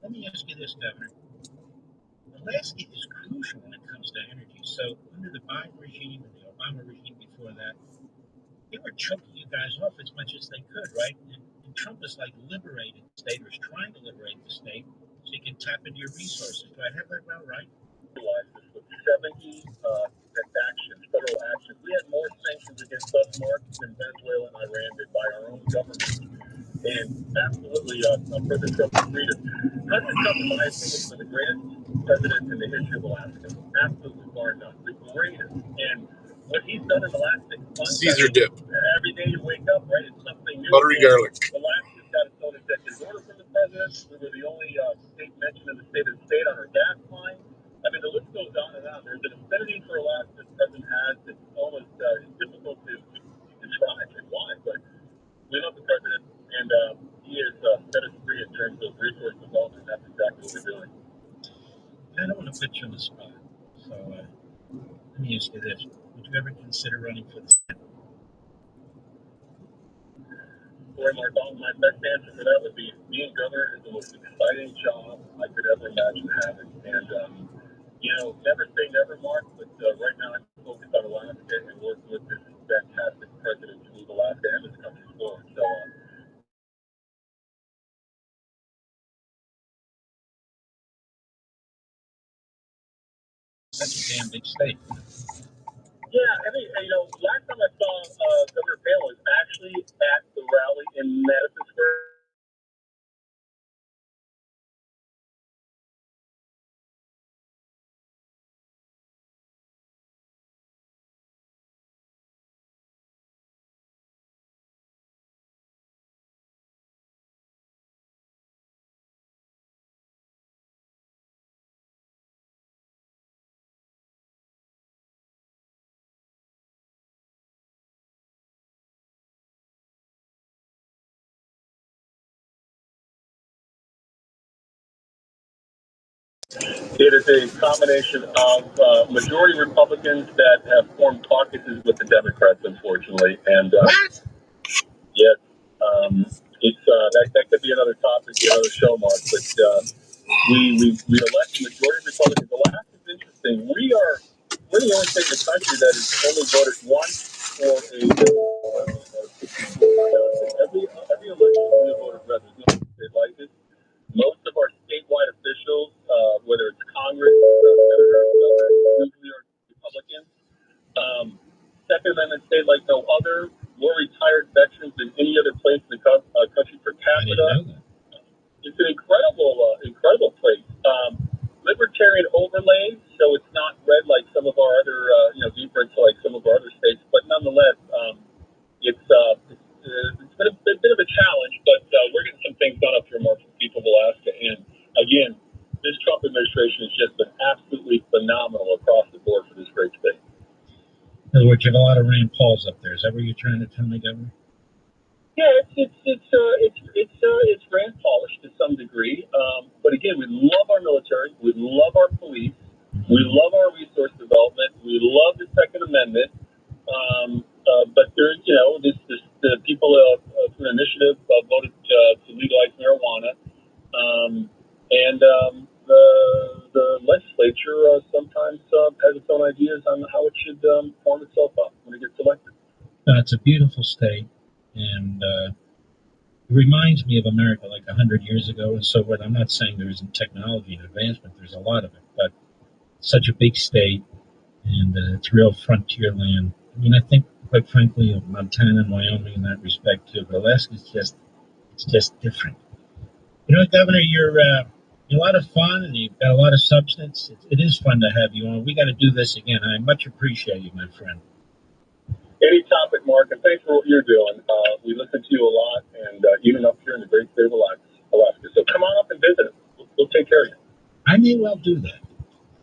Let me ask you this, Governor. Alaska is crucial when it comes to energy. So under the Biden regime and the Obama regime before that, they were choking you guys off as much as they could, right? And Trump was like liberating the state, or was trying to liberate the state, so you can tap into your resources. Do I have that about right? With 70 actions, federal actions. We had more sanctions against us, Mark, than Venezuela and Iran did by our own government. And absolutely, President Trump is freedom. President Trump, in my opinion, is the greatest president in the history of Alaska. Absolutely, bar none. The greatest. And what he's done in the last 6 months. Caesar dip. Every day you wake up, right, it's something new. Buttery garlic. Alaska's got its own executive order from the president. We were the only state mentioned in the state of the state on our gas line. I mean, the list goes on and on. There's an affinity for Alaska the president has. It's almost difficult to describe and why, but we love the president, and he has set us free in terms of resource development. That's exactly what we're doing. I don't want to put you on the spot, so let me ask you this. Would you ever consider running for the Senate? Boy, my best answer for that would be being governor is the most exciting job I could ever imagine having. And, never say never, Mark, but right now I'm focused on Alaska and working with this fantastic president to move Alaska and this country forward. So, That's a damn big state. yeah, I mean, last time I saw Governor Palin was actually at the rally in Madison Square. It is a combination of majority Republicans that have formed caucuses with the Democrats, unfortunately. And what? Yes, it's that could be another topic, another show, Mark. But we elect majority Republicans. Alaska is interesting. We're the only state in the country that has only voted once for a every election we have voted red. There's no state like it. Most of our statewide officials, whether it's Congress, senators, governors, usually are Republicans. Second Amendment state like no other. More retired veterans than any other place in the country per capita. It's an incredible place. Libertarian overlay, so it's not red like some of our other, deeper into like some of our other states, but nonetheless, it's been a bit of a challenge, but we're getting some things done up here, Mark, for the people of Alaska. And again, this Trump administration has just been absolutely phenomenal across the board for this great state. In other words, you have a lot of Rand Pauls up there. Is that what you're trying to tell me, Governor? Yeah, it's Rand Paulish to some degree, but again, we love our military, we love our police, we love our resource development, we love the Second Amendment. But there's, the people through an initiative voted to legalize marijuana, and the legislature sometimes has its own ideas on how it should form itself up when it gets elected. It's a beautiful state, and it reminds me of America like 100 years ago. And so what I'm not saying there isn't technology and advancement, there's a lot of it, but such a big state, and it's real frontier land. I mean, I think, quite frankly, of Montana and Wyoming in that respect too, but Alaska's just different. Governor, you're a lot of fun, and you've got a lot of substance. It is fun to have you on. We got to do this again. I much appreciate you, my friend. Any topic, Mark, and thanks for what you're doing. We listen to you a lot, and even up here in the great state of Alaska. So come on up and visit us. We'll take care of you. I may well do that.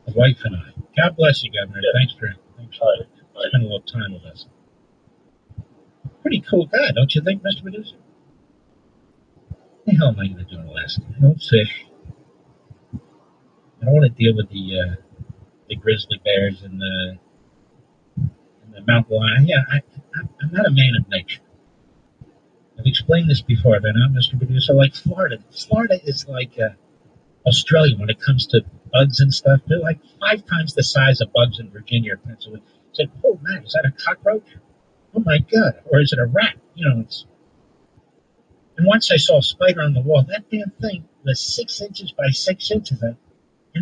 My wife and I. God bless you, Governor. Yeah. Thanks for spending a little time with us. Pretty cool guy, don't you think, Mr. Producer? What the hell am I going to do in Alaska? No fish, don't want to deal with the grizzly bears and the mountain lion. Yeah, I'm not a man of nature. I've explained this before, have I not, Mr. Producer? Like Florida is like Australia when it comes to bugs and stuff. They're like 5 times the size of bugs in Virginia or Pennsylvania. I said, oh man, is that a cockroach? Oh my God. Or is it a rat? You know, and once I saw a spider on the wall, that damn thing was 6 inches by 6 inches. And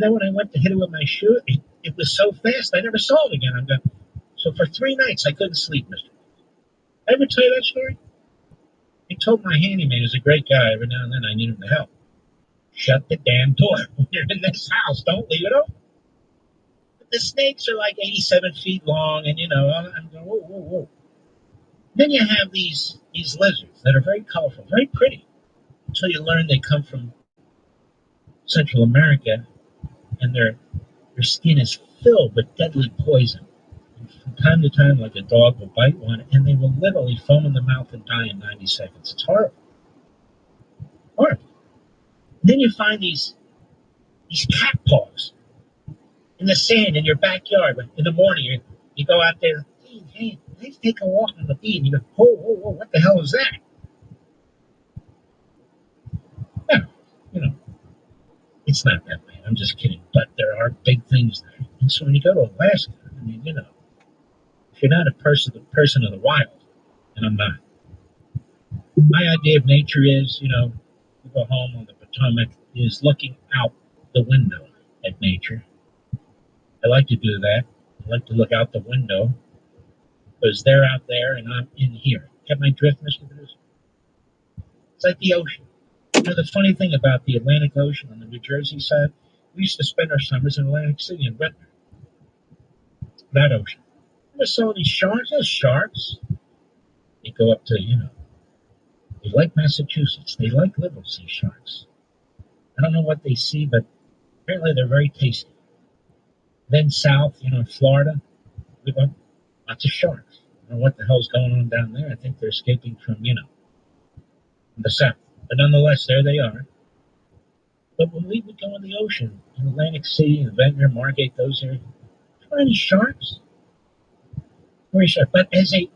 then when I went to hit it with my shoe, it was so fast, I never saw it again. I'm going, so for 3 nights, I couldn't sleep, Mr. I ever tell you that story? I told my handyman, he's a great guy, every now and then I need him to help. Shut the damn door when you're in this house. Don't leave it open. But the snakes are like 87 feet long, and, you know, I'm going, whoa, whoa, whoa. Then you have these lizards that are very colorful, very pretty, until you learn they come from Central America, and their skin is filled with deadly poison. And from time to time, like a dog will bite one, and they will literally foam in the mouth and die in 90 seconds. It's horrible. Horrible. Then you find these cat paws in the sand in your backyard. In the morning, you go out there, hey, let's take a walk on the beach. And you go, whoa, what the hell is that? Yeah, you know, it's not that bad. I'm just kidding. But there are big things there. And so when you go to Alaska, I mean, you know, if you're not a person of the wild, and I'm not, my idea of nature is, you know, you go home on the Potomac, is looking out the window at nature. I like to do that. I like to look out the window because they're out there and I'm in here. Get my drift, Mr. Producer? It's like the ocean. You know, the funny thing about the Atlantic Ocean on the New Jersey side, we used to spend our summers in Atlantic City and Ventnor. That ocean. There's so many sharks. Those sharks, they go up to, you know, they like Massachusetts. They like liberals, these sharks. I don't know what they see, but apparently they're very tasty. Then south, you know, Florida, we got lots of sharks. I don't know what the hell's going on down there. I think they're escaping from, you know, the south. But nonetheless, there they are. But when we would go in the ocean, in Atlantic City, and Ventnor, Margate, those areas, there aren't any sharks. Very sharp. But as a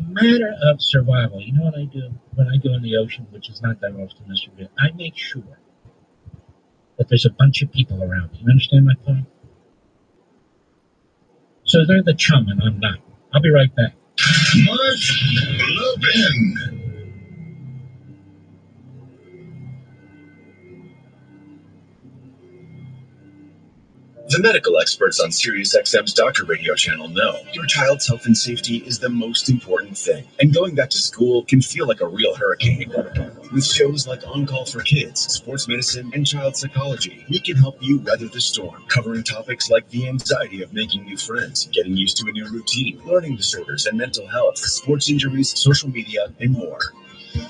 matter of survival, you know what I do when I go in the ocean, which is not that often, Mr. Bill? I make sure that there's a bunch of people around me. You understand my point? So they're the chum and I'm not. I'll be right back. Mark Levin. The medical experts on SiriusXM's Doctor Radio channel know your child's health and safety is the most important thing. And going back to school can feel like a real hurricane. With shows like On Call for Kids, Sports Medicine, and Child Psychology, we can help you weather the storm, covering topics like the anxiety of making new friends, getting used to a new routine, learning disorders and mental health, sports injuries, social media, and more.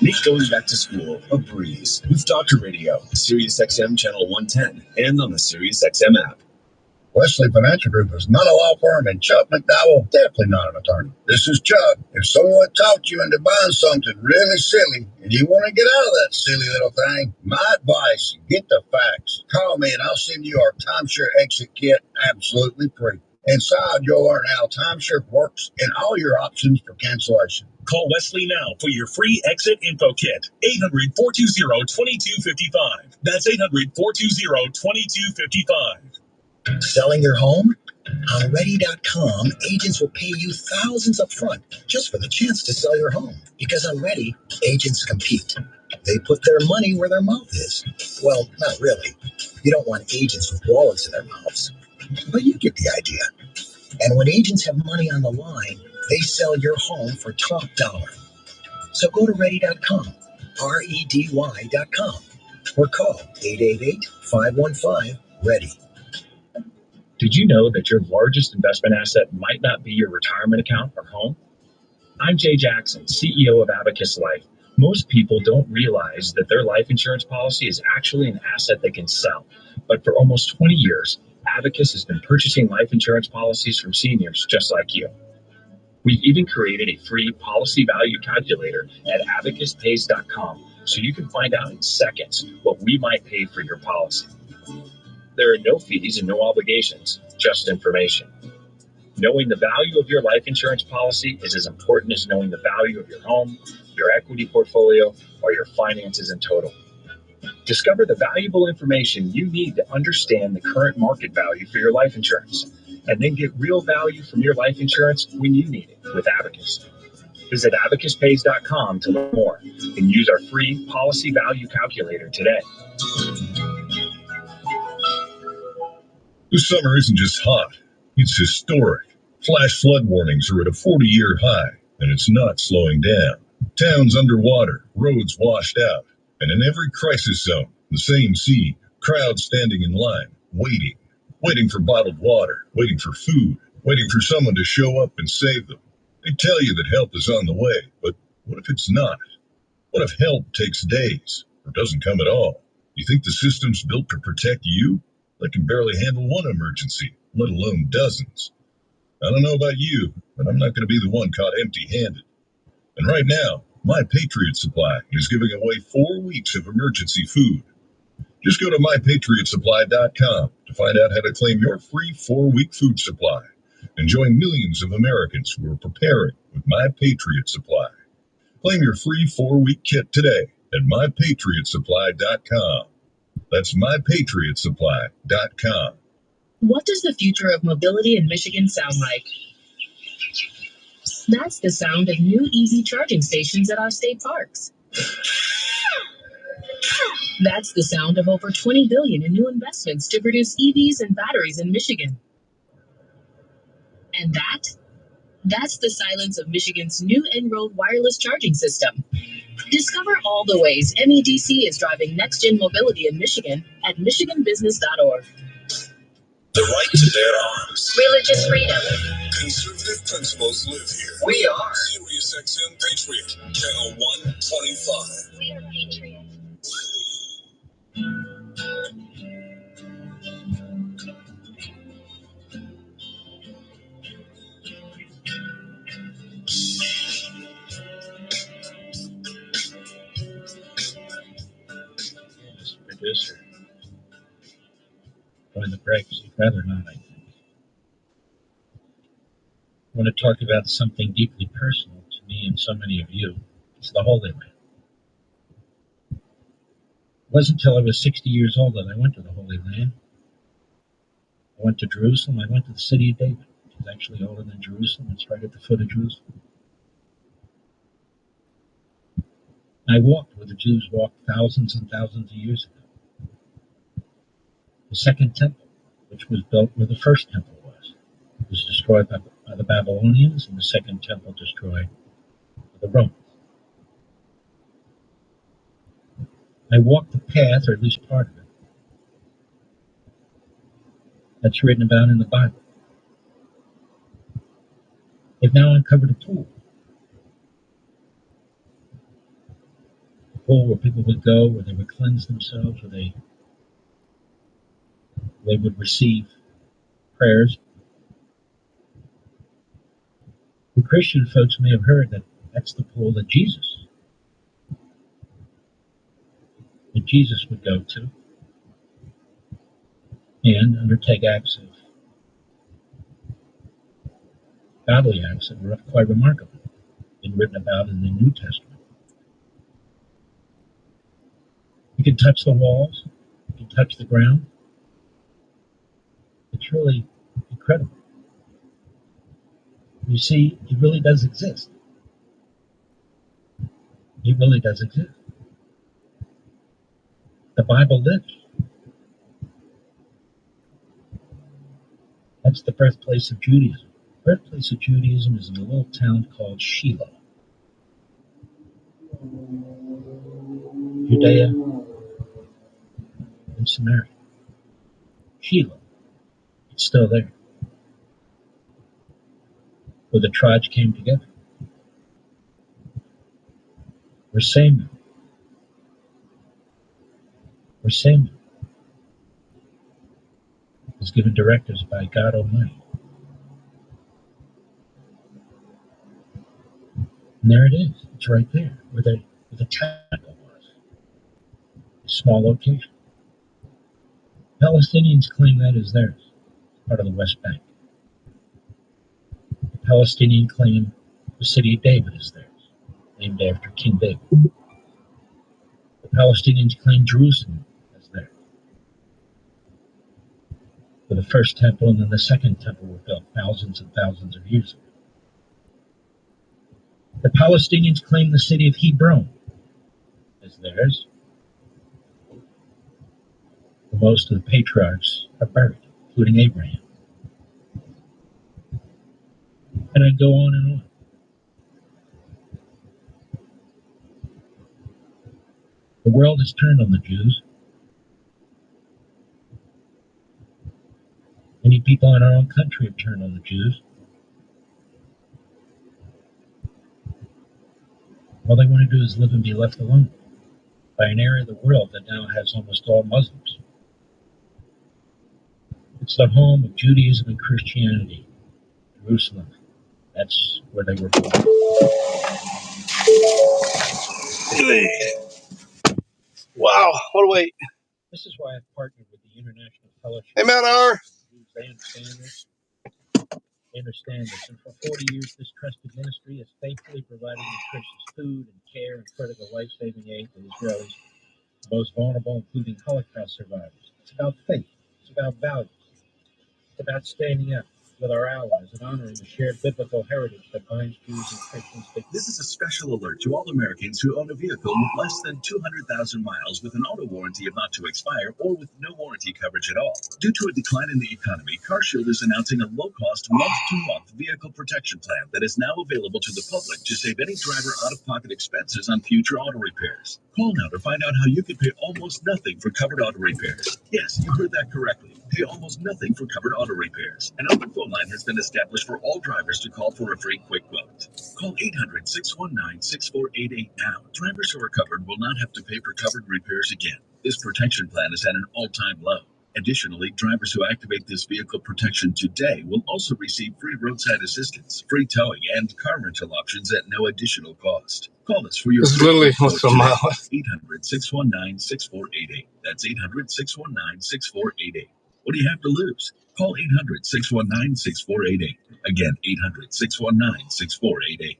Make going back to school a breeze with Doctor Radio, SiriusXM Channel 110, and on the SiriusXM app. Wesley Financial Group is not a law firm, and Chuck McDowell definitely not an attorney. This is Chuck. If someone talked you into buying something really silly and you want to get out of that silly little thing, my advice, get the facts. Call me and I'll send you our timeshare exit kit absolutely free. Inside, you'll learn how timeshare works and all your options for cancellation. Call Wesley now for your free exit info kit. 800-420-2255. That's 800-420-2255. Selling your home? On Ready.com, agents will pay you thousands up front just for the chance to sell your home. Because on Ready, agents compete. They put their money where their mouth is. Well, not really. You don't want agents with wallets in their mouths. But you get the idea. And when agents have money on the line, they sell your home for top dollar. So go to Ready.com, REDY.com, or call 888-515-READY. Did you know that your largest investment asset might not be your retirement account or home? I'm Jay Jackson, CEO of Abacus Life. Most people don't realize that their life insurance policy is actually an asset they can sell. But for almost 20 years, Abacus has been purchasing life insurance policies from seniors just like you. We've even created a free policy value calculator at abacuspays.com so you can find out in seconds what we might pay for your policy. there are no fees and no obligations, just information. Knowing the value of your life insurance policy is as important as knowing the value of your home, your equity portfolio, or your finances in total. Discover the valuable information you need to understand the current market value for your life insurance, and then get real value from your life insurance when you need it with Abacus. Visit abacuspays.com to learn more and use our free policy value calculator today. This summer isn't just hot, it's historic. Flash flood warnings are at a 40-year high, and it's not slowing down. Towns underwater, roads washed out, and in every crisis zone, the same scene, crowds standing in line, waiting for bottled water, waiting for food, waiting for someone to show up and save them. They tell you that help is on the way, but what if it's not? What if help takes days or doesn't come at all? You think the system's built to protect you? That can barely handle one emergency, let alone dozens. I don't know about you, but I'm not going to be the one caught empty-handed. And right now, My Patriot Supply is giving away 4 weeks of emergency food. Just go to mypatriotsupply.com to find out how to claim your free 4-week food supply and join millions of Americans who are preparing with My Patriot Supply. Claim your free 4-week kit today at mypatriotsupply.com. That's mypatriotsupply.com. What does the future of mobility in Michigan sound like? That's the sound of new EV charging stations at our state parks. That's the sound of over $20 billion in new investments to produce EVs and batteries in Michigan. And that's the silence of Michigan's new En-Road wireless charging system. Discover all the ways MEDC is driving next-gen mobility in Michigan at michiganbusiness.org. The right to bear arms. Religious freedom. Conservative principles live here. We are. SiriusXM Patriot, Channel 125. We are Patriot. Mr. Producer. Join the breaks. You'd rather not, I think. I want to talk about something deeply personal to me and so many of you. It's the Holy Land. It wasn't until I was 60 years old that I went to the Holy Land. I went to Jerusalem. I went to the city of David. It's actually older than Jerusalem. It's right at the foot of Jerusalem. I walked where the Jews walked thousands and thousands of years ago. The second temple, which was built where the first temple was destroyed by the Babylonians, and the second temple destroyed by the Romans. I walked the path, or at least part of it, that's written about in the Bible. They've now uncovered a pool. A pool where people would go, where they would cleanse themselves, where they would receive prayers. The Christian folks may have heard that that's the pool that Jesus would go to and undertake acts of godly acts that were quite remarkable, been written about in the New Testament. You can touch the walls, you can touch the ground. It's really incredible. You see, it really does exist. It really does exist. The Bible lives. That's the birthplace of Judaism. The birthplace of Judaism is in a little town called Shiloh. Judea and Samaria. Shiloh. It's still there. Where the tribes came together. Where Samuel was given directives by God Almighty. And there it is. It's right there where the tabernacle was. A small location. Palestinians claim that is theirs, part of the West Bank. The Palestinians claim the city of David is theirs, named after King David. The Palestinians claim Jerusalem as theirs. For the first temple and then the second temple were built thousands and thousands of years ago. The Palestinians claim the city of Hebron as theirs. Most of the patriarchs are buried, including Abraham. And I go on and on. The world has turned on the Jews. Many people in our own country have turned on the Jews. All they want to do is live and be left alone by an area of the world that now has almost all Muslims. It's the home of Judaism and Christianity, Jerusalem. That's where they were born. Wow, what a wait. This is why I've partnered with the International Fellowship. Hey, Matt R. They understand this. They understand this. And for 40 years, this trusted ministry has faithfully provided nutritious food and care and critical life-saving aid to Israelis, the most vulnerable, including Holocaust survivors. It's about faith. It's about values. It's about standing up with our allies and honoring the shared biblical heritage that binds Jews and Christians together. This is a special alert to all Americans who own a vehicle with less than 200,000 miles with an auto warranty of not to expire or with no warranty coverage at all. Due to a decline in the economy, CarShield is announcing a low-cost month-to-month vehicle protection plan that is now available to the public to save any driver out-of-pocket expenses on future auto repairs. Call now to find out how you can pay almost nothing for covered auto repairs. Yes, you heard that correctly. Pay almost nothing for covered auto repairs. An open phone line has been established for all drivers to call for a free quick quote. Call 800-619-6488 now. Drivers who are covered will not have to pay for covered repairs again. This protection plan is at an all-time low. Additionally, drivers who activate this vehicle protection today will also receive free roadside assistance, free towing, and car rental options at no additional cost. Call us for your This is literally what's a mile. 800-619-6488. That's 800-619-6488. What do you have to lose? Call 800-619-6488. Again, 800-619-6488.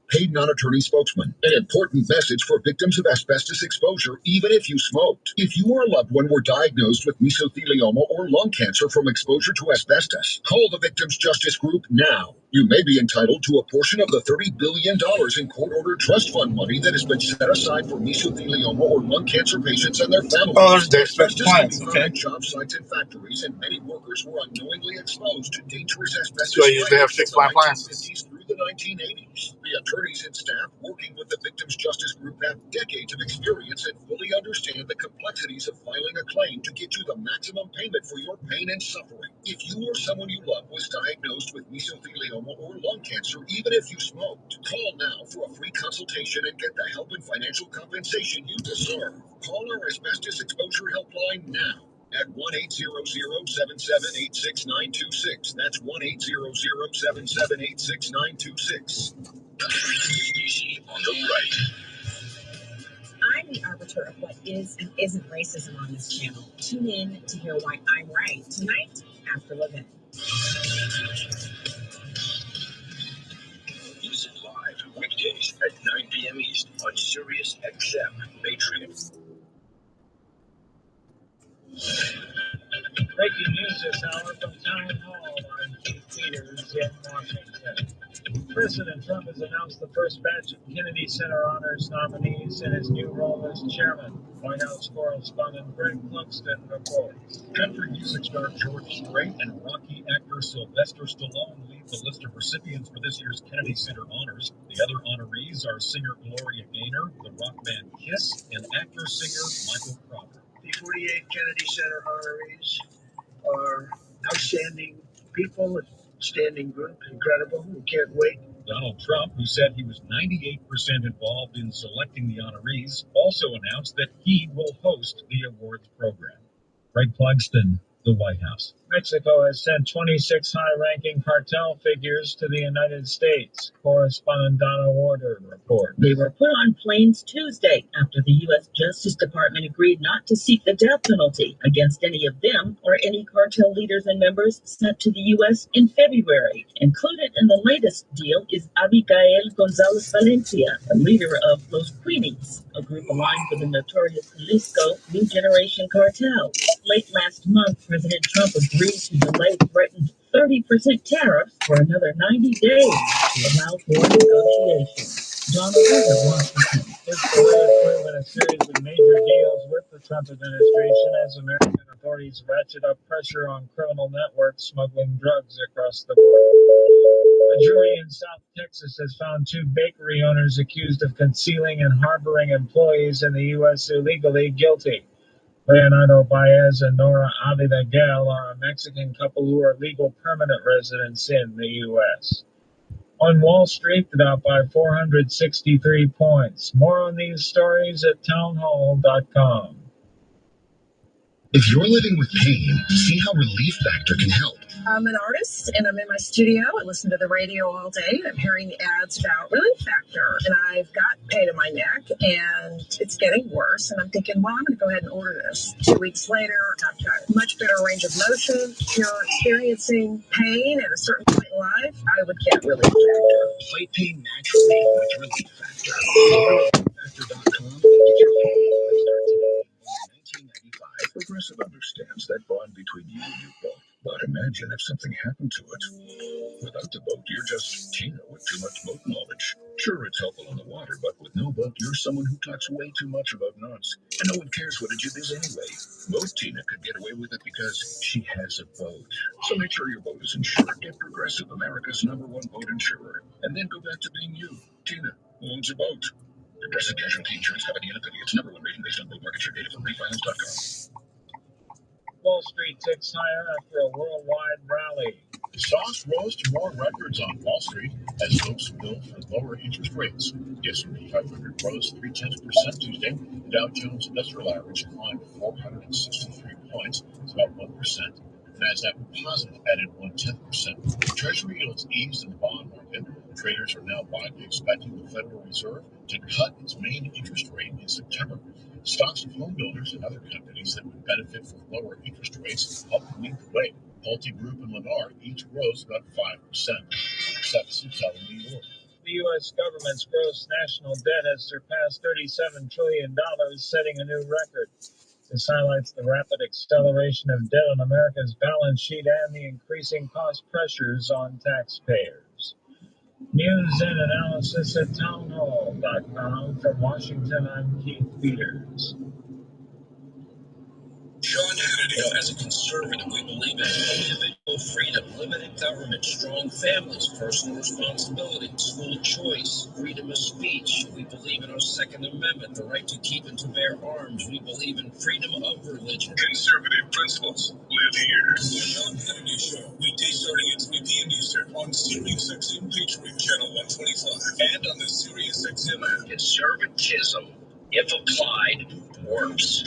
Paid non-attorney spokesman. An important message for victims of asbestos exposure, even if you smoked. If you or a loved one were diagnosed with mesothelioma or lung cancer from exposure to asbestos, call the Victims Justice Group now. You may be entitled to a portion of the $30 billion in court-ordered trust fund money that has been set aside for mesothelioma or lung cancer patients and their families. Oh, there's Dave's Asbestos plants, can be found okay. at job sites and factories, and many workers were unknowingly exposed to dangerous asbestos. So I usually have 6 by plants. Through the 1980s. The attorneys and staff working with the Victims Justice Group have decades of experience and fully understand the complexities of filing a claim to get you the maximum payment for your pain and suffering. If you or someone you love was diagnosed with mesothelioma or lung cancer, even if you smoked, call now for a free consultation and get the help and financial compensation you deserve. Call our asbestos exposure helpline now at 1-800-778-6926. That's 1-800-778-6926. Easy on the right. I'm the arbiter of what is and isn't racism on this channel. Tune in to hear why I'm right tonight after Levin. Listen live weekdays at 9 p.m. East on Sirius XM Patriot. Breaking news this hour from Town Hall on St. Peter's in Washington. President Trump has announced the first batch of Kennedy Center Honors nominees in his new role as chairman. White House correspondent Greg Clugston reports. Country music star George Strait and Rocky actor Sylvester Stallone lead the list of recipients for this year's Kennedy Center Honors. The other honorees are singer Gloria Gaynor, the rock band Kiss, and actor-singer Michael Crawford. The 48 Kennedy Center honorees are outstanding people, a standing group, incredible. We can't wait. Donald Trump, who said he was 98% involved in selecting the honorees, also announced that he will host the awards program. Greg Clugston, the White House. Mexico has sent 26 high-ranking cartel figures to the United States. Correspondent Donna Warder reports. They were put on planes Tuesday after the U.S. Justice Department agreed not to seek the death penalty against any of them or any cartel leaders and members sent to the U.S. in February. Included in the latest deal is Abigail Gonzalez Valencia, the leader of Los Queenies, a group aligned with the notorious Jalisco New Generation cartel. Late last month, President Trump agreed to delay threatened 30% tariffs for another 90 days to allow for negotiations. Donald Trump, Washington. This delay is part of a series of major deals with the Trump administration as American authorities ratchet up pressure on criminal networks smuggling drugs across the border. A jury in South Texas has found 2 bakery owners accused of concealing and harboring employees in the U.S. illegally guilty. Leonardo Baez and Nora Avila Gale are a Mexican couple who are legal permanent residents in the U.S. On Wall Street, the Dow by 463 points. More on these stories at townhall.com. If you're living with pain, see how Relief Factor can help. I'm an artist and I'm in my studio. I listen to the radio all day. I'm hearing the ads about Relief Factor, and I've got pain in my neck and it's getting worse. And I'm thinking, well, I'm going to go ahead and order this. 2 weeks later, I've got much better range of motion. If you're experiencing pain at a certain point in life, I would get Relief Factor. Fight pain naturally with Relief Factor. ReliefFactor.com and get your free start today. $19.95. Progressive understands that bond between you and your boat. But imagine if something happened to it. Without the boat, you're just Tina with too much boat knowledge. Sure, it's helpful on the water, but with no boat, you're someone who talks way too much about knots. And no one cares what a jib is anyway. Boat Tina could get away with it because she has a boat. So make sure your boat is insured. Get Progressive, America's #1 boat insurer. And then go back to being you. Tina, who owns a boat. Progressive Casualty Insurance Company and affiliates. #1 rating based on boat market share data from refinance.com. Wall Street ticks higher after a worldwide rally. Stocks rose to more records on Wall Street as folks built for lower interest rates. The S&P 500 rose 0.3% Tuesday. The Dow Jones Industrial Average climbed 463 points, it's about 1%. NASDAQ Composite added 0.1%. Treasury yields eased in the bond market. Traders are now widely expecting the Federal Reserve to cut its main interest rate in September. Stocks of home builders and other companies that would benefit from lower interest rates helped lead the way. Pulte Group and Lennar each rose about 5%, except Citadel in New York. The U.S. government's gross national debt has surpassed $37 trillion, setting a new record. This highlights the rapid acceleration of debt on America's balance sheet and the increasing cost pressures on taxpayers. News and analysis at townhall.com. From Washington, I'm Keith Peters. Sean Hannity. As a conservative, we believe in individual freedom, limited government, strong families, personal responsibility, school choice, freedom of speech. We believe in our Second Amendment, the right to keep and to bear arms. We believe in freedom of religion. Conservative principles live here. The Sean Hannity Show, weekdays starting at 3 p.m. Eastern on SiriusXM Patriot Channel 125 and on the SiriusXM app. Conservatism, if applied, works.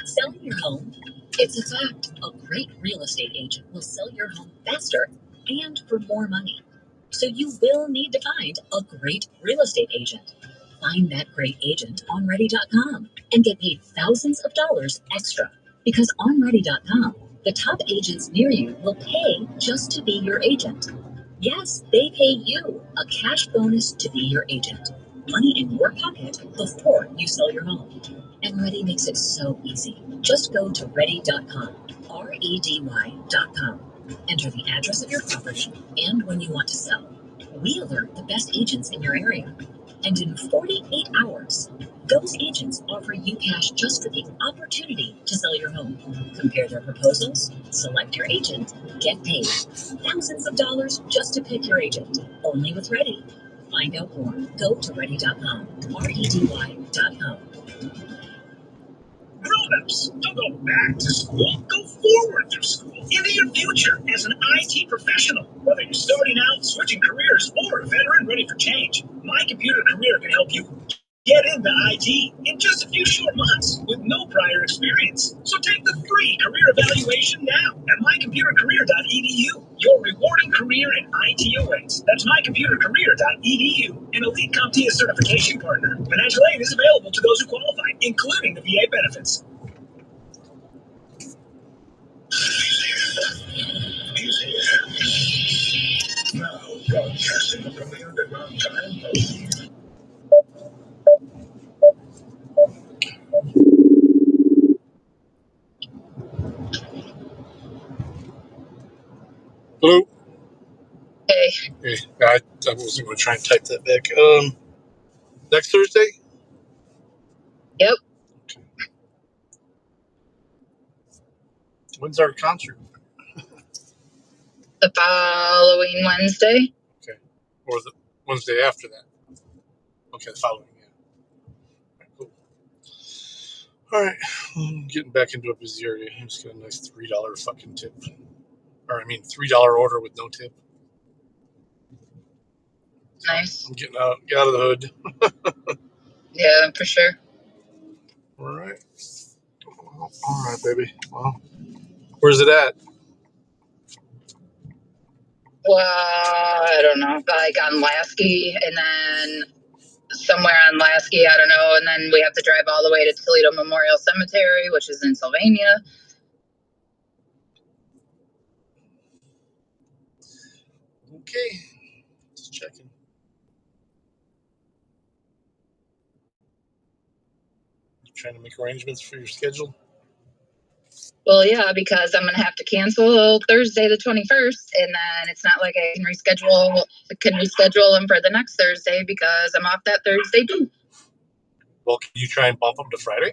Selling your home? It's a fact. A great real estate agent will sell your home faster and for more money. So you will need to find a great real estate agent. Find that great agent on Ready.com and get paid thousands of dollars extra. Because on Ready.com, the top agents near you will pay just to be your agent. Yes, they pay you a cash bonus to be your agent. Money in your pocket before you sell your home. And Ready makes it so easy. Just go to Ready.com, REDY.com. Enter the address of your property and when you want to sell. We alert the best agents in your area. And in 48 hours, those agents offer you cash just for the opportunity to sell your home. Compare their proposals, select your agent, get paid. Thousands of dollars just to pick your agent. Only with Ready. Find out more. Go to Ready.com, REDY.com. Grown-ups, don't go back to school. Go forward through school into your future as an IT professional. Whether you're starting out, switching careers, or a veteran ready for change, My Computer Career can help you get into IT in in just a few short months with no prior experience. So take the free career evaluation now at mycomputercareer.edu. Your rewarding career in IT awaits. That's mycomputercareer.edu, an elite CompTIA certification partner. Financial aid is available to those who qualify, including the VA benefits. He's here. Now, broadcasting from the underground time post. Hello. Hey. Hey, I wasn't going to try and type that back. Next Thursday? Yep. Okay. When's our concert? The following Wednesday. Okay. Or the Wednesday after that. Okay, the following, yeah. All right, cool. All right. I'm getting back into a busy area. I just got a nice $3 fucking tip. Or, I mean, $3 order with no tip. So nice. I'm getting out of the hood. Yeah, for sure. All right. Well, all right, baby. Well, where's it at? Well, I don't know. Like on Lasky, and then somewhere on Lasky, I don't know. And then we have to drive all the way to Toledo Memorial Cemetery, which is in Sylvania. Okay. Just checking. You trying to make arrangements for your schedule? Well, yeah, because I'm going to have to cancel Thursday the 21st, and then it's not like I can reschedule them for the next Thursday because I'm off that Thursday too. Well, can you try and bump them to Friday?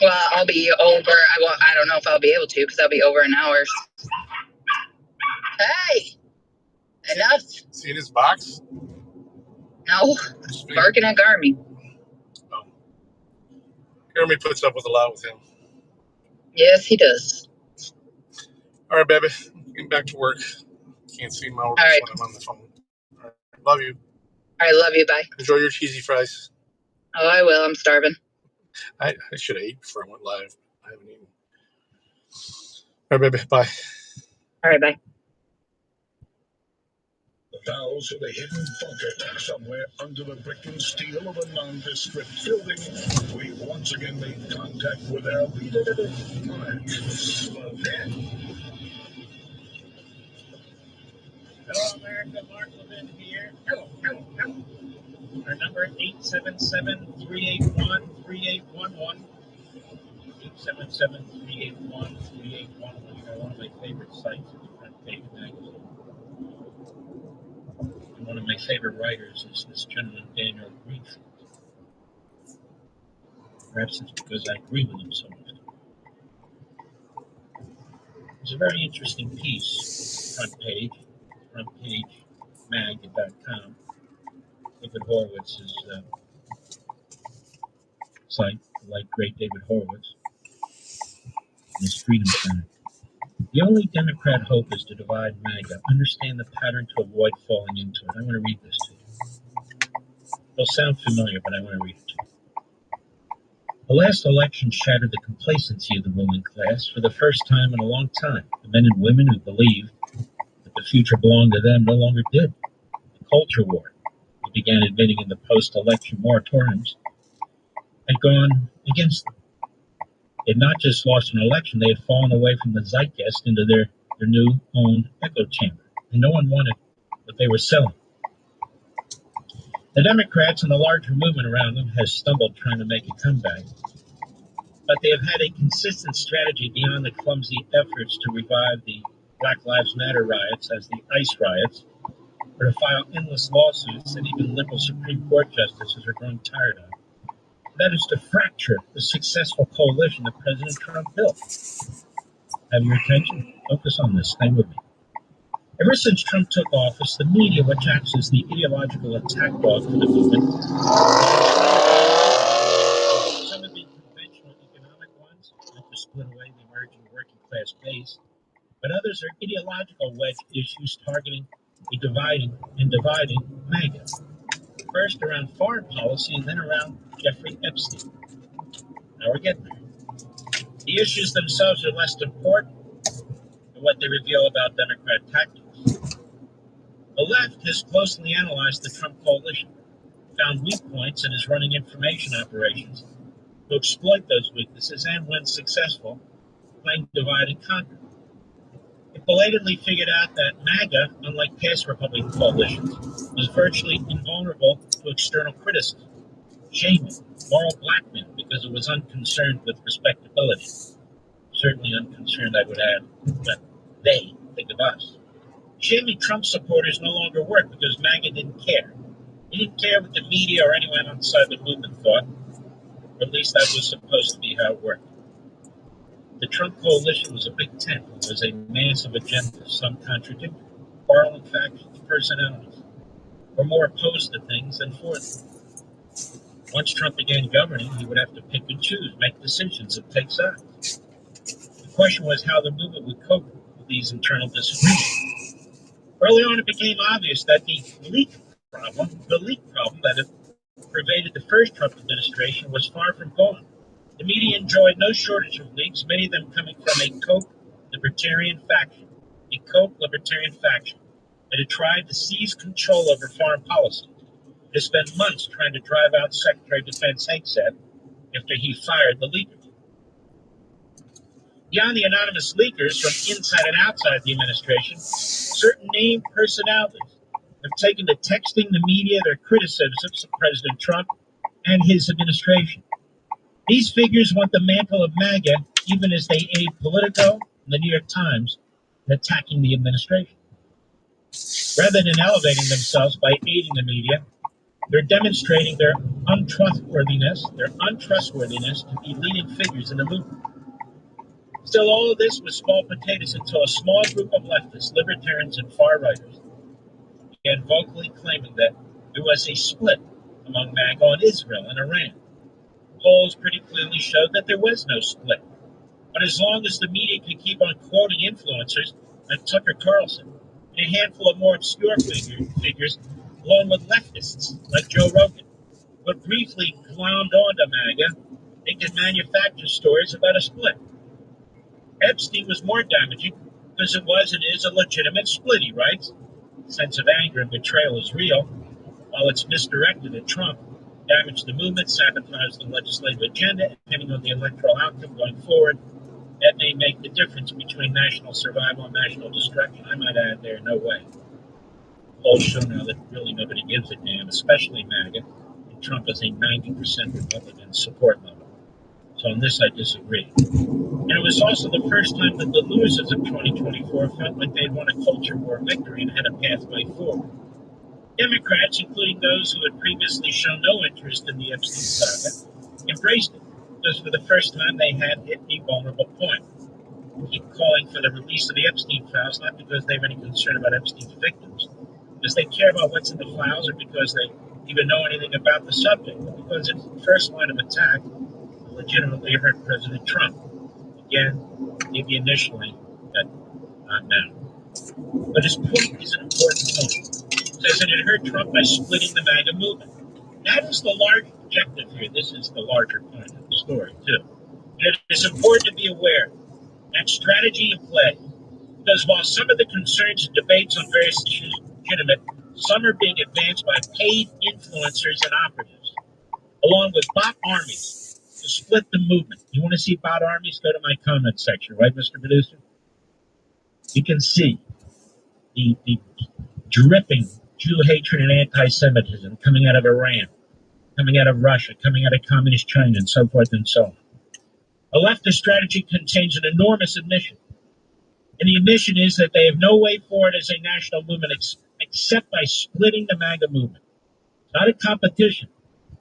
Well, I'll be over. I don't know if I'll be able to because I'll be over in hours. Hey, enough. See in his box? No, barking at Garmy. Oh. Garmy puts up with a lot with him. Yes, he does. All right, baby. Getting back to work. Can't see my orders when I'm on the phone. All right. Love you. All right, love you. Bye. Enjoy your cheesy fries. Oh, I will. I'm starving. I should have ate before I went live. I haven't eaten. All right, baby. Bye. All right, bye. The valves of a hidden bunker somewhere under the brick and steel of a nondescript building. We once again made contact with our leader, Mark Levin. Hello, America. Mark Levin here. Hello. Our number 877-381-3811. 877-381-3811. You know, one of my favorite sites is Front Page Magazine. And one of my favorite writers is this gentleman, Daniel Greenfield. Perhaps it's because I agree with him so much. It's a very interesting piece, frontpagemag.com. David Horowitz's site, the late great David Horowitz, and his Freedom Center. The only Democrat hope is to divide MAGA. Understand the pattern to avoid falling into it. I want to read this to you. It'll sound familiar, but I want to read it to you. The last election shattered the complacency of the ruling class for the first time in a long time. The men and women who believed that the future belonged to them no longer did. The culture war they began admitting in the post-election moratoriums had gone against them. They had not just lost an election, they had fallen away from the zeitgeist into their new own echo chamber. And no one wanted what they were selling. The Democrats and the larger movement around them has stumbled trying to make a comeback. But they have had a consistent strategy beyond the clumsy efforts to revive the Black Lives Matter riots as the ICE riots, or to file endless lawsuits that even liberal Supreme Court justices are growing tired of. That is to fracture the successful coalition that President Trump built. Have your attention? Focus on this. Stay with me. Ever since Trump took office, the media, which acts as the ideological attack dog for the movement, some have been conventional economic ones, meant to split away the emerging working class base, but others are ideological wedge issues targeting a dividing and dividing MAGA. First around foreign policy and then around Jeffrey Epstein. Now we're getting there. The issues themselves are less important than what they reveal about Democrat tactics. The left has closely analyzed the Trump coalition, found weak points, and is running information operations to exploit those weaknesses and, when successful, playing divide and conquer. It belatedly figured out that MAGA, unlike past Republican coalitions, was virtually invulnerable to external criticism, shaming, moral blackmail because it was unconcerned with respectability. Certainly unconcerned, I would add, but they think of us. Shaming Trump supporters no longer worked because MAGA didn't care. He didn't care what the media or anyone outside the movement thought, or at least that was supposed to be how it worked. The Trump coalition was a big tent. It was a massive agenda, some contradictory, quarreling factions, personalities, were more opposed to things than for them. Once Trump began governing, he would have to pick and choose, make decisions, and take sides. The question was how the movement would cope with these internal disagreements. Early on, it became obvious that the leak problem that had pervaded the first Trump administration was far from gone. The media enjoyed no shortage of leaks, many of them coming from a Koch libertarian faction. A Koch libertarian faction that had tried to seize control over foreign policy. It had spent months trying to drive out Secretary of Defense Hegseth after he fired the leakers. Beyond the anonymous leakers from inside and outside the administration, certain named personalities have taken to texting the media their criticisms of President Trump and his administration. These figures want the mantle of MAGA even as they aid Politico and the New York Times in attacking the administration. Rather than elevating themselves by aiding the media, they're demonstrating their untrustworthiness to be leading figures in the movement. Still, all of this was small potatoes until a small group of leftists, libertarians, and far-righters began vocally claiming that there was a split among MAGA on Israel and Iran. Polls pretty clearly showed that there was no split. But as long as the media could keep on quoting influencers like Tucker Carlson and a handful of more obscure figures, along with leftists like Joe Rogan, who had briefly glommed onto MAGA, they could manufacture stories about a split. Epstein was more damaging because it was and is a legitimate split, he writes. The sense of anger and betrayal is real, while it's misdirected at Trump, damaged the movement, sabotaged the legislative agenda, and depending on the electoral outcome going forward, that may make the difference between national survival and national destruction. I might add there, no way. Polls show now that really nobody gives a damn, especially MAGA, and Trump has a 90% Republican support level. So on this, I disagree. And it was also the first time that the losers of 2024 felt like they'd won a culture war victory and had a pathway forward. Democrats, including those who had previously shown no interest in the Epstein saga, embraced it, because for the first time they had hit a vulnerable point. They keep calling for the release of the Epstein files, not because they have any concern about Epstein's victims, because they care about what's in the files, or because they even know anything about the subject, but because it's the first line of attack to legitimately hurt President Trump. Again, maybe initially, but not now. But his point is an important point. It says that it hurt Trump by splitting the MAGA movement. That is the large objective here. This is the larger point of the story, too. And it is important to be aware that strategy in play, because while some of the concerns and debates on various issues are legitimate, some are being advanced by paid influencers and operatives, along with bot armies to split the movement. You want to see bot armies? Go to my comment section, right, Mr. Producer? You can see the dripping Jew hatred and anti-Semitism coming out of Iran, coming out of Russia, coming out of communist China, and so forth and so on. A leftist strategy contains an enormous admission. And the admission is that they have no way forward as a national movement except by splitting the MAGA movement. It's not a competition,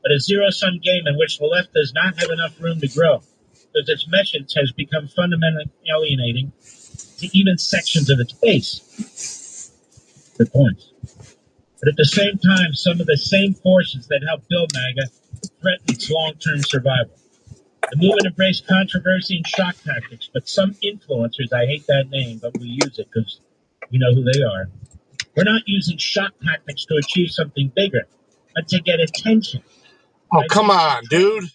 but a zero-sum game in which the left does not have enough room to grow, because its message has become fundamentally alienating to even sections of its base. Good points. But at the same time, some of the same forces that helped build MAGA threaten its long-term survival. The movement embraced controversy and shock tactics, but some influencers, I hate that name, but we use it because we know who they are, We're not using shock tactics to achieve something bigger, but to get attention. Oh, come on, dude.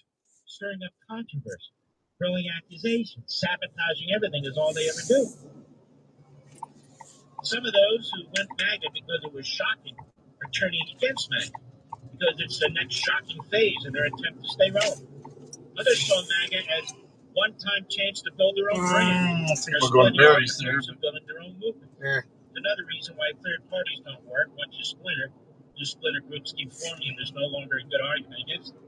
Stirring up controversy, throwing accusations, sabotaging everything is all they ever do. Some of those who went MAGA because it was shocking are turning against MAGA because it's the next shocking phase in their attempt to stay relevant. Others saw MAGA as one-time chance to build their own brand. I think we're going berries there. Building their own movement. Yeah. Another reason why third parties don't work. Once you splinter groups keep forming, and there's no longer a good argument against them.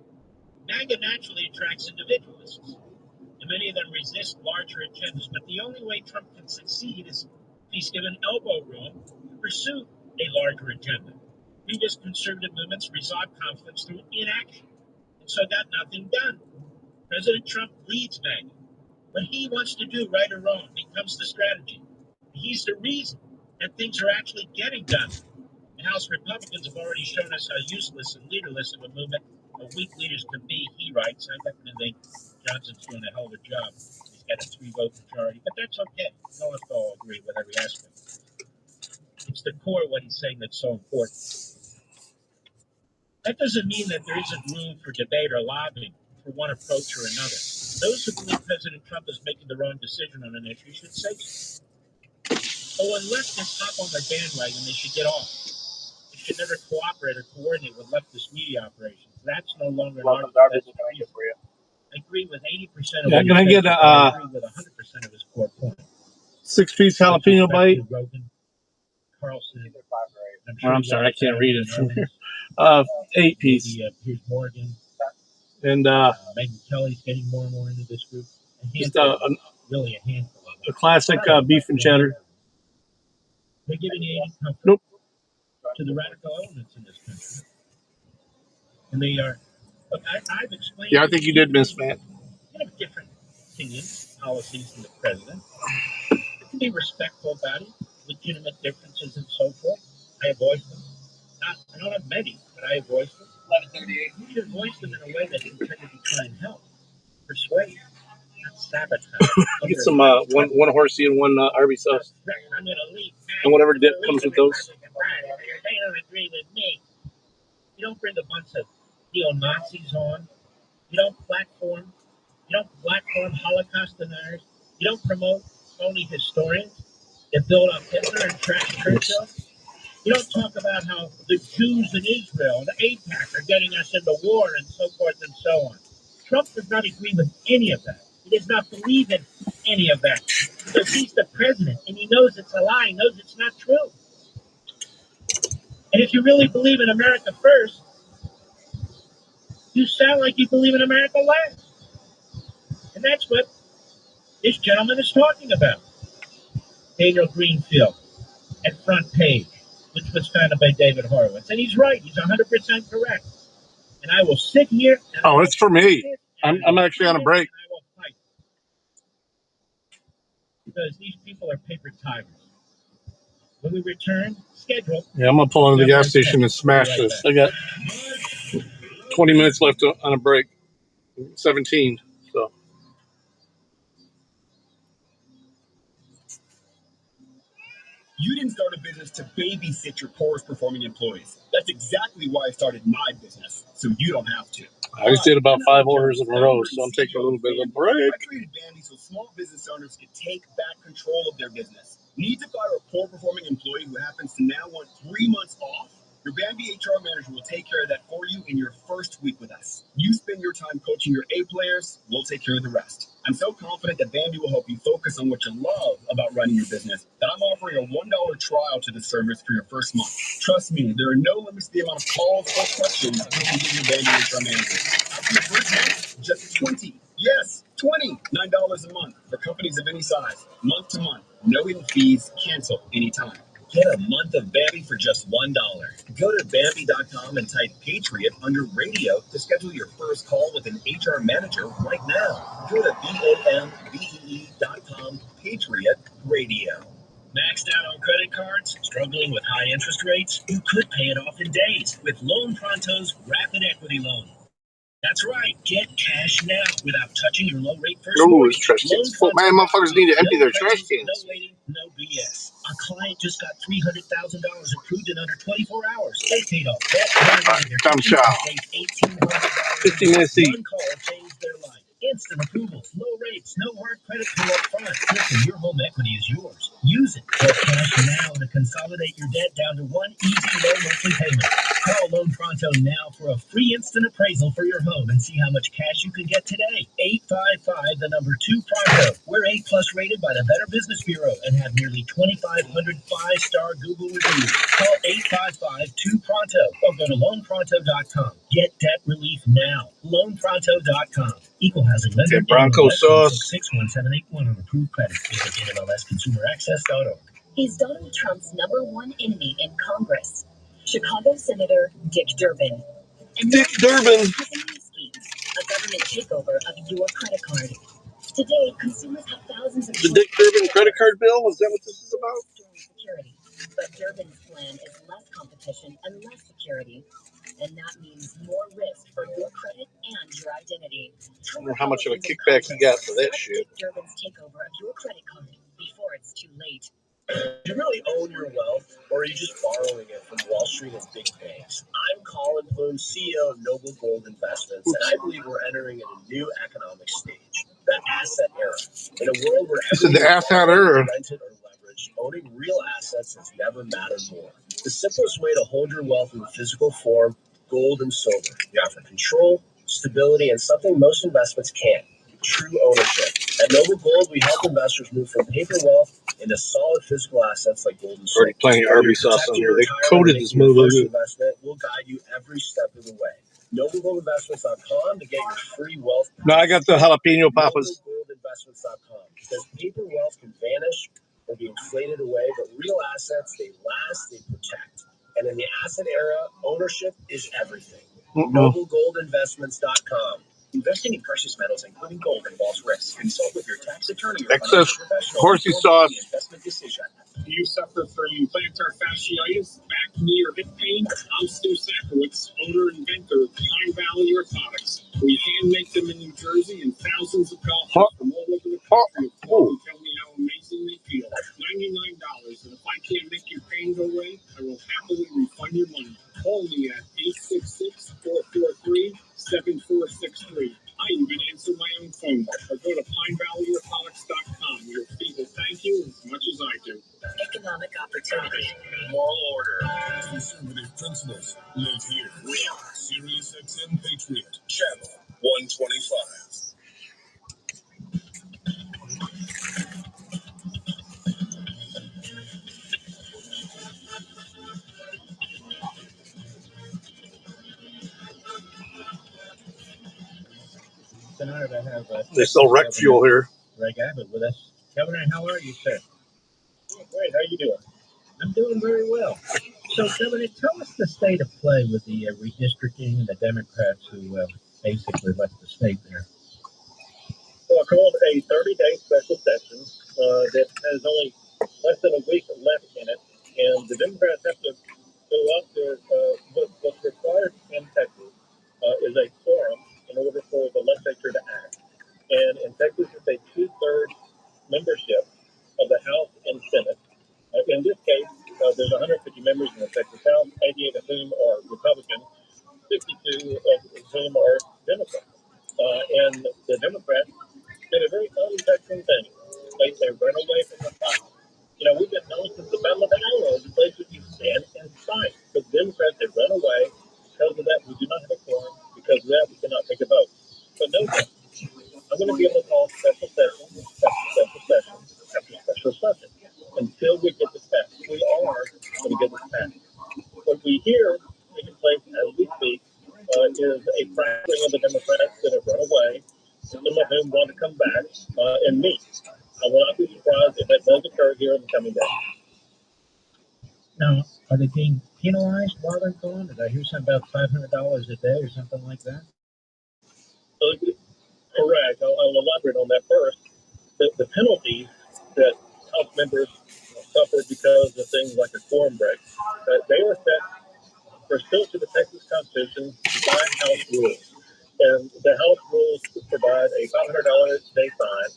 MAGA naturally attracts individualists, and many of them resist larger agendas. But the only way Trump can succeed is if he's given elbow room to pursue a larger agenda. Previous conservative movements resolve conflicts through inaction, and so got nothing done. President Trump leads MAGA. What he wants to do, right or wrong, becomes the strategy. He's the reason that things are actually getting done. The House Republicans have already shown us how useless and leaderless of a movement of weak leaders can be. He writes, I definitely think Johnson's doing a hell of a job. He's got a 3-vote majority, but that's okay. We don't have to all agree with every aspect. It's the core of what he's saying that's so important. That doesn't mean that there isn't room for debate or lobbying for one approach or another. Those who believe President Trump is making the wrong decision on an issue should say so. But when leftists hop on their bandwagon, they should get off. They should never cooperate or coordinate with leftist media operations. That's no longer an argument. I agree with 80% of what can I get I agree with 100% of his core points. 6-piece jalapeno bite? Rogan, Carlson, I'm sorry, I can't read it from here. 8-piece. Here's Morgan. And Megyn Kelly's getting more and more into this group. just Really a handful of them. a classic beef and cheddar. They're giving you comfort to the radical elements in this country. And they are, look, I've explained. Yeah, I think you did miss, man. You have different opinions, policies than the president. You can be respectful about it, legitimate differences and so forth. I voice them. I don't have many, but I voice them. 1138. You should voice them in a way that intended to try and help, persuade, not sabotage. Get some one horsey and one Arby's sauce. I'm going to leave. And whatever dip comes with those. They don't agree with me. You don't bring a bunch of neo-Nazis on. You don't platform Holocaust deniers. You don't promote phony historians that build up Hitler and trash Churchill. You don't talk about how the Jews in Israel and AIPAC are getting us into war and so forth and so on. Trump does not agree with any of that. He does not believe in any of that because he's the president and he knows it's a lie. He knows it's not true. And if you really believe in America first, you sound like you believe in America last. And that's what this gentleman is talking about. Daniel Greenfield at Front Page, which was founded by David Horowitz. And he's right. He's 100% correct. And I will sit here. Oh, it's for me. I'm actually on a break. I will fight. Because these people are paper tigers. When we return, schedule. Yeah, I'm going to pull into the gas station and smash this. I got 20 minutes left on a break. 17. So. You didn't start a business to babysit your poorest performing employees. That's exactly why I started my business, so you don't have to. I just did about 5 orders in a row, so I'm taking a little bit of a break. I created Bandy so small business owners could take back control of their business. Need to fire a poor performing employee who happens to now want 3 months off? Your Bambi HR manager will take care of that for you in your first week with us. You spend your time coaching your A players, we'll take care of the rest. I'm so confident that Bambi will help you focus on what you love about running your business that I'm offering a $1 trial to the service for your first month. Trust me, there are no limits to the amount of calls or questions you can give your Bambi HR manager. After your first month, just 20. Yes, $29 a month for companies of any size. Month to month, no hidden fees, cancel anytime. Get a month of Bambi for just $1. Go to Bambi.com and type Patriot under radio to schedule your first call with an HR manager right now. Go to BAMBEE.com, Patriot Radio. Maxed out on credit cards? Struggling with high interest rates? You could pay it off in days with Loan Pronto's Rapid Equity Loan. That's right. Get cash now without touching your low rate first No, mortgage. it's trash cans. Man, motherfuckers need to empty their trash cans. No waiting, no BS. A client just got $300,000 approved in under 24 hours. They paid off debt. Time shop. 15 minutes each. One call changed their life. Instant approvals, low rates, no hard credit pull up front. Listen, your home equity is yours. Use it. Get cash now to consolidate your debt down to one easy low monthly payment. Call Loan Pronto now for a free instant appraisal for your home and see how much cash you can get today. 855 the number 2 Pronto. We're A+ rated by the Better Business Bureau and have nearly 2,500 5-star Google reviews. Call 855-2 Pronto or go to loanpronto.com. Get debt relief now. Loanpronto.com. Equal housing lender. Okay, Bronco sauce. 61781 on approved credit. Visit NMLSconsumeraccess.org. He's Donald Trump's #1 enemy in Congress, Chicago Senator Dick Durbin. And Dick Durbin. A government takeover of your credit card. Today, consumers have thousands of The Dick Durbin credit card bill? Is that what this is about? security. But Durbin's plan is less competition and less security. And that means more risk for your credit and your identity. I wonder how much of a kickback he got for that shit. Dick Durbin's takeover of your credit card before it's too late. Do you really own your wealth, or are you just borrowing it from Wall Street and big banks? I'm Colin Bloom, CEO of Noble Gold Investments, and I believe we're entering a new economic stage, the asset era. In a world where This is the asset era. rented or leveraged, owning real assets has never mattered more. The simplest way to hold your wealth in physical form, gold and silver. You offer control, stability, and something most investments can't: true ownership. At Noble Gold, we help investors move from paper wealth into solid physical assets like gold and silver. Already plenty of Arby's sauce on here. They coated this motherfucker. Investment will guide you every step of the way. NobleGoldInvestments.com to get your free wealth. No, I got the jalapeno poppers. NobleGoldInvestments.com, because paper wealth can vanish or be inflated away, but real assets, they last, they protect. And in the asset era, ownership is everything. NobleGoldInvestments.com. Investing in precious metals, including gold, involves risk. Consult with your tax attorney or Excess financial professional horsey before sauce. making an investment decision. Do you suffer from plantar fasciitis, back, knee, or hip pain? I'm Stu Sakowitz, owner and inventor of Pine Valley Orthotics. We hand make them in New Jersey, and thousands of golfers from all over the country have called and tell me how amazing they feel. $99, and if I can't make your pain go away, I will happily refund your money. Call me at 866-443-7463. I even answer my own phone. Or go to PineValleyOrthotics.com. Your feet will thank you as much as I do. Economic opportunity. Moral order. Conservative principles live here. We are Sirius XM Patriot, Channel 125. Tonight I have They sell wreck fuel here. Greg Abbott with us. Governor, how are you, sir? Great. How you doing? I'm doing very well. So, Governor, tell us the state of play with the redistricting and the Democrats who basically left the state there. Well, I called a 30-day special session that has only less than a week left in it, and the Democrats have to go up to what's required in Texas is a quorum in order for the legislature to act. And in Texas, it's a 2/3 membership of the House and Senate. In this case, there's 150 members in the Texas House, 88 of whom are Republican, 52 of whom are Democrats. And the Democrats did a very untexting thing. They ran away from the fight. You know, we've been known since the Battle of the Alamo, the place where you stand and fight. But the Democrats have run away. Because of that, we do not have a quorum. Because of that, we cannot take a vote. But no doubt, I'm going to be able to call special session after special session after special session until we get this passed. We are going to get this passed. What we hear taking place as we speak is a fracturing of the Democrats that have run away, some of whom want to come back and meet. I will not be surprised if that does occur here in the coming days. Now, are they being penalized while they're gone? Did I hear something about $500 a day or something like that? Correct. I'll elaborate on that first. The penalties that House members suffer because of things like a quorum break, they are set pursuant to the Texas Constitution by House rules. And the House rules provide a $500 day fine.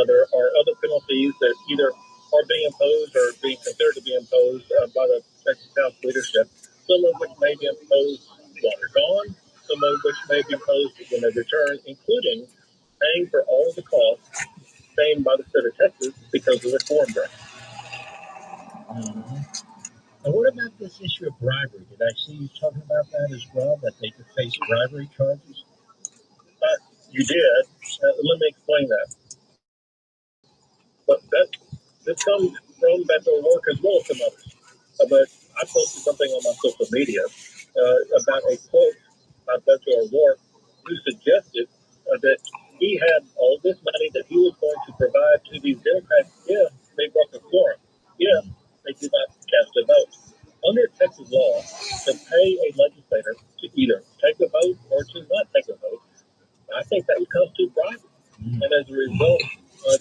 There are other penalties that either are being imposed or being considered to be imposed by the Texas House leadership, some of which may be imposed while they're gone, some of which may be imposed when they return, including paying for all of the costs sustained by the state of Texas because of the quorum break. Mm-hmm. And what about this issue of bribery? Did I see you talking about that as well, that they could face bribery charges? You did. Let me explain that. But this comes from Beto O'Rourke as well as some others. But I posted something on my social media about a quote by Beto O'Rourke who suggested that he had all this money that he was going to provide to these Democrats if they broke the quorum, if they did not cast a vote. Under Texas law, to pay a legislator to either take a vote or to not take a vote, I think that would constitute bribery. And as a result,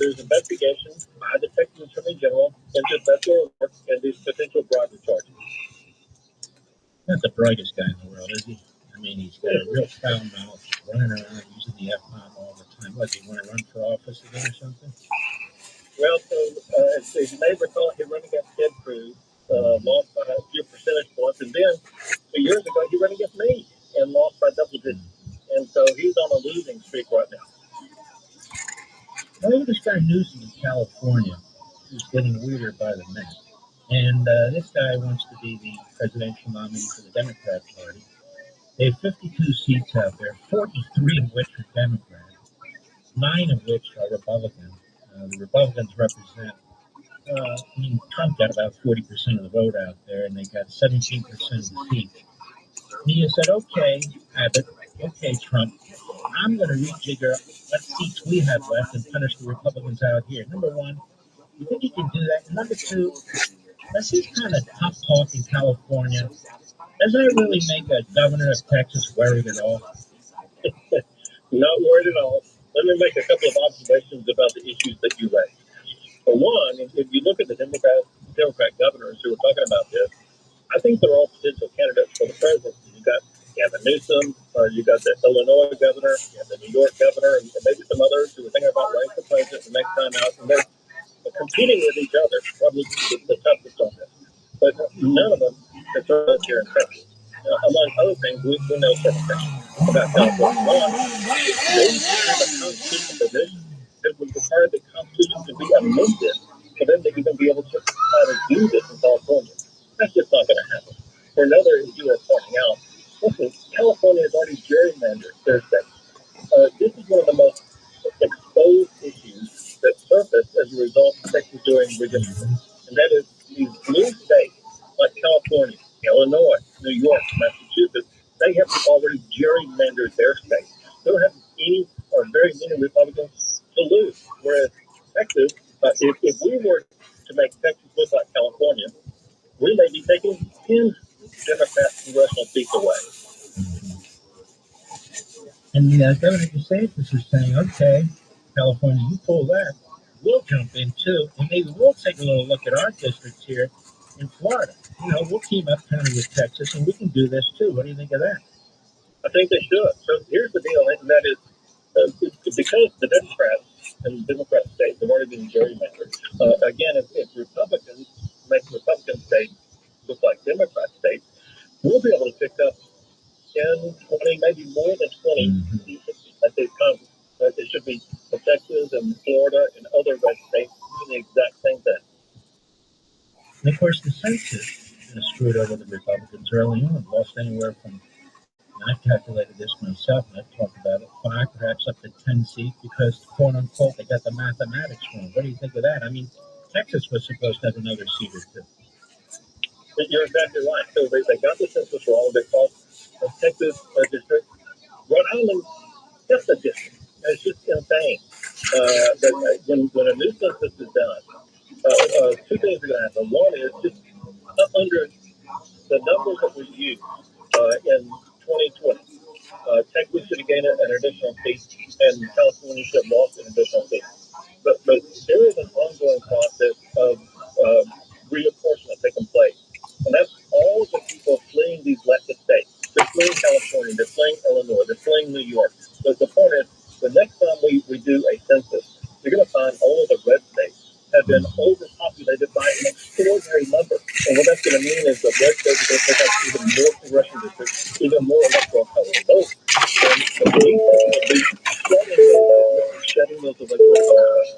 there's investigation by the Texas Attorney General into Beto O'Rourke and these potential bribery charges. Not the brightest guy in the world, is he? I mean, he's got a real foul mouth, running around using the F-bomb all the time. What, do you want to run for office again or something? Well, so as you may recall, he ran against Ted Cruz, lost by a few percentage points, and then 2 years ago he ran against me and lost by double digits. And so he's on a losing streak right now. Well, this guy Newsom in California is getting weirder by the minute. And this guy wants to be the presidential nominee for the Democrat Party. They have 52 seats out there, 43 of which are Democrat, 9 of which are Republican. The Republicans represent, Trump got about 40% of the vote out there, and they got 17% of the seats. And he said, okay, Abbott, okay, Trump, I'm going to rejigger what seats we have left and punish the Republicans out here. Number one, you think he can do that? And number two, does his kind of tough talk in California, does that really make a governor of Texas worried at all? Not worried at all. Let me make a couple of observations about the issues that you raised. For one, if you look at the Democrat governors who are talking about this, I think they're all potential candidates for the presidency. You got Gavin Newsom, you got the Illinois governor, you have the New York governor, and maybe some others who are thinking about running for president the next time out. And they're competing with each other, probably the toughest on this. But none of them are throwing here in Texas. Among other things, we know certain things about California. One, they have a constitutional provision that would require the Constitution to be amended for them to even be able to try to do this in California. That's just not going to happen. For another, as you were pointing out, listen, California has already gerrymandered their state. This is one of the most exposed issues that surfaced as a result of Texas doing redistricting. And that is these blue states like California, Illinois, New York, Massachusetts, they have already gerrymandered their states. They don't have any or very many Republicans to lose. Whereas Texas, if we were to make Texas look like California, we may be taking 10 Democrat congressional seats away. And Governor DeSantis is saying, okay, California, you pull that, we'll jump in too, and maybe we'll take a little look at our districts here in Florida. We'll team up kind of with Texas, and we can do this too. What do you think of that? I think they should. So here's the deal, and that is because the Democrats and Democrat states have already been gerrymandered. Again, if Republicans make Republican states look like Democrat states, we'll be able to pick up 10, 20, maybe more than 20 seats at this Congress. It should be Texas and Florida and other red states doing the exact same thing. And of course, the census screwed over the Republicans early on, lost anywhere from, and I've calculated this myself, and I've talked about it, 5, perhaps up to 10 seats, because, quote unquote, they got the mathematics wrong. What do you think of that? I mean, Texas was supposed to have another seat or two. You're exactly right. So they got the census wrong. They called Texas a district. Rhode Island, just a district. It's just insane. When a new census is done, two things are going to happen. One is just under the numbers that we used in 2020, Texas should have gained an additional seat, and California should have lost an additional seat. But there is an ongoing process of reapportionment taking place. And that's all the people fleeing these leftist states. They're fleeing California, they're fleeing Illinois, they're fleeing New York. pick up even more congressional districts, even more electoral college votes. And the main thing will be shedding those electoral college.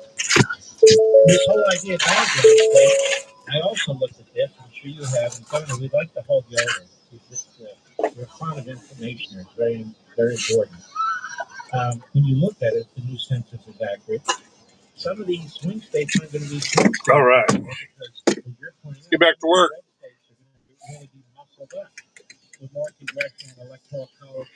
This whole idea of dog legislation, I also looked at this. I'm sure you have. And Governor, we'd like to hold you over. Your font of information is very, very important. When you look at it, the new census is accurate. Some of these swing states aren't going to be swing states. All right. Because you're pointing Get back to work. red states are going to be muscled up with more congressional and electoral college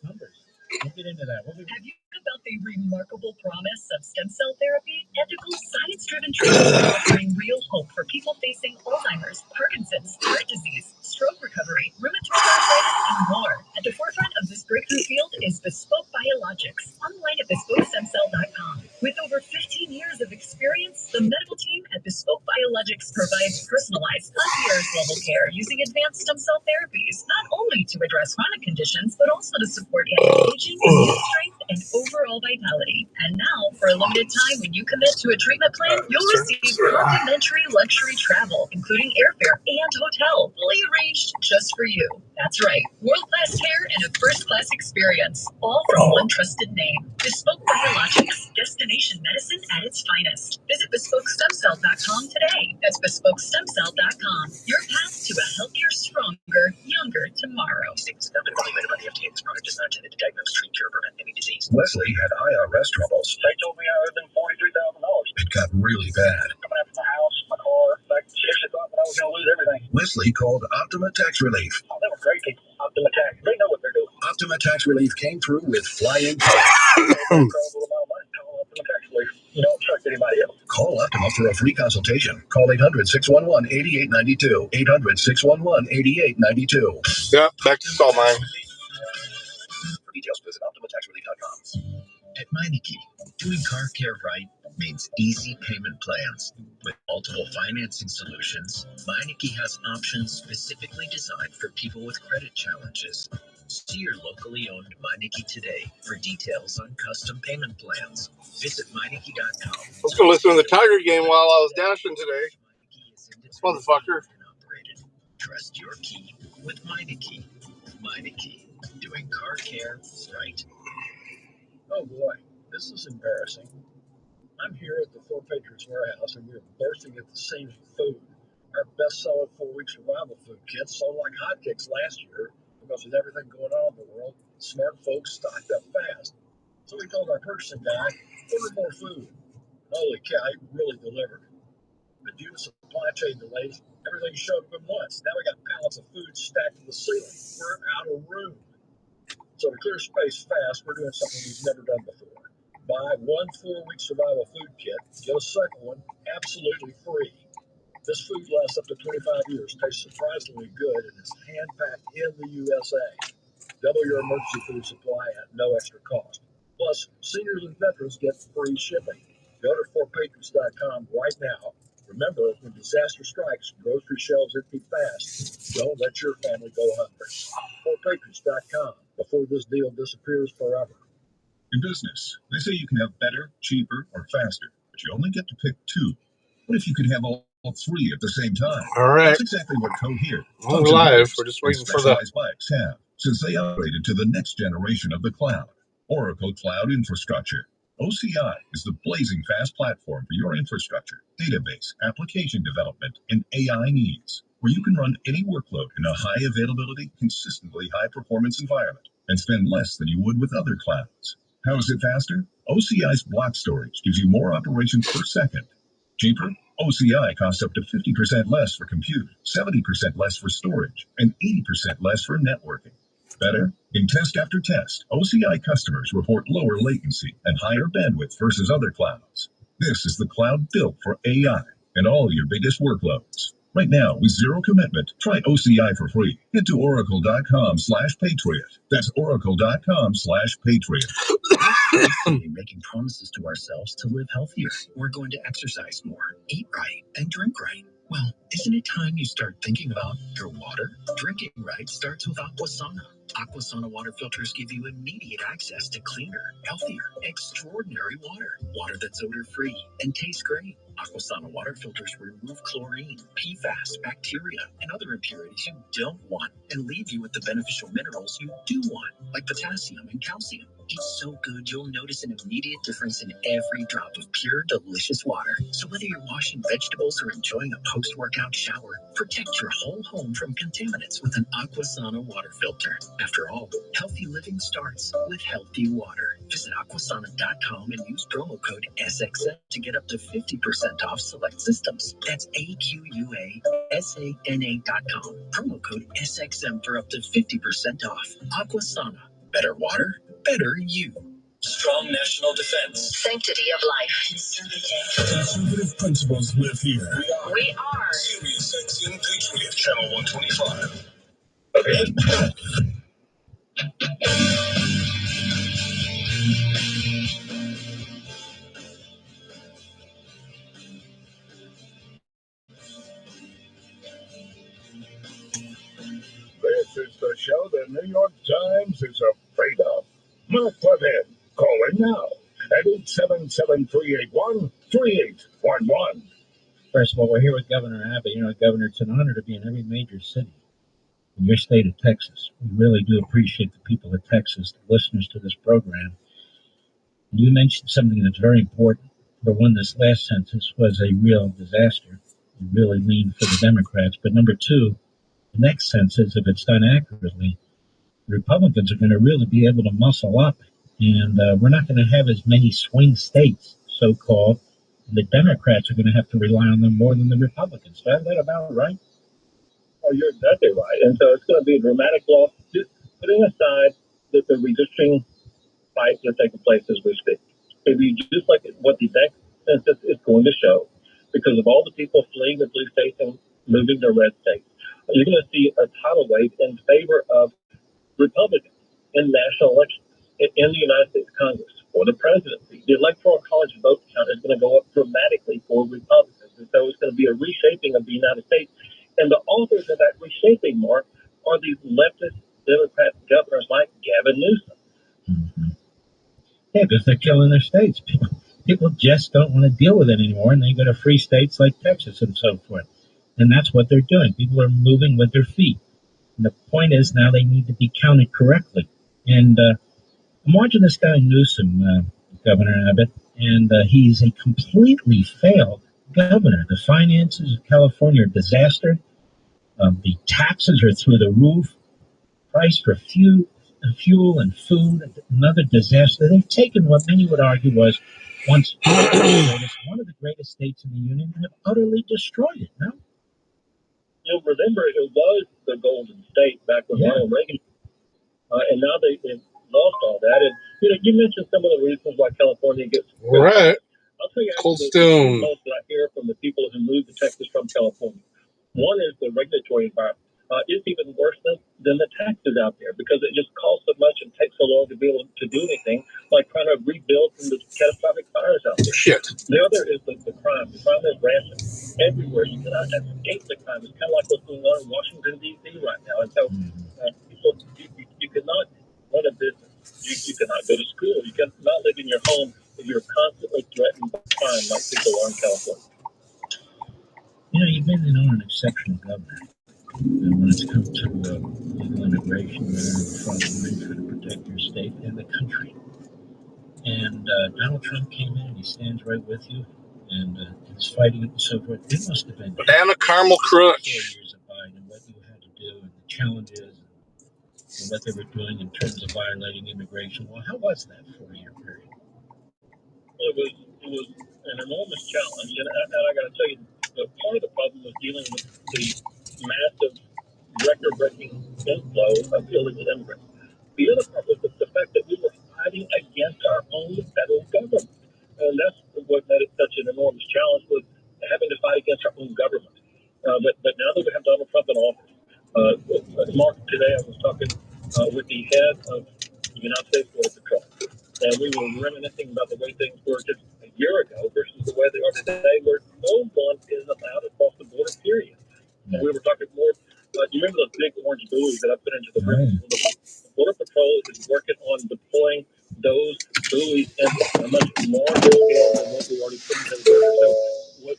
numbers. We'll get into that. Have you heard about the remarkable promise of stem cell therapy? Ethical, science-driven treatments offering real hope for people facing Alzheimer's, Parkinson's, heart disease, stroke recovery, rheumatoid arthritis, and more. At the forefront of this breakthrough field is Bespoke Biologics, online at BespokeStemCell.com. With over 15 years of experience, the medical team at Bespoke Biologics provides personalized, concierge-level care using advanced stem cell therapies, not only to address chronic conditions, but also to support anti-aging, immune strength, and overall vitality. And now, for a limited time, when you commit to a treatment plan, you'll receive complimentary luxury travel, including airfare and hotel, fully arranged just for you. That's right, world-class care and a first-class experience, all from one trusted name. Bespoke Biologics, destination medicine at its finest. Visit BespokeStemCell.com today. That's BespokeStemCell.com. Your path to a healthier, stronger, younger tomorrow. Statements adopted and regulated by the FDA. This product is not intended to diagnose, treat, cure, or prevent any disease. Leslie had IRS troubles. They told me I owed them $43,000. It got really bad. Coming after my house, my car. I seriously thought that I was going to lose everything. Leslie called Optima Tax Relief. Oh, they were great people. Optima Tax. They know what they're doing. Optima Tax Relief came through with flying You don't trust anybody else. Call Optima for a free consultation. Call 800-611-8892. 800-611-8892. Yep, back to salt mine. For details, visit OptimaTaxRelief.com. At Meineke, doing car care right means easy payment plans. With multiple financing solutions, Meineke has options specifically designed for people with credit challenges. See your locally owned Meineke today for details on custom payment plans. Visit Meineke.com. I was going to listen to the Tiger game while I was dashing today. This motherfucker. Trust your key with Meineke. Meineke, doing car care right. Oh boy, this is embarrassing. I'm here at the Four Patriots warehouse and we're bursting at the seams with food. Our best-selling 4-week survival food kits sold like hotcakes last year because with everything going on in the world, smart folks stocked up fast. So we told our purchasing guy, order more food. Holy cow, he really delivered. But due to supply chain delays, everything showed up at once. Now we got pallets of food stacked to the ceiling. We're out of room. So to clear space fast, we're doing something we've never done before. Buy one 4-week survival food kit, get a second one absolutely free. This food lasts up to 25 years, tastes surprisingly good, and is hand-packed in the USA. Double your emergency food supply at no extra cost. Plus, seniors and veterans get free shipping. Go to 4patriots.com right now. Remember, when disaster strikes, grocery shelves empty fast. Don't let your family go hungry. 4patriots.com before this deal disappears forever. In business, they say you can have better, cheaper, or faster, but you only get to pick two. What if you could have all three at the same time? All right. That's exactly what Cohere, We're live. We're just waiting for the bikes have, since they upgraded to the next generation of the cloud, Oracle Cloud Infrastructure. OCI is the blazing fast platform for your infrastructure, database, application development, and AI needs, where you can run any workload in a high availability, consistently high performance environment and spend less than you would with other clouds. How is it faster? OCI's block storage gives you more operations per second. Cheaper? OCI costs up to 50% less for compute, 70% less for storage, and 80% less for networking. Better? In test after test, OCI customers report lower latency and higher bandwidth versus other clouds. This is the cloud built for AI and all your biggest workloads. Right now, with zero commitment, try OCI for free. Head to oracle.com/patriot. That's oracle.com/patriot. Making promises to ourselves to live healthier. We're going to exercise more, eat right, and drink right. Well, isn't it time you start thinking about your water? Drinking right starts with Aquasana. Aquasana water filters give you immediate access to cleaner, healthier, extraordinary water. Water that's odor-free and tastes great. Aquasana water filters remove chlorine, PFAS, bacteria, and other impurities you don't want and leave you with the beneficial minerals you do want, like potassium and calcium. It's so good you'll notice an immediate difference in every drop of pure, delicious water. So whether you're washing vegetables or enjoying a post-workout shower, protect your whole home from contaminants with an Aquasana water filter. After all, healthy living starts with healthy water. Visit aquasana.com and use promo code SXM to get up to 50% off select systems. That's AQUASANA.com. Promo code SXM for up to 50% off. Aquasana. Better water, better you. Strong national defense. Sanctity of life. Conservative principles live here. We are Sirius XM Patriot, Channel 125. This is the show the New York Times is afraid of. Mark Levin, call in now at 877-381-3811. First of all, we're here with Governor Abbott. You know, Governor, it's an honor to be in every major city in your state of Texas. We really do appreciate the people of Texas, the listeners to this program. You mentioned something that's very important. Number one, this last census was a real disaster. You really leaned for the Democrats. But number two, the next census, if it's done accurately, the Republicans are going to really be able to muscle up. And we're not going to have as many swing states, so-called. The Democrats are going to have to rely on them more than the Republicans. Is that about right? Oh, you're exactly right. And so it's going to be a dramatic loss. Just putting aside the redistricting fight that's taking place as we speak. It'd be just like what the next census is going to show, because of all the people fleeing the blue states and moving to red states. You're going to see a tidal wave in favor of Republicans in national elections in the United States Congress for the presidency. The electoral college vote count is going to go up dramatically for Republicans. And so it's going to be a reshaping of the United States. And the authors of that reshaping, Mark, are these leftist Democrat governors like Gavin Newsom. Mm-hmm. Yeah, because they're killing their states. People just don't want to deal with it anymore, and they go to free states like Texas and so forth. And that's what they're doing. People are moving with their feet. And the point is now they need to be counted correctly. And I'm watching this guy Newsom, Governor Abbott, and he's a completely failed governor. The finances of California are a disaster. The taxes are through the roof. Price for fuel and food, another disaster. They've taken what many would argue was once one of the greatest states in the union and have utterly destroyed it. No? You'll remember it was the Golden State back when Ronald Reagan, and now they've lost all that. And you mentioned some of the reasons why California gets right. I'll tell you Cold the Stone. most that I hear from the people who moved to Texas from California. One is the regulatory environment. It's even worse than the taxes out there because it just costs so much and takes so long to be able to do anything, like trying to rebuild from the catastrophic fires out there. Shit. The other is the crime. The crime is rampant everywhere. You cannot escape the crime. It's kind of like what's going on in Washington, D.C. right now. And so people, you cannot run a business. You cannot go to school. You cannot live in your home if you're constantly threatened by crime like people are in California. You've been an exceptional governor. And when it's come to legal immigration, you're in the front line trying to protect your state and the country. And Donald Trump came in and he stands right with you and is fighting it and so forth. It must have been Banana caramel crunch. 4 years of Biden and what you had to do and the challenges and what they were doing in terms of violating immigration. Well, how was that 4-year period? It was an enormous challenge, and I got to tell you, part of the problem was dealing with the massive, record-breaking inflow of illegal immigrants. The other part was the fact that we were fighting against our own federal government, and that's what made it such an enormous challenge, was having to fight against our own government. But now that we have Donald Trump in office, Mark, today I was talking with the head of the United States Border Patrol. And we were reminiscing about the way things were just a year ago versus the way they are today, where no one is allowed across the border, period. And we were talking more, you remember those big orange buoys that I put into the room? Well, the Border Patrol is working on deploying those buoys in a much larger scale than what we already put into the river. So what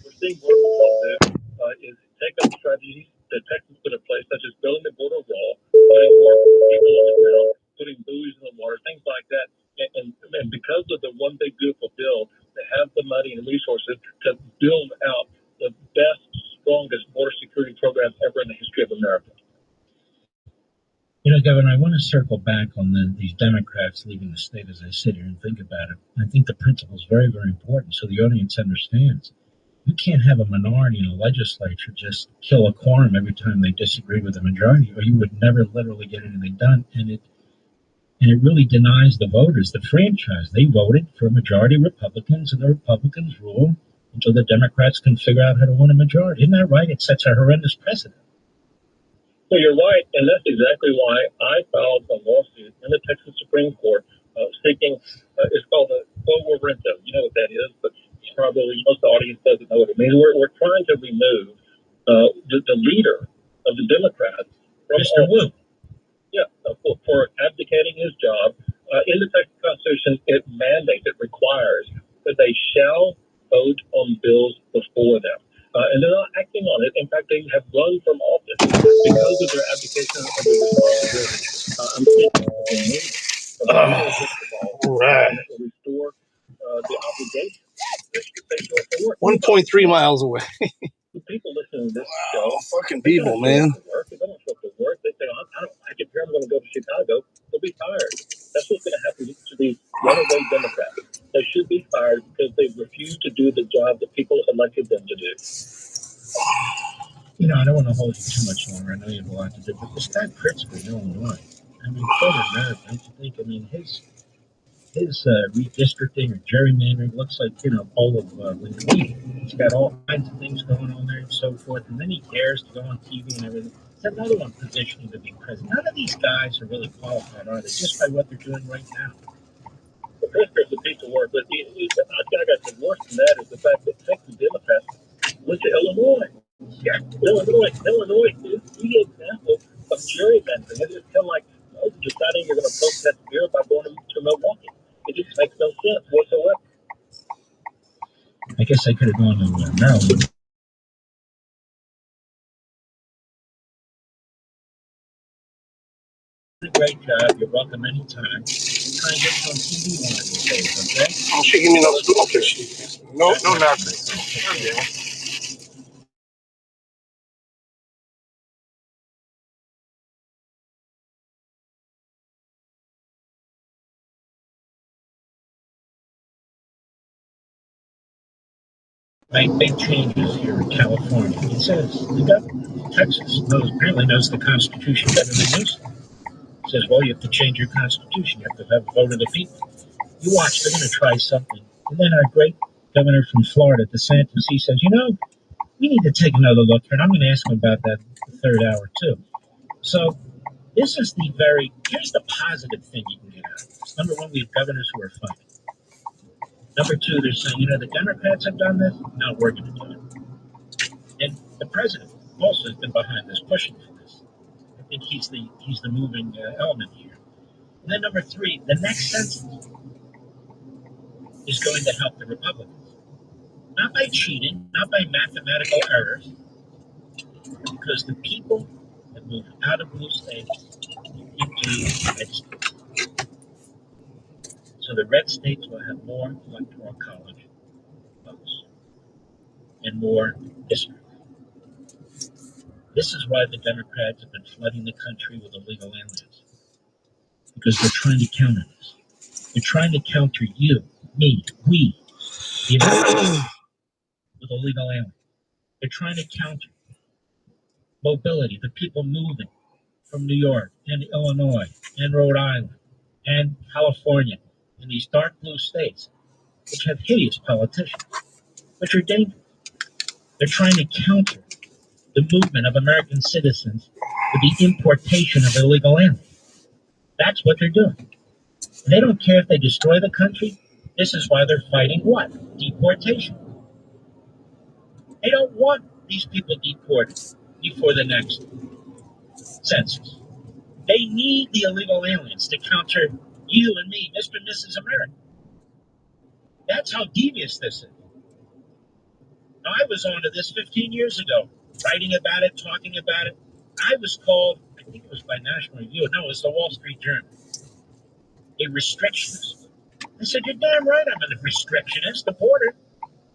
Governor, I want to circle back on these Democrats leaving the state as I sit here and think about it. I think the principle is very, very important so the audience understands. You can't have a minority in a legislature just kill a quorum every time they disagree with the majority, or you would never literally get anything done. And it really denies the voters the franchise. They voted for a majority of Republicans, and the Republicans rule until the Democrats can figure out how to win a majority. Isn't that right? It sets a horrendous precedent. So you're right, and that's exactly why I filed a lawsuit in the Texas Supreme Court seeking, it's called a quo warranto. You know what that is, but probably most of the audience doesn't know what it means. We're trying to remove the leader of the Democrats from Mr. Wu. Yeah, for abdicating his job. In the Texas Constitution, it mandates, it requires that they shall vote on bills before them. And they're not acting on it. In fact, they have run from office because of their abdication of their responsibility. I'm speaking of the need of the right. Restore the obligation that they show up for work. 1.3 miles away. The people listening to this show, fucking people, man. If they don't show up to work, they say, I don't like it here, I'm going to go to Chicago. They'll be fired. That's what's going to happen to these runaway Democrats. They should be fired because they refuse to do the job that people elected them to do. You know, I don't want to hold you too much longer. I know you have a lot to do, but this guy Pritzker in Illinois, I mean, what a nerve, don't you think? I mean, his redistricting or gerrymandering looks like, all of Lincoln. He's got all kinds of things going on there and so forth, and then he dares to go on TV and everything. It's another one positioning to be president. None of these guys are really qualified, are they? Just by what they're doing right now. The Pritzker's a piece of work, but I got worse than that is the fact that Texas Democrats went to Illinois. Yeah, Illinois is the example of gerrymandering. It's kind of like deciding you're going to protest beer by going to Milwaukee. It just makes no sense whatsoever. I guess I could have gone to Maryland. Great job. You're welcome anytime. Try and get on TV one of these days, okay? Oh, she give me no okay. No, nothing. Okay. Make big changes here in California. It says the governor of Texas apparently knows the Constitution better than you. Says, well, you have to change your Constitution. You have to have a vote of the people. You watch, they're going to try something. And then our great governor from Florida, DeSantis, he says, we need to take another look here. And I'm going to ask him about that the third hour, too. So this is here's the positive thing you can get out of this. Number one, we have governors who are fighting. Number two, they're saying, the Democrats have done this. Now we're going to do it. And the president also has been behind this, pushing for this. I think he's the moving element here. And then number three, the next census is going to help the Republicans. Not by cheating, not by mathematical errors, because the people have moved out of blue states into red states. So the red states will have more electoral college votes and more districts. This is why the Democrats have been flooding the country with illegal aliens, because they're trying to counter this. They're trying to counter you, me, we, the Americans, with illegal aliens. They're trying to counter mobility, the people moving from New York and Illinois and Rhode Island and California and these dark blue states, which have hideous politicians, which are dangerous. They're trying to counter the movement of American citizens with the importation of illegal aliens. That's what they're doing. And they don't care if they destroy the country. This is why they're fighting what? Deportation. They don't want these people deported before the next census. They need the illegal aliens to counter you and me, Mr. and Mrs. America. That's how devious this is. Now, I was onto this 15 years ago, writing about it, talking about it. I was called, I think it was by National Review, no, it was the Wall Street Journal, a restrictionist. I said, you're damn right I'm a restrictionist. The border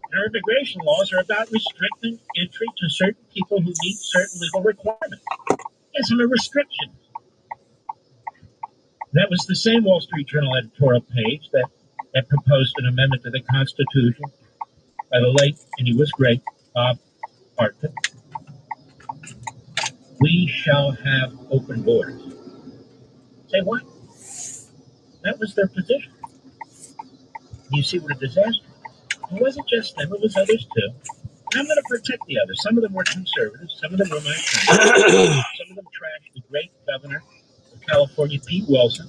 and our immigration laws are about restricting entry to certain people who meet certain legal requirements. Yes, I'm a restrictionist. That was the same Wall Street Journal editorial page that proposed an amendment to the Constitution by the late, and he was great, Bob Hartman. We shall have open borders. Say what? That was their position. You see what a disaster. It wasn't just them, it was others too. And I'm going to protect the others. Some of them were conservatives, some of them were my friends. Some of them trashed the great governor of California, Pete Wilson.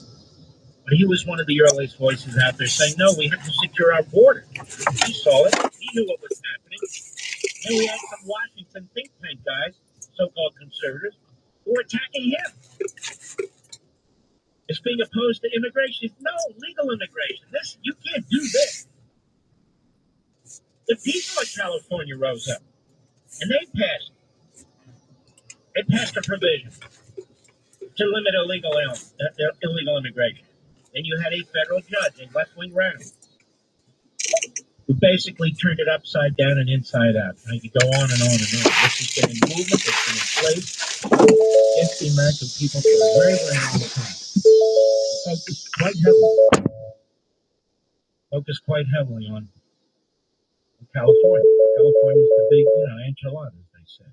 But he was one of the earliest voices out there saying, no, we have to secure our border. He saw it. He knew what was happening. And we had some Washington think tank guys, so-called conservatives, who were attacking him. It's being opposed to immigration. No, legal immigration. You can't do this. The people of California rose up, and they passed a provision to limit illegal immigration. And you had a federal judge, a left-wing radical, who basically turned it upside down and inside out. And I could go on and on and on. This has been a movement that's been in place against the American people for a very, very long time. Focused quite heavily on California. California is the big, enchilada, as they say.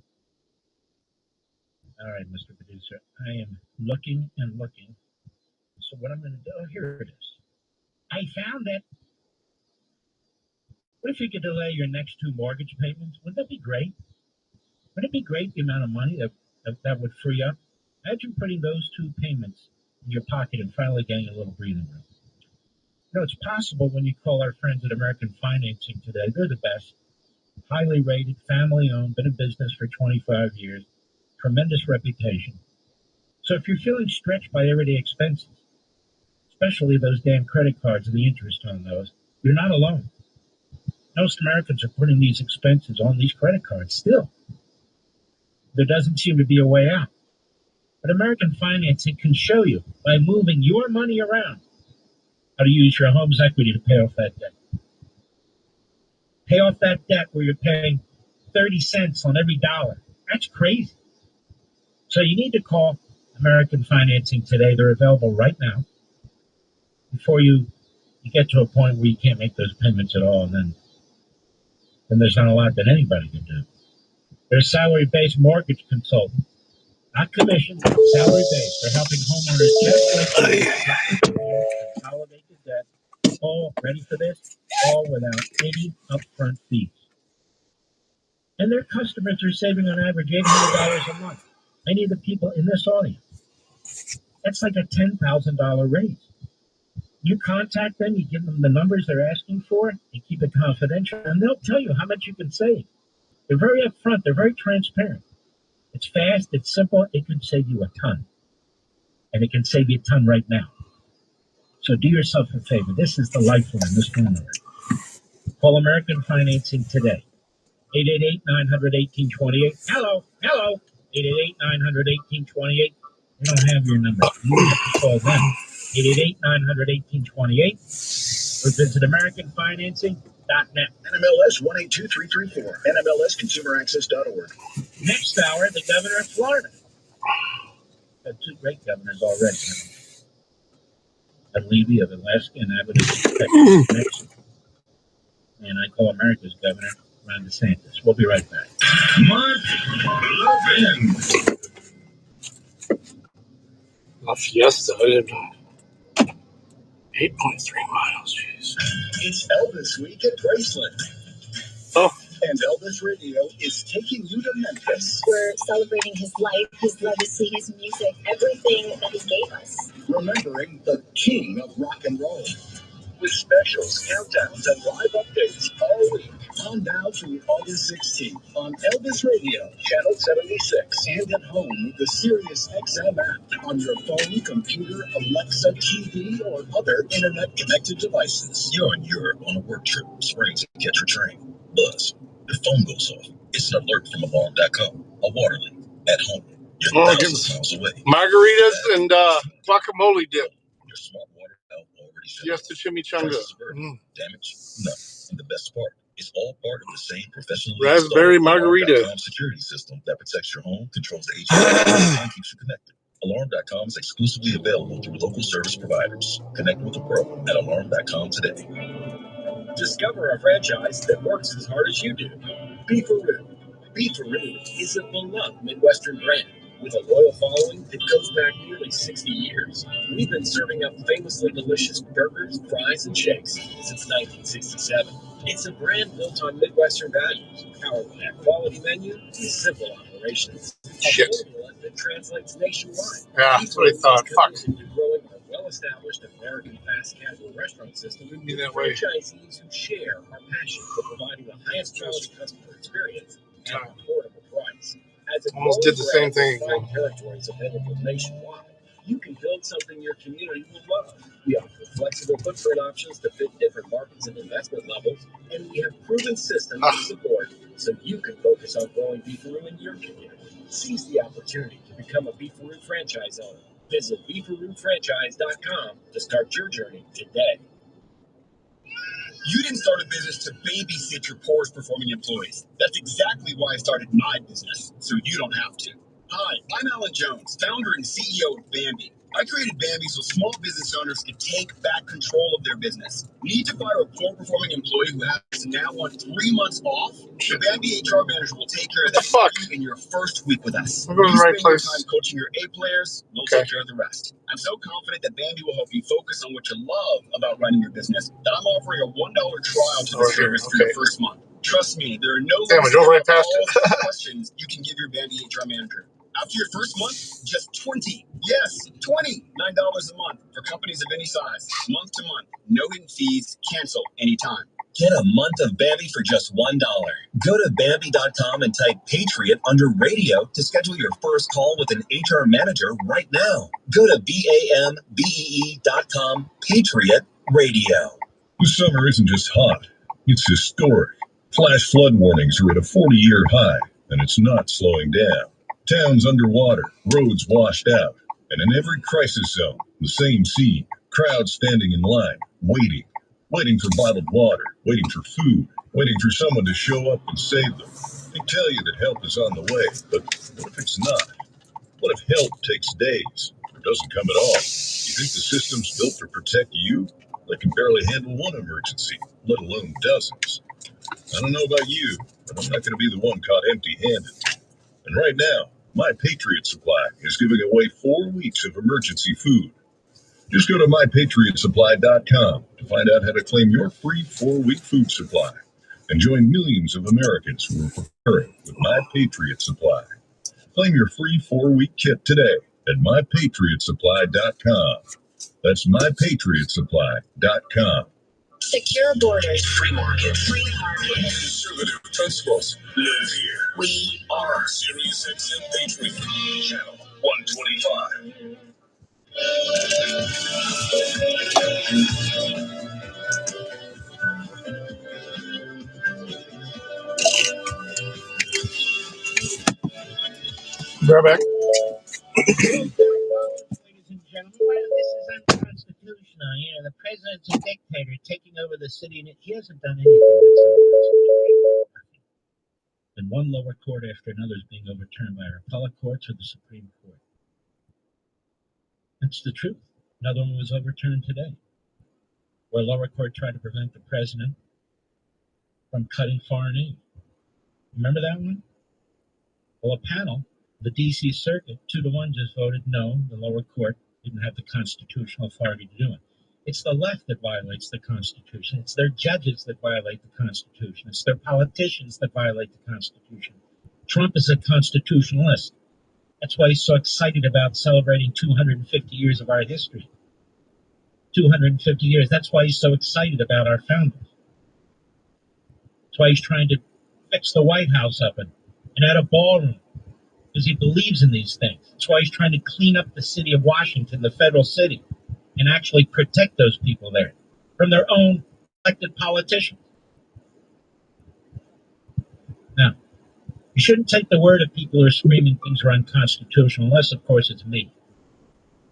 All right, Mr. Producer, I am looking and looking. So what I'm going to do, here it is. I found it. What if you could delay your next 2 mortgage payments? Wouldn't that be great? Wouldn't it be great, the amount of money that would free up? Imagine putting those 2 payments in your pocket and finally getting a little breathing room. It's possible when you call our friends at American Financing today. They're the best. Highly rated, family-owned, been in business for 25 years, tremendous reputation. So if you're feeling stretched by everyday expenses, especially those damn credit cards and the interest on those, you're not alone. Most Americans are putting these expenses on these credit cards still. There doesn't seem to be a way out. But American Financing can show you, by moving your money around, how to use your home's equity to pay off that debt. Pay off that debt where you're paying 30 cents on every dollar. That's crazy. So you need to call American Financing today. They're available right now. Before you get to a point where you can't make those payments at all, and then there's not a lot that anybody can do. They're a salary-based mortgage consultant. Not commissioned, salary-based. They're helping homeowners just like you consolidate the debt. All ready for this? All without any upfront fees. And their customers are saving on average $800 a month. Many of the people in this audience. That's like a $10,000 raise. You contact them, you give them the numbers they're asking for, you keep it confidential, and they'll tell you how much you can save. They're very upfront, they're very transparent. It's fast, it's simple, it can save you a ton. And it can save you a ton right now. So do yourself a favor. This is the lifeline, this phone number. Call American Financing today. 888-900-1828. Hello. 888-900-1828. They don't have your number. You have to call them. 888-900-1828. Or visit AmericanFinancing.net. NMLS 182334. NMLSConsumerAccess.org. Next hour, the governor of Florida. Had 2 great governors already. Levy of Alaska and Abbott of Texas. And I call America's governor, Ron DeSantis. We'll be right back. Mark Levin. La Fiesta. I did 8.3 miles. Jeez. It's Elvis Week at Graceland. Oh. And Elvis Radio is taking you to Memphis. We're celebrating his life, his legacy, his music, everything that he gave us. Remembering the king of rock and roll. With specials, countdowns, and live updates all week. On now through August 16th on Elvis Radio, Channel 76, and at home with the Sirius XM app on your phone, computer, Alexa, TV, or other internet-connected devices. You're in Europe on a work trip, spraying to catch your train. Buzz. The phone goes off. It's an alert from alarm.com. A water leak. At home. You're thousands of miles away. Margaritas and guacamole dip. Your smart water valve already shut Yes, the chimichanga. Damage? None. And the best part, it's all part of the same professional raspberry margarita security system that protects your home, controls the HVAC, and keeps you connected. Alarm.com is exclusively available through local service providers. Connect with a pro at alarm.com today. Discover a franchise that works as hard as you do. Beefaroo. Beefaroo is a beloved Midwestern brand with a loyal following that goes back nearly 60 years. We've been serving up famously delicious burgers, fries, and shakes since 1967. It's a brand built on Midwestern values, powered by a quality menu and simple operations. Shit. A formula that translates nationwide. Yeah, that's what I thought. Fuck. Growing a well-established American fast casual restaurant system Wouldn't be that way. franchisees who share our passion for providing the highest quality customer experience at an affordable price. As a Almost did the same thing growing again. territories available nationwide, you can build something your community will love. We offer flexible footprint options to fit different markets and investment levels, and we have proven systems of support so you can focus on growing Beefaroo in your community. Seize the opportunity to become a Beefaroo franchise owner. Visit BeefarooFranchise.com to start your journey today. You didn't start a business to babysit your poorest performing employees. That's exactly why I started my business, so you don't have to. Hi, I'm Alan Jones, founder and CEO of Bambi. I created Bambi so small business owners can take back control of their business. Need to fire a poor performing employee who has to now want 3 months off? The Bambi HR manager will take care of that for you in your first week with us. I'm going to the right spend your place. time coaching your A players, we'll take care of the rest. I'm so confident that Bambi will help you focus on what you love about running your business that I'm offering a $1 trial to the service for your first month. Trust me, there are no Damn, I drove right past calls or questions you can give your Bambi HR manager. After your first month, just 20. Yes, $29 a month for companies of any size. Month to month. No hidden fees. Cancel anytime. Get a month of Bambi for just $1. Go to Bambi.com and type Patriot under radio to schedule your first call with an HR manager right now. Go to BAMBEE.com Patriot Radio. The summer isn't just hot, it's historic. Flash flood warnings are at a 40-year high, and it's not slowing down. Towns underwater, roads washed out, and in every crisis zone, the same scene. Crowds standing in line, waiting for bottled water, waiting for food, waiting for someone to show up and save them. They tell you that help is on the way, but what if it's not? What if help takes days, or doesn't come at all? You think the system's built to protect you? They can barely handle one emergency, let alone dozens. I don't know about you, but I'm not going to be the one caught empty-handed. And right now, My Patriot Supply is giving away 4 weeks of emergency food. Just go to MyPatriotSupply.com to find out how to claim your free 4-week food supply and join millions of Americans who are preparing with My Patriot Supply. Claim your free 4-week kit today at MyPatriotSupply.com. That's MyPatriotSupply.com. Secure borders. Free market. Conservative principles live here. We are Sirius XM Patriot, channel 125. Right back. Ladies and gentlemen, well, this is unconstitutional. You know, the president's a dictator taking over the city, and he hasn't done anything that's unconstitutional. And one lower court after another is being overturned by our appellate courts or the Supreme Court. That's the truth. Another one was overturned today, where a lower court tried to prevent the president from cutting foreign aid. Remember that one? Well, a panel, the D.C. Circuit, 2-1 just voted no, the lower court didn't have the constitutional authority to do it. It's the left that violates the Constitution. It's their judges that violate the Constitution. It's their politicians that violate the Constitution. Trump is a constitutionalist. That's why he's so excited about celebrating 250 years of our history. 250 years. That's why he's so excited about our founders. That's why he's trying to fix the White House up and add a ballroom, because he believes in these things. That's why he's trying to clean up the city of Washington, the federal city, and actually protect those people there from their own elected politicians. Now, you shouldn't take the word of people who are screaming things are unconstitutional, unless, of course, it's me.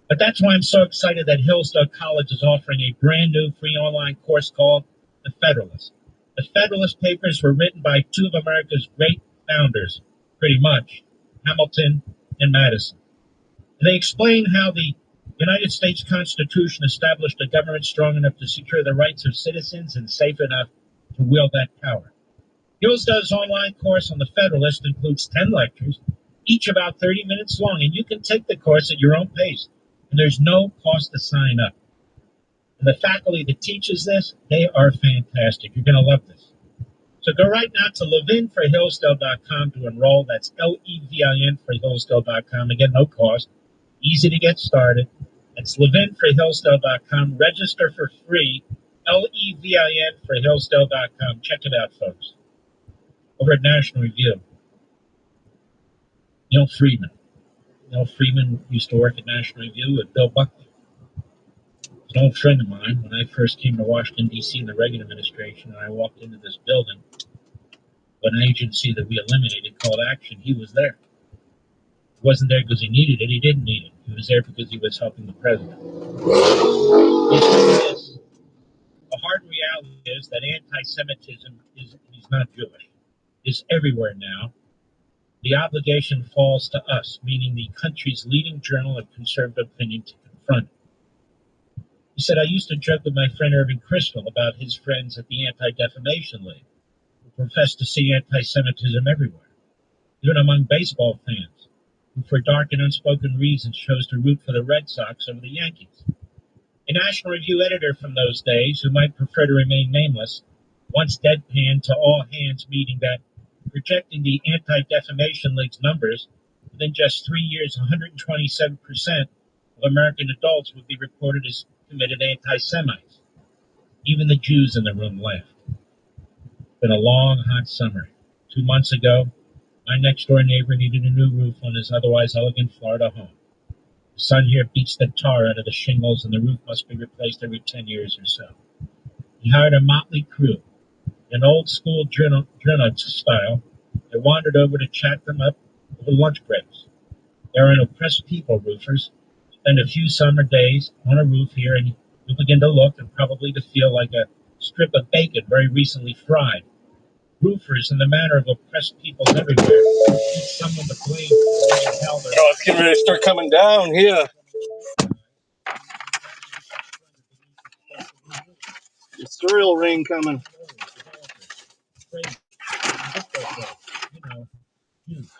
But that's why I'm so excited that Hillsdale College is offering a brand new free online course called The Federalist. The Federalist Papers were written by two of America's great founders, pretty much, Hamilton and Madison. They explain how the United States Constitution established a government strong enough to secure the rights of citizens and safe enough to wield that power. Hillsdale's online course on the Federalist includes 10 lectures, each about 30 minutes long, and you can take the course at your own pace, and there's no cost to sign up. And the faculty that teaches this, they are fantastic. You're going to love this. So go right now to levinforhillsdale.com to enroll. That's Levin for Hillsdale.com. Again, no cost. Easy to get started. That's levinforhillsdale.com. Register for free. Levin for Hillsdale.com. Check it out, folks. Over at National Review, Neil Friedman. Neil Friedman used to work at National Review with Bill Buckley. He's an old friend of mine. When I first came to Washington, D.C. in the Reagan administration, and I walked into this building, an agency that we eliminated called Action, he was there. He wasn't there because he needed it. He didn't need it. He was there because he was helping the president. The hard reality is that anti-Semitism is not Jewish. It's everywhere now. The obligation falls to us, meaning the country's leading journal of conservative opinion, to confront it. He said, I used to joke with my friend Irving Kristol about his friends at the Anti-Defamation League, who profess to see anti-Semitism everywhere, even among baseball fans, who for dark and unspoken reasons chose to root for the Red Sox over the Yankees. A National Review editor from those days, who might prefer to remain nameless, once deadpanned to all hands meeting that projecting the Anti-Defamation League's numbers, within just 3 years, 127% of American adults would be reported as committed anti-Semites. Even the Jews in the room laughed. It's been a long, hot summer. 2 months ago, my next-door neighbor needed a new roof on his otherwise elegant Florida home. The sun here beats the tar out of the shingles, and the roof must be replaced every 10 years or so. He hired a motley crew, an old-school journalist style. They wandered over to chat them up over lunch breaks. There are oppressed people, roofers. Spend a few summer days on a roof here, and you'll begin to look and probably to feel like a strip of bacon very recently fried. Roofers, in the manner of oppressed people everywhere, need someone to blame. Oh, it's getting ready to start coming down here. The cereal rain coming. You know, Jews.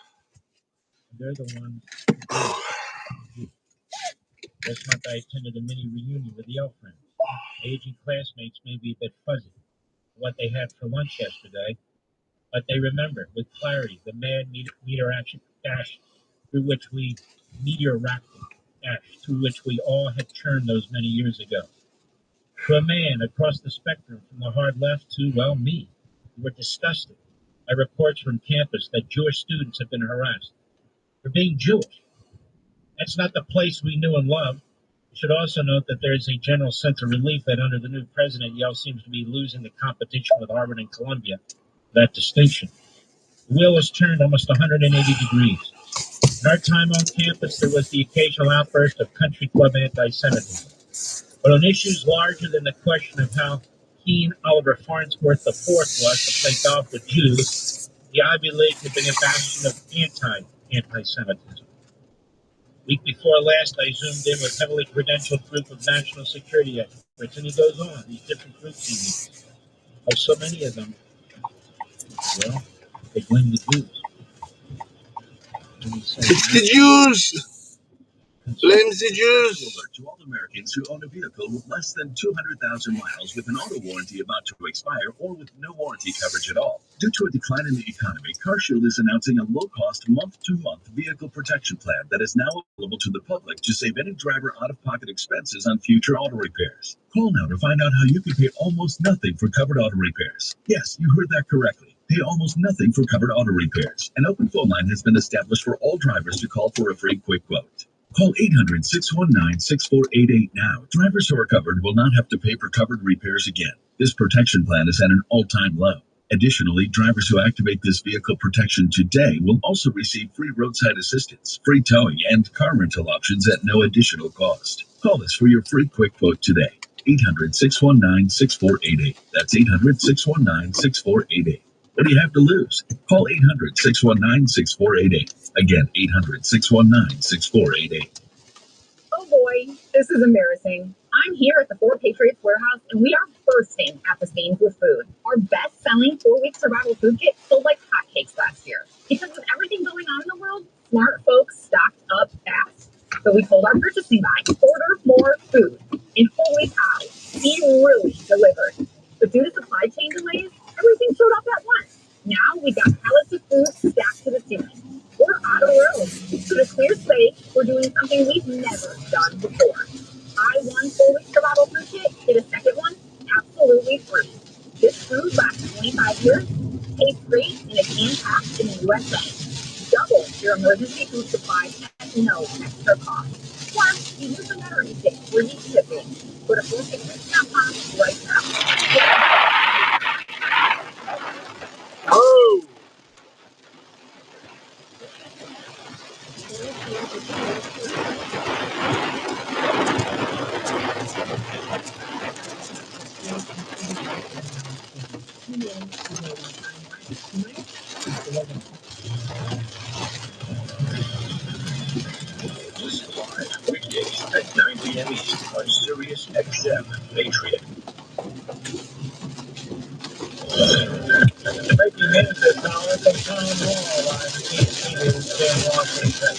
They're the ones who do. This month I attended a mini reunion with Yale friends. Aging classmates may be a bit fuzzy what they had for lunch yesterday, but they remember with clarity the mad meteor action dash through which we all had churned those many years ago. To a man across the spectrum from the hard left to, well, me, who were disgusted by reports from campus that Jewish students have been harassed for being Jewish. That's not the place we knew and loved. We should also note that there is a general sense of relief that under the new president, Yale seems to be losing the competition with Harvard and Columbia, that distinction. The wheel has turned almost 180 degrees. In our time on campus, there was the occasional outburst of country club anti-Semitism. But on issues larger than the question of how keen Oliver Farnsworth IV was to play golf with Jews, the Ivy League had been a bastion of anti-Semitism. Week before last, I zoomed in with a heavily credentialed group of national security experts, and he goes on, these different groups he meets. Oh, so many of them, well, they blame the Jews. It's the Jews! Blames the Jews! Alert to all Americans who own a vehicle with less than 200,000 miles with an auto warranty about to expire or with no warranty coverage at all. Due to a decline in the economy, CarShield is announcing a low-cost month-to-month vehicle protection plan that is now available to the public to save any driver out-of-pocket expenses on future auto repairs. Call now to find out how you can pay almost nothing for covered auto repairs. Yes, you heard that correctly. Pay almost nothing for covered auto repairs. An open phone line has been established for all drivers to call for a free quick quote. Call 800-619-6488 now. Drivers who are covered will not have to pay for covered repairs again. This protection plan is at an all-time low. Additionally, drivers who activate this vehicle protection today will also receive free roadside assistance, free towing, and car rental options at no additional cost. Call us for your free quick quote today. 800-619-6488. That's 800-619-6488. What do you have to lose? Call 800-619-6488. Again, 800-619-6488. boy, this is embarrassing. I'm here at the Four Patriots Warehouse, and we are bursting at the seams with food. Our best-selling 4-week survival food kit sold like hotcakes last year. Because with everything going on in the world, smart folks stocked up fast. So we told our purchasing guy, order more food. And holy cow, he really delivered. But due to supply chain delays, everything showed up at once. Now we got pallets of food stacked to the ceiling. We're out of room. So to clear space, we're doing something we've never done before. Buy one 4-week survival food kit, get a second one absolutely free. This food lasts 25 years, tastes great, and is hand-packed in the USA. Double your emergency food supply at no extra cost. Plus, you use the battery stick for free shipping. Go to 4patriots.com right now. Oh! Listen live weekdays at 9 p.m. East on Sirius XM Patriot. Breaking news this hour from Town Hall on ABC News in Washington.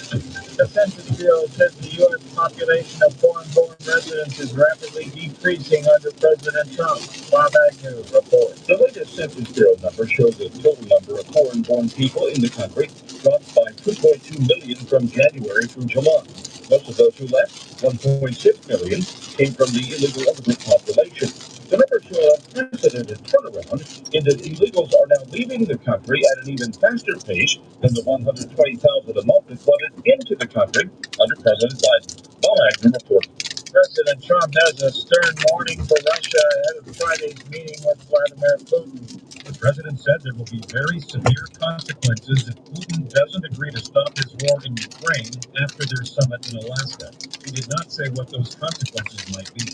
The Census Bureau says the U.S. population of foreign-born residents is rapidly decreasing under President Trump. Bob Agnew reports. The latest Census Bureau number shows the total number of foreign-born people in the country dropped by 2.2 million from January through July. Most of those who left, 1.6 million, came from the illegal immigrant population. The numbers show a unprecedented turnaround in that illegals are now leaving the country at an even faster pace than the 120,000 a month that flooded into the country under President Biden. Bob Agnew reports. President Trump has a stern warning for Russia ahead of Friday's meeting with Vladimir Putin. The president said there will be very severe consequences if Putin doesn't agree to stop his war in Ukraine after their summit in Alaska. He did not say what those consequences might be.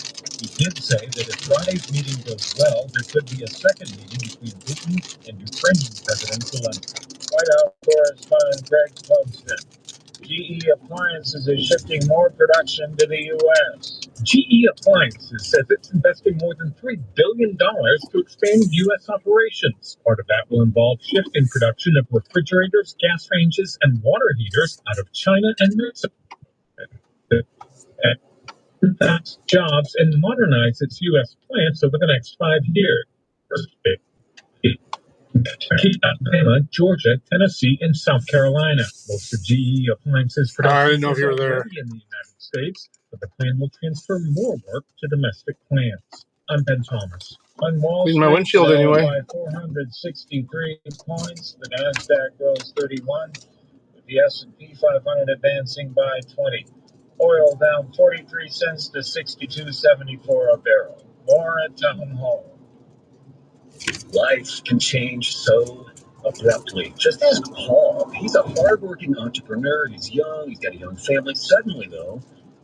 He did say that if Friday's meeting goes well, there could be a second meeting between Putin and Ukrainian President Zelensky. White House correspondent Greg Clugston. GE Appliances is shifting more production to the U.S. GE Appliances says it's investing more than $3 billion to expand U.S. operations. Part of that will involve shifting production of refrigerators, gas ranges, and water heaters out of China and Mexico. That's jobs and modernize its U.S. plants over the next 5 years. Kentucky, Alabama, Georgia, Tennessee, and South Carolina. Most of GE Appliances production I didn't know if you were is there. already in the United States, but the plan will transfer more work to domestic plants. I'm Ben Thomas. On Wall Clean my Street, windshield Dow anyway. by 463 points. The Nasdaq rose 31, with the S&P 500 advancing by 20. Oil down 43 cents to 62.74 a barrel. More at Town Hall. Life can change so abruptly. Just ask Paul. He's a hardworking entrepreneur. He's young. He's got a young family. Suddenly, though,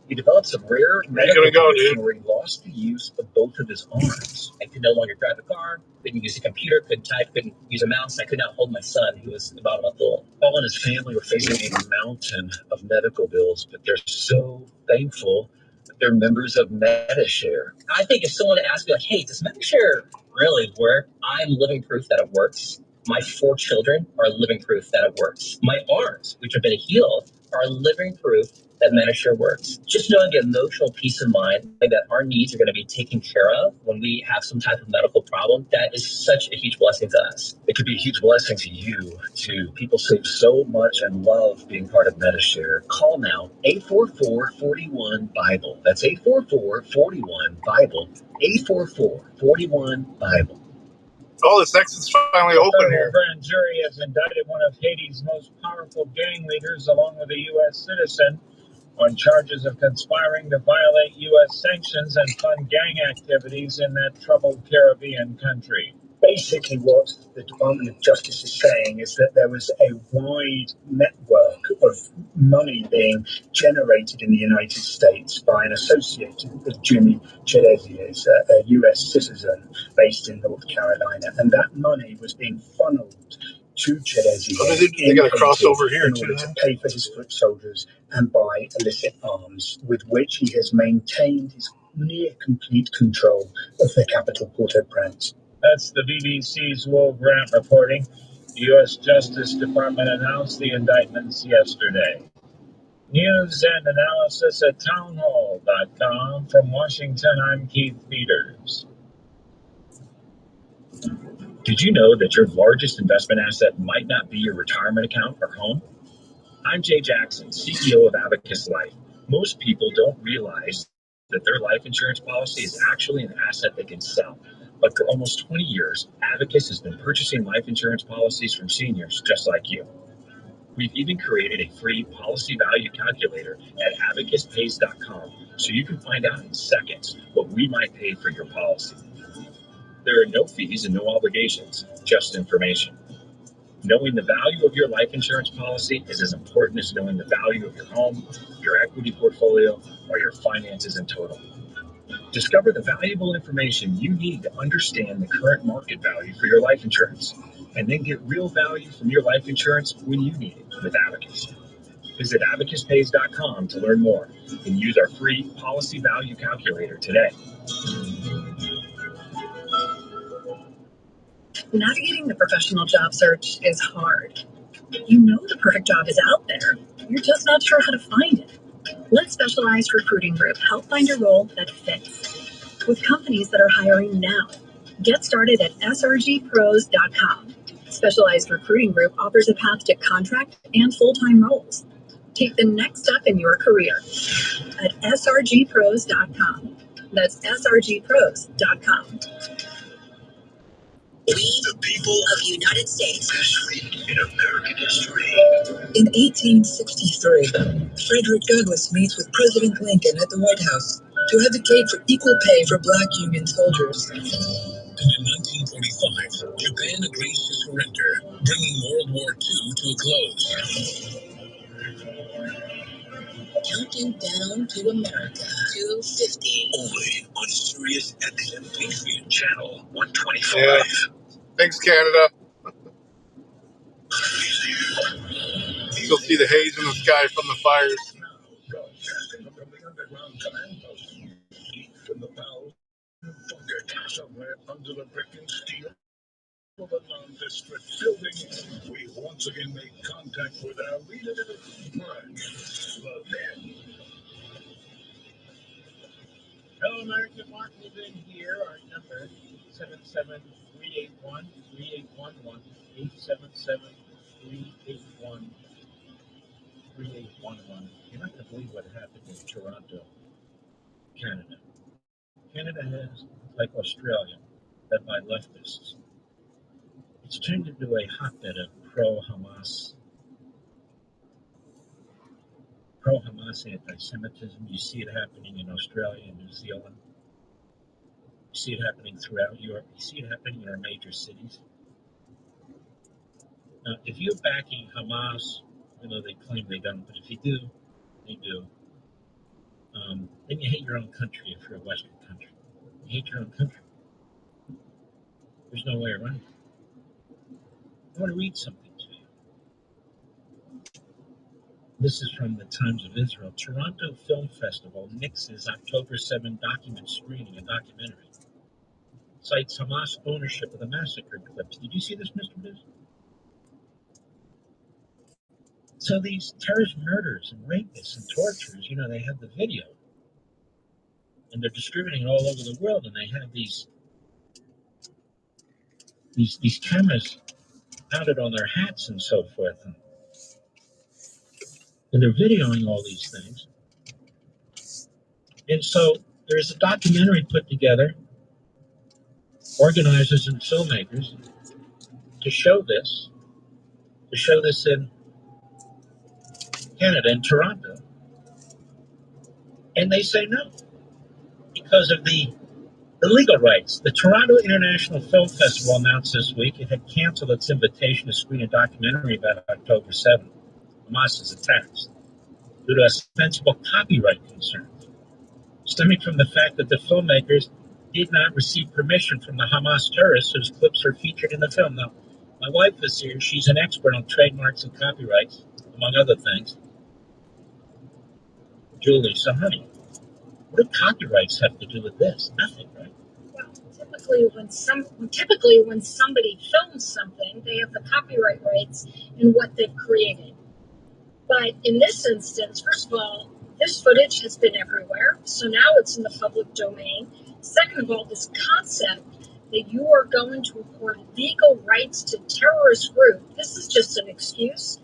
he developed some rare medical condition where he lost the use of both of his arms. I could no longer drive a car, couldn't use a computer, couldn't type, couldn't use a mouse. I could not hold my son, who was about a month old. Paul and his family were facing a mountain of medical bills, but they're so thankful that they're members of MediShare. I think if someone asked me, like, hey, does Medicare really work? I'm living proof that it works. My 4 children are living proof that it works. My arms, which have been healed, are living proof that Medicare works. Just knowing the emotional peace of mind that our needs are going to be taken care of when we have some type of medical problem, that is such a huge blessing to us. It could be a huge blessing to you, too. People save so much and love being part of MediShare. Call now, 844-41-BIBLE. That's 844-41-BIBLE. 844-41-BIBLE. Oh, the sex is finally open here. A grand jury has indicted one of Haiti's most powerful gang leaders, along with a U.S. citizen, on charges of conspiring to violate U.S. sanctions and fund gang activities in that troubled Caribbean country. Basically, what the Department of Justice is saying is that there was a wide network of money being generated in the United States by an associate with Jimmy Chelesius, a U.S. citizen based in North Carolina. And that money was being funneled to Chedezi. Oh, they got a crossover here in too. order to pay for his foot soldiers and buy illicit arms, with which he has maintained his near complete control of the capital Port-au-Prince. That's the BBC's Will Grant reporting. The U.S. Justice Department announced the indictments yesterday. News and analysis at townhall.com. From Washington, I'm Keith Peters. Did you know that your largest investment asset might not be your retirement account or home? I'm Jay Jackson, CEO of Abacus Life. Most people don't realize that their life insurance policy is actually an asset they can sell. But for almost 20 years, Abacus has been purchasing life insurance policies from seniors just like you. We've even created a free policy value calculator at abacuspays.com so you can find out in seconds what we might pay for your policy. There are no fees and no obligations, just information. Knowing the value of your life insurance policy is as important as knowing the value of your home, your equity portfolio, or your finances in total. Discover the valuable information you need to understand the current market value for your life insurance, and then get real value from your life insurance when you need it with Abacus. Visit abacuspays.com to learn more and use our free policy value calculator today. Navigating the professional job search is hard. You know the perfect job is out there. You're just not sure how to find it. Let Specialized Recruiting Group help find a role that fits. With companies that are hiring now. Get started at srgpros.com. Specialized Recruiting Group offers a path to contract and full-time roles. Take the next step in your career at srgpros.com. That's srgpros.com. We, the people of the United States. This week in American history. In 1863, Frederick Douglass meets with President Lincoln at the White House to advocate for equal pay for black Union soldiers. And in 1945, Japan agrees to surrender, bringing World War II to a close. Counting down to America, 250. Only on Sirius XM Patriot Channel 125. Yeah. Thanks, Canada. You'll see the haze in the sky from the fires. Broadcasting from the underground command post, deep in the bowels bunker, somewhere under the brick and steel of a nondescript building, we once again made contact with our leader, Mark Levin. Hello, America. Mark Levin here. Our number 77381-3811, 877-381-3811. You're not going to believe what happened in Toronto, Canada. Canada has, like Australia, led by leftists. It's turned into a hotbed of pro-Hamas anti-Semitism. You see it happening in Australia and New Zealand. You see it happening throughout Europe. You see it happening in our major cities. Now, if you're backing Hamas, even though they claim they don't, but if you do, they do, then you hate your own country if you're a Western country. You hate your own country. There's no way around it. I want to read something to you. This is from the Times of Israel. Toronto Film Festival nixes October 7 document screening, a documentary. Cites Hamas ownership of the massacre clips. Did you see this, Mr. Biz? So these terrorist murderers and rapists and torturers, they have the video. And they're distributing it all over the world, and they have these cameras mounted on their hats and so forth. And they're videoing all these things. And so there's a documentary put together, organizers and filmmakers, to show this in Canada, in Toronto. And they say no, because of the legal rights. The Toronto International Film Festival announced this week it had canceled its invitation to screen a documentary about October 7th, Hamas's attacks, due to ostensible copyright concerns, stemming from the fact that the filmmakers did not receive permission from the Hamas terrorists whose clips are featured in the film. Now, My wife is here. She's an expert on trademarks and copyrights, among other things. Julie, so honey, what do copyrights have to do with this? Nothing, right? Well, typically when somebody films something, they have the copyright rights in what they've created. But in this instance, first of all, this footage has been everywhere, so now it's in the public domain. Second of all, this concept that you are going to accord legal rights to terrorist group, this is just an excuse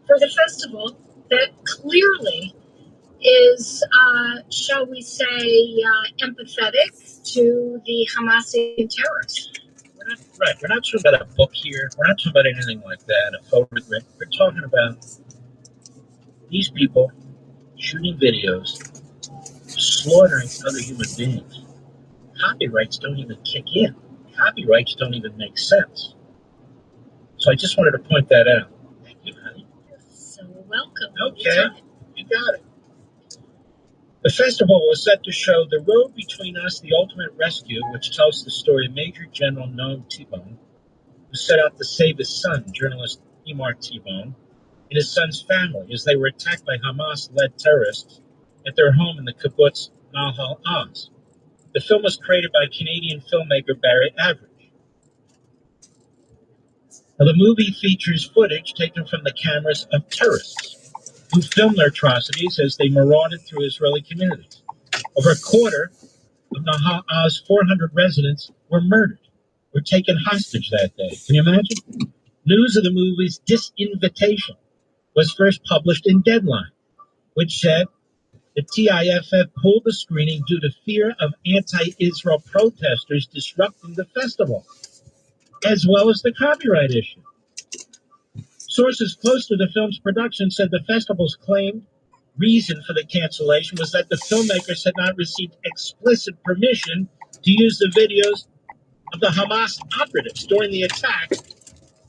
for the festival that clearly is, shall we say, empathetic to the Hamasi terrorists. We're not talking about a book here. We're not talking about anything like that, a photograph. We're talking about these people shooting videos, slaughtering other human beings. Copyrights don't even kick in. Copyrights don't even make sense. So I just wanted to point that out. Thank you, honey. You're so welcome. Okay, you got it. The festival was set to show The Road Between Us, The Ultimate Rescue, which tells the story of Major General Noam T-Bone, who set out to save his son, journalist Imar T-Bone, and his son's family as they were attacked by Hamas-led terrorists at their home in the kibbutz Nahal Oz. The film was created by Canadian filmmaker Barry Average. Now, the movie features footage taken from the cameras of terrorists who filmed their atrocities as they marauded through Israeli communities. Over a quarter of Nahal Oz's 400 residents were murdered, were taken hostage that day. Can you imagine? News of the movie's disinvitation was first published in Deadline, which said the TIFF pulled the screening due to fear of anti-Israel protesters disrupting the festival, as well as the copyright issue. Sources close to the film's production said the festival's claimed reason for the cancellation was that the filmmakers had not received explicit permission to use the videos of the Hamas operatives during the attack,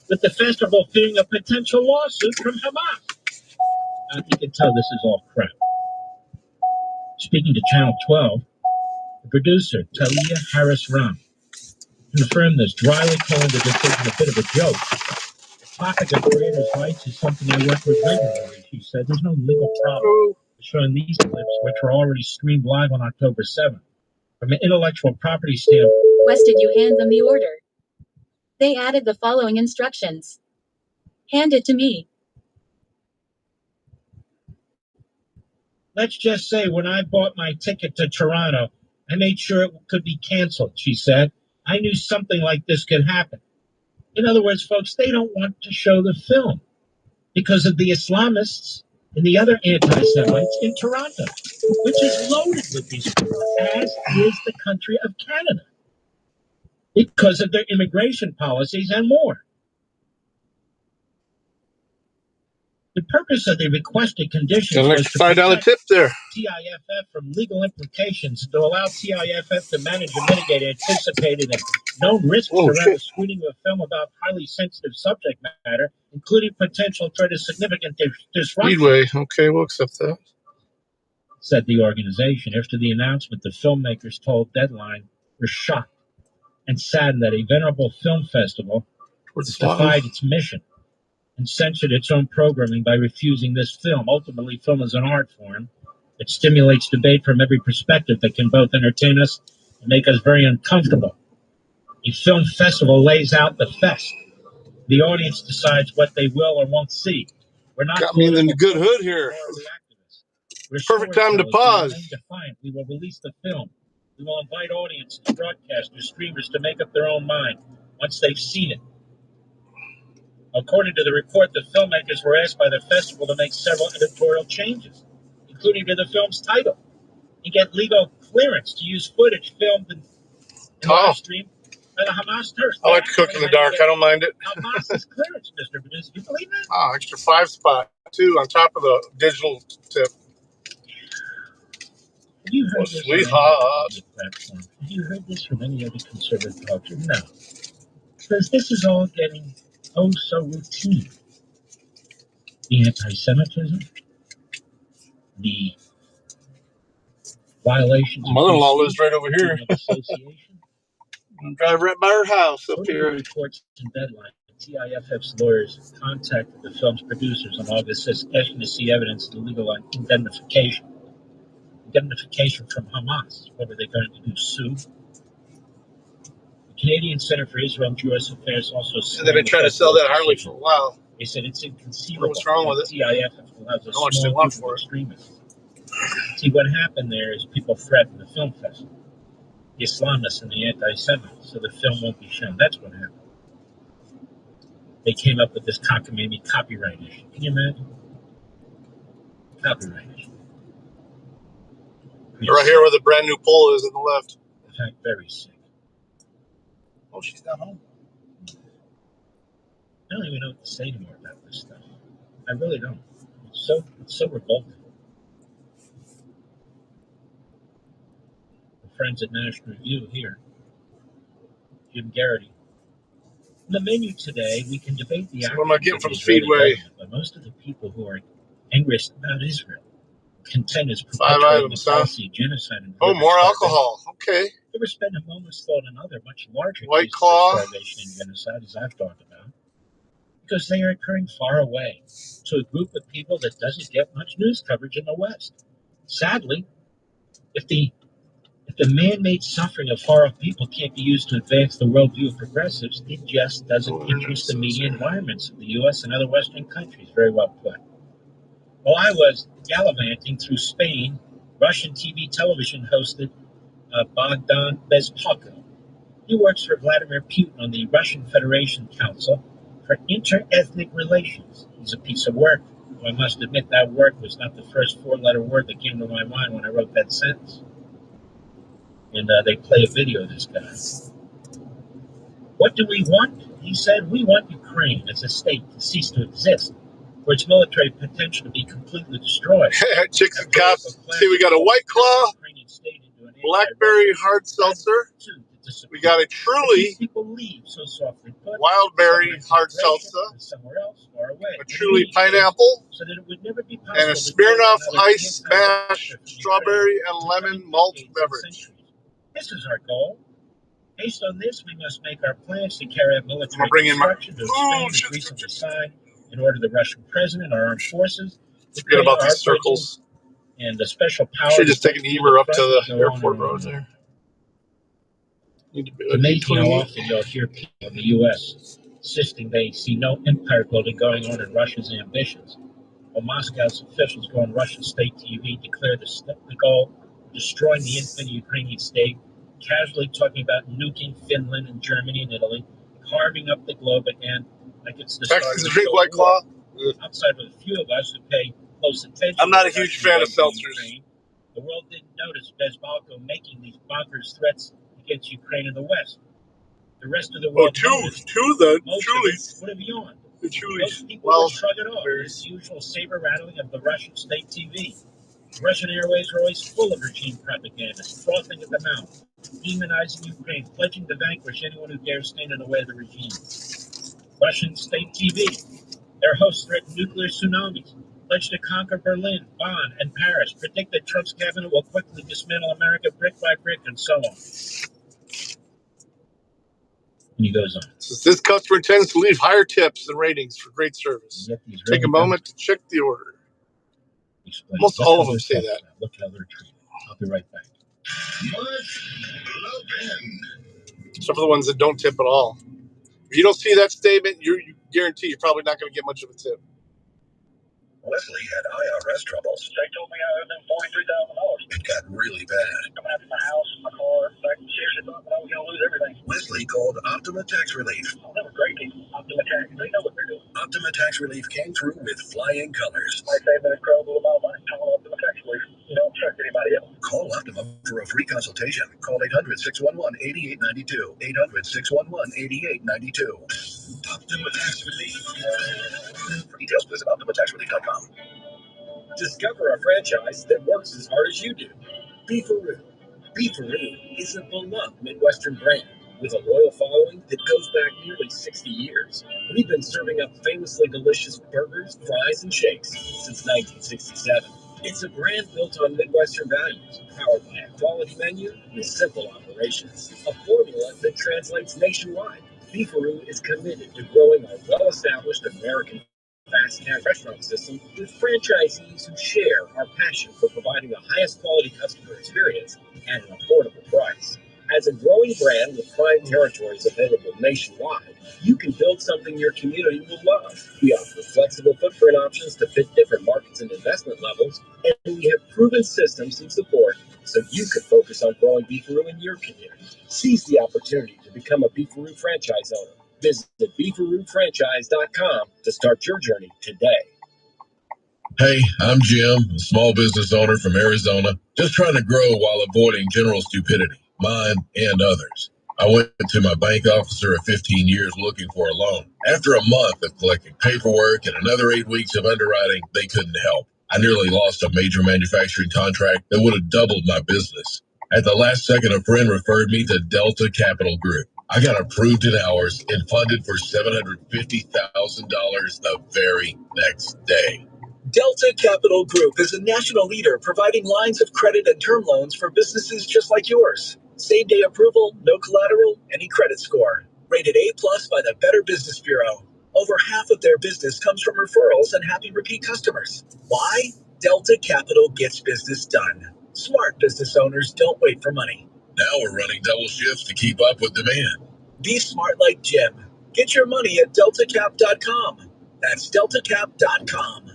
with the festival fearing a potential lawsuit from Hamas. Now, you can tell this is all crap. Speaking to Channel 12, the producer, Talia Harris-Ram, confirmed this, dryly calling the decision a bit of a joke. The topic of creators' rights is something I work with regularly, she said. There's no legal problem with showing these clips, which were already streamed live on October 7th. From an intellectual property standpoint, Requested you hand them the order. They added the following instructions. Hand it to me. let's just say when I bought my ticket to Toronto, I made sure it could be canceled, she said. I knew something like this could happen. In other words, folks, they don't want to show the film because of the Islamists and the other anti-Semites in Toronto, which is loaded with these people, as is the country of Canada, because of their immigration policies and more. The purpose of the requested conditions was to $5 tip there. TIFF from legal implications to allow TIFF to manage and mitigate anticipated and known risks around the screening of a film about highly sensitive subject matter, including potential threat of significant disruption. Speedway, okay, we'll accept that. Said the organization. After the announcement, the filmmakers told Deadline were shocked and saddened that a venerable film festival defied its mission and censored its own programming by refusing this film. Ultimately, film is an art form. It stimulates debate from every perspective that can both entertain us and make us very uncomfortable. A film festival lays out the fest. The audience decides what they will or won't see. We're not got me in the good hood here. Perfect time to pause. Defiant. We will release the film. We will invite audiences, broadcasters, streamers to make up their own mind once they've seen it. According to the report, the filmmakers were asked by the festival to make several editorial changes, including to the film's title, and get legal clearance to use footage filmed in live stream by the Hamas terrorists. I like to cook in the dark. I don't mind it. Hamas's clearance, Mr. Producer. You believe that? Oh, extra 5 spot, too, on top of the digital tip. Have you heard this from any other platform? Have you heard this from any other conservative culture? No. Because this is all getting oh so routine. The anti-Semitism, the violations of mother-in-law lives right over here. association. I'm gonna drive right by her house up So here. reports in Deadline TIFF's lawyers contacted the film's producers on August 6th, asking to see evidence of the legal indemnification. Indemnification from Hamas. What were they going to do, sue? The Canadian Center for Israel and Jewish Affairs also said they've been trying to sell that Harley for a while. They said it's inconceivable. What's wrong with it? TIFF allows a How much they small want group for of it? extremists. See, what happened there is people threatened the film festival, the Islamists and the anti-Semites, so the film won't be shown. That's what happened. They came up with this cockamamie copyright issue. Can you imagine? Copyright issue. Right here where the brand new pole is on the left. In fact, very sick. Oh, she's not home. I don't even know what to say anymore about this stuff. I really don't. It's so revolting. The friends at National Review here, Jim Garrity. In the menu today, we can debate the So what am I getting of from the Israeli Speedway? government, but most of the people who are angriest about Israel contend is 5 perpetuating items, the huh? policy of genocide and Oh, deliberate more starvation. alcohol. Okay. Ever spend a moment's thought on other much larger White cases Claw. of starvation and genocide, as I've talked about? Because they are occurring far away to a group of people that doesn't get much news coverage in the West. Sadly, if the man-made suffering of far-off people can't be used to advance the worldview of progressives, it just doesn't interest the media environments of the U.S. and other Western countries. Very well put. While I was gallivanting through Spain, Russian TV television hosted Bogdan Bezpalko. He works for Vladimir Putin on the Russian Federation Council for Inter-Ethnic Relations. He's a piece of work. I must admit that word was not the first four-letter word that came to my mind when I wrote that sentence. And they play a video of this guy. What do we want? He said, we want Ukraine as a state to cease to exist, for its military potential to be completely destroyed. Chicks and cops. See, we got a White Claw, Blackberry Hard Seltzer. We got a Truly Wildberry Hard Seltzer, a Truly Pineapple, and a Smirnoff Ice Smash Strawberry and Lemon Malt Beverage. This is our goal. Based on this, we must make our plans to carry out military construction to expand the recently signed in order the Russian president, our armed forces. Forget about these circles. And the special power. Should just taken Eber up to the airport road there. Amazing how often you'll hear people in the U.S. insisting they see no empire building going on in Russia's ambitions. While Moscow's officials go on Russian state TV declare the goal of destroying the infant Ukrainian state, casually talking about nuking Finland and Germany and Italy, carving up the globe again like it's the start of drink White Claw. Outside of a few of us who pay close attention. I'm not a huge fan of seltzers. The world didn't notice Bezbalko making these bonkers threats against Ukraine and the West. The rest of the world. The Trulies. What have you on? The Trulies. Most people will shrug it off. It's the usual saber rattling of the Russian state TV. Russian airways are always full of regime propaganda, frothing at the mouth, demonizing Ukraine, pledging to vanquish anyone who dares stand in the way of the regime. Russian state TV. Their hosts threaten nuclear tsunamis, pledge to conquer Berlin, Bonn, and Paris, predict that Trump's cabinet will quickly dismantle America brick by brick, and so on. And he goes on. This customer intends to leave higher tips and ratings for great service. Take a moment to check the order. Most all of them say that. Look how they're treated. I'll be right back. Except for the ones that don't tip at all. If you don't see that statement, you guarantee you're probably not going to get much of a tip. Wesley had IRS troubles. They told me I owed them $43,000. It got really bad. Coming after my house, my car. I seriously thought that I was going to lose everything. Wesley called Optima Tax Relief. Oh, they were great people. Optima Tax, they know what they're doing. Optima Tax Relief came through with flying colors. I saved an incredible amount of money. Call Optima Tax Relief. You don't trust anybody else. Call Optima for a free consultation. Call 800-611-8892. 800-611-8892. Optima Tax Relief. For details, visit OptimaTaxRelief.com. Discover a franchise that works as hard as you do. Beefaroo. Beefaroo is a beloved Midwestern brand with a loyal following that goes back nearly 60 years. We've been serving up famously delicious burgers, fries, and shakes since 1967. It's a brand built on Midwestern values, powered by a quality menu with simple operations. A formula that translates nationwide. Beefaroo is committed to growing a well-established American fast cash restaurant system with franchisees who share our passion for providing the highest quality customer experience at an affordable price. As a growing brand with prime territories available nationwide, you can build something your community will love. We offer flexible footprint options to fit different markets and investment levels, and we have proven systems and support so you can focus on growing Beefaroo in your community. Seize the opportunity to become a Beefaroo franchise owner. Visit beefaroofranchise.com to start your journey today. Hey, I'm Jim, a small business owner from Arizona, just trying to grow while avoiding general stupidity, mine and others. I went to my bank officer of 15 years looking for a loan. After a month of collecting paperwork and another 8 weeks of underwriting, they couldn't help. I nearly lost a major manufacturing contract that would have doubled my business. At the last second, a friend referred me to Delta Capital Group. I got approved in hours and funded for $750,000 the very next day. Delta Capital Group is a national leader providing lines of credit and term loans for businesses just like yours. Same-day approval, no collateral, any credit score. Rated A+ by the Better Business Bureau. Over half of their business comes from referrals and happy repeat customers. Why? Delta Capital gets business done. Smart business owners don't wait for money. Now we're running double shifts to keep up with demand. Be smart like Jim. Get your money at deltacap.com. That's deltacap.com.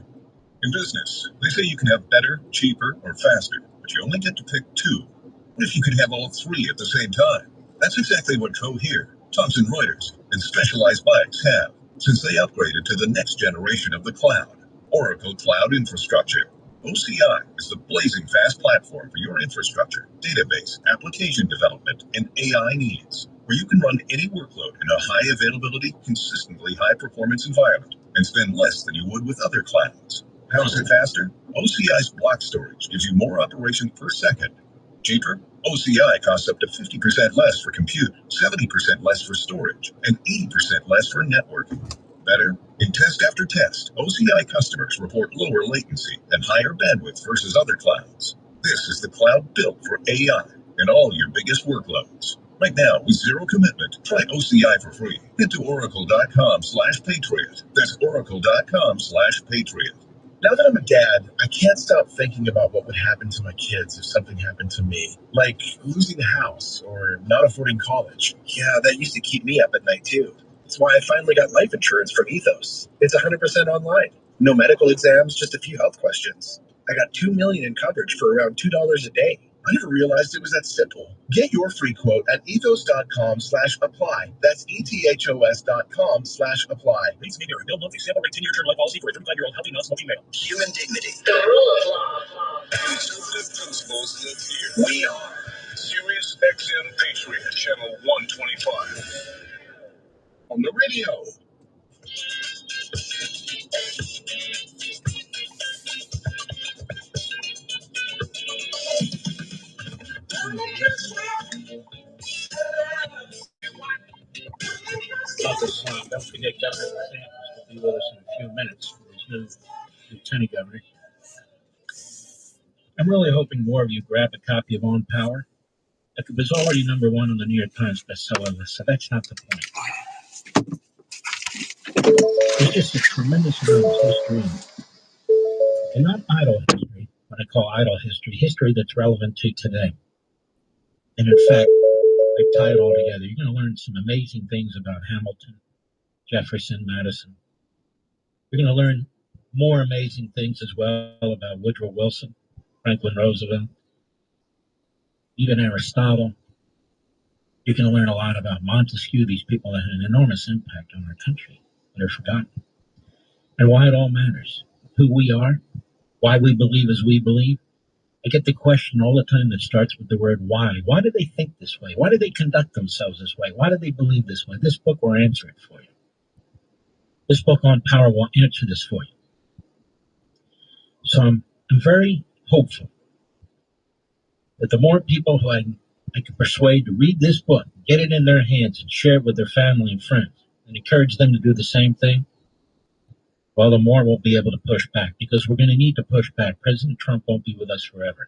In business, they say you can have better, cheaper, or faster, but you only get to pick two. What if you could have all three at the same time? That's exactly what Cohere, Thomson Reuters, and Specialized Bikes have, since they upgraded to the next generation of the cloud, Oracle Cloud Infrastructure. OCI is the blazing fast platform for your infrastructure, database, application development, and AI needs, where you can run any workload in a high availability, consistently high performance environment and spend less than you would with other clouds. How is it faster? OCI's block storage gives you more operations per second. Cheaper? OCI costs up to 50% less for compute, 70% less for storage, and 80% less for networking. Better? In test after test, OCI customers report lower latency and higher bandwidth versus other clouds. This is the cloud built for AI and all your biggest workloads. Right now, with zero commitment, try OCI for free. Head to oracle.com/patriot. That's oracle.com/patriot. Now that I'm a dad, I can't stop thinking about what would happen to my kids if something happened to me. Like losing a house or not affording college. Yeah, that used to keep me up at night too. That's why I finally got life insurance from Ethos. It's 100% online. No medical exams, just a few health questions. I got $2 million in coverage for around $2 a day. I never realized it was that simple. Get your free quote at ethos.com/apply. That's ethos.com/apply. Please make your real monthly sample rate 10-year term life policy for a 35-year-old healthy non-smoking male. Human dignity. The rule of law. Conservative principles live here. We are Sirius XM Patriot, channel 125. On the radio. Don't forget Governor DeSantis will be with us in a few minutes for his new lieutenant governor. I'm really hoping more of you grab a copy of On Power. If it was already #1 on the New York Times bestseller list, so that's not the point. There's just a tremendous amount of history in it. And not idle history, what I call idle history, history that's relevant to today. And in fact, I tie it all together. You're going to learn some amazing things about Hamilton, Jefferson, Madison. You're going to learn more amazing things as well about Woodrow Wilson, Franklin Roosevelt, even Aristotle. You're going to learn a lot about Montesquieu, these people that had an enormous impact on our country that are forgotten, and why it all matters, who we are, why we believe as we believe. I get the question all the time that starts with the word why. Why do they think this way? Why do they conduct themselves this way? Why do they believe this way? This book will answer it for you. This book On Power will answer this for you. So I'm very hopeful that the more people who I can persuade to read this book, get it in their hands and share it with their family and friends and encourage them to do the same thing, well, the more we'll be able to push back, because we're going to need to push back. President Trump won't be with us forever.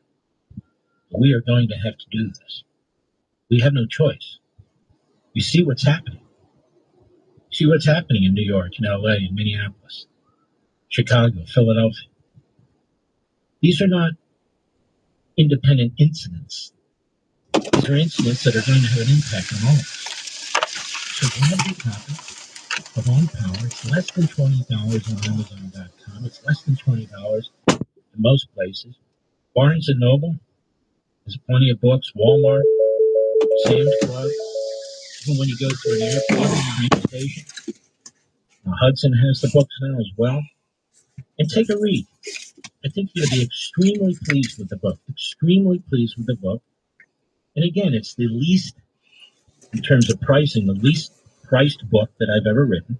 But we are going to have to do this. We have no choice. You see what's happening. See what's happening in New York, in LA, in Minneapolis, Chicago, Philadelphia. These are not independent incidents. These are incidents that are going to have an impact on all of us. So grab your copy of On Power. It's less than $20 on Amazon.com. It's less than $20 in most places. Barnes & Noble, there's plenty of books. Walmart, Sam's Club. Even when you go to an airport or a train station, Hudson has the books now as well. And take a read. I think you're going to be extremely pleased with the book. Extremely pleased with the book. And again, it's the least, in terms of pricing, the least priced book that I've ever written.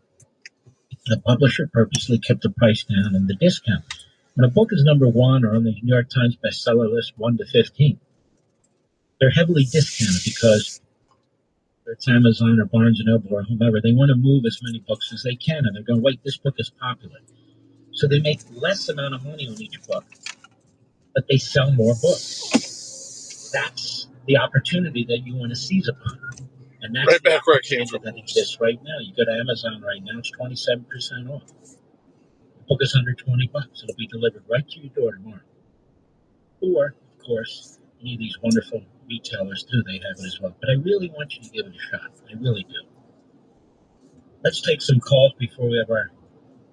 The publisher purposely kept the price down and the discount. When a book is number 1 or on the New York Times bestseller list 1 to 15, they're heavily discounted because it's Amazon or Barnes & Noble or whomever. They want to move as many books as they can, and they're going, wait, this book is popular. So they make less amount of money on each book, but they sell more books. That's the opportunity that you want to seize upon. And that's right back where I came from. That exists right now. You go to Amazon right now, it's 27% off. The book is under $20. It'll be delivered right to your door tomorrow. Or, of course, any of these wonderful retailers too, they have it as well. But I really want you to give it a shot. I really do. Let's take some calls before we have our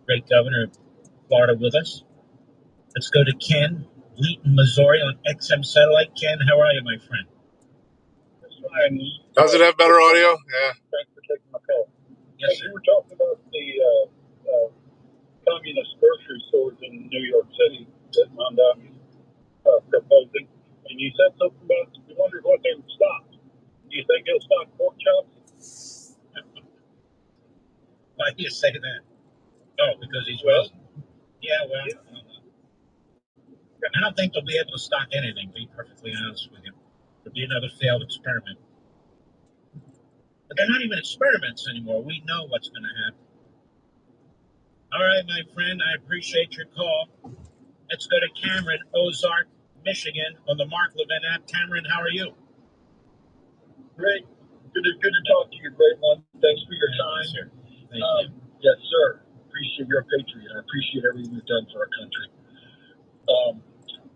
great governor of Florida with us. Let's go to Ken, Wheaton, Missouri on XM Satellite. Ken, how are you, my friend? Does it have better audio? Yeah. Thanks for taking my call. Yes, You were talking about the communist grocery stores in New York City that Mondami proposing, and you said something about you wondered what they would stop. Do you think he'll stop pork chops? Why do you say that? Oh, because he's Muslim. Yeah, well, yeah. I don't think they'll be able to stock anything, to be perfectly honest with you. It'll be another failed experiment. But they're not even experiments anymore. We know what's going to happen. All right, my friend, I appreciate your call. Let's go to Cameron, Ozark, Michigan, on the Mark Levin app. Cameron, how are you? Great. Good to talk to you, great one. Thanks for your time. Sir. Thank you. Yes, sir. Appreciate your patriot. I appreciate everything you've done for our country.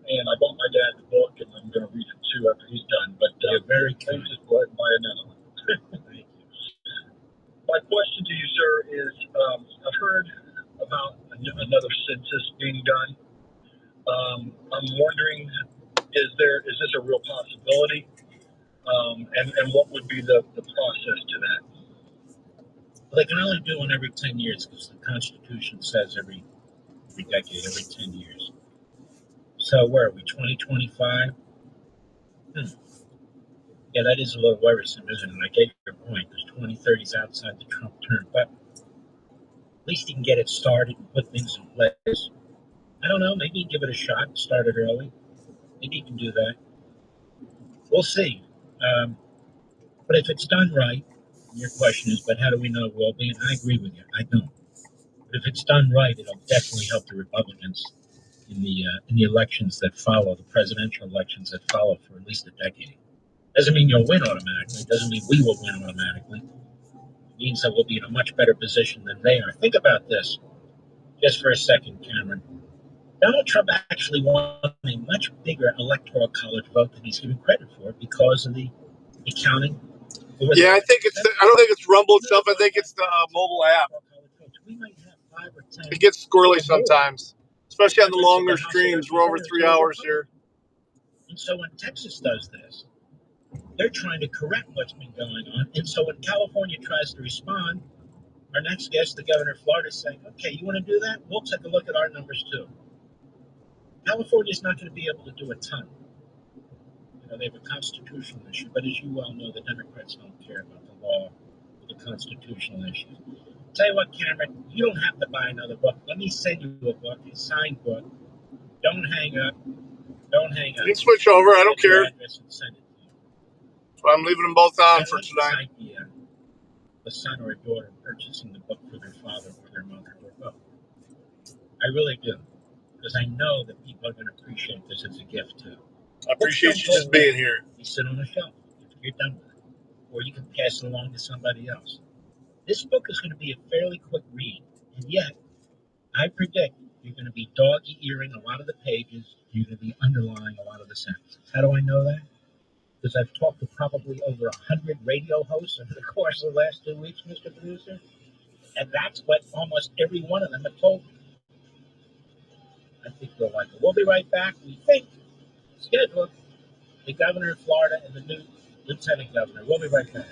And I bought my dad the book, and I'm going to read it too after he's done. But you're very kind. Just go ahead and buy another one. Thank you. My question to you, sir, is I've heard about another census being done. I'm wondering, is this a real possibility? And what would be the process to that? Well, they can only do one every 10 years because the Constitution says every decade, every 10 years. So where are we, 2025? Yeah, that is a little worrisome, isn't it? I get your point, because 2030 is outside the Trump term, but at least he can get it started and put things in place. I don't know, maybe he can give it a shot, start it early. Maybe he can do that. We'll see. But if it's done right, your question is, but how do we know it will be? And I agree with you, I don't. But if it's done right, it'll definitely help the Republicans in the elections that follow, the presidential elections that follow for at least a decade. Doesn't mean you'll win automatically. Doesn't mean we will win automatically. It means that we'll be in a much better position than they are. Think about this just for a second, Cameron. Donald Trump actually won a much bigger electoral college vote than he's given credit for because of the counting. Yeah, I don't think it's Rumble itself. I think it's the mobile app. We might have 5 or 10. It gets squirrely sometimes, especially on the longer streams. We're over 3 hours here. And so when Texas does this, they're trying to correct what's been going on. And so when California tries to respond, our next guest, the governor of Florida, is saying, okay, you want to do that? We'll take a look at our numbers too. California's not going to be able to do a ton. You know, they have a constitutional issue, but as you well know, the Democrats don't care about the law or the constitutional issues. Tell you what, Cameron, you don't have to buy another book. Let me send you a book, a signed book. Don't hang up. Don't hang up. You can switch over. I don't care. Send it to you. So I'm leaving them both on for tonight. The son or a daughter purchasing the book for their father or their mother or both. I really do. Because I know that people are going to appreciate this as a gift too. I appreciate you just being here. You sit on a shelf after you're done with it. Or you can pass it along to somebody else. This book is going to be a fairly quick read, and yet I predict you're going to be dog-earing a lot of the pages. You're going to be underlying a lot of the sentences. How do I know that? Because I've talked to probably over 100 radio hosts over the course of the last 2 weeks, Mr. Producer, and that's what almost every one of them have told me. I think you'll like it. We'll be right back. We think scheduled the governor of Florida and the new lieutenant governor. We'll be right back.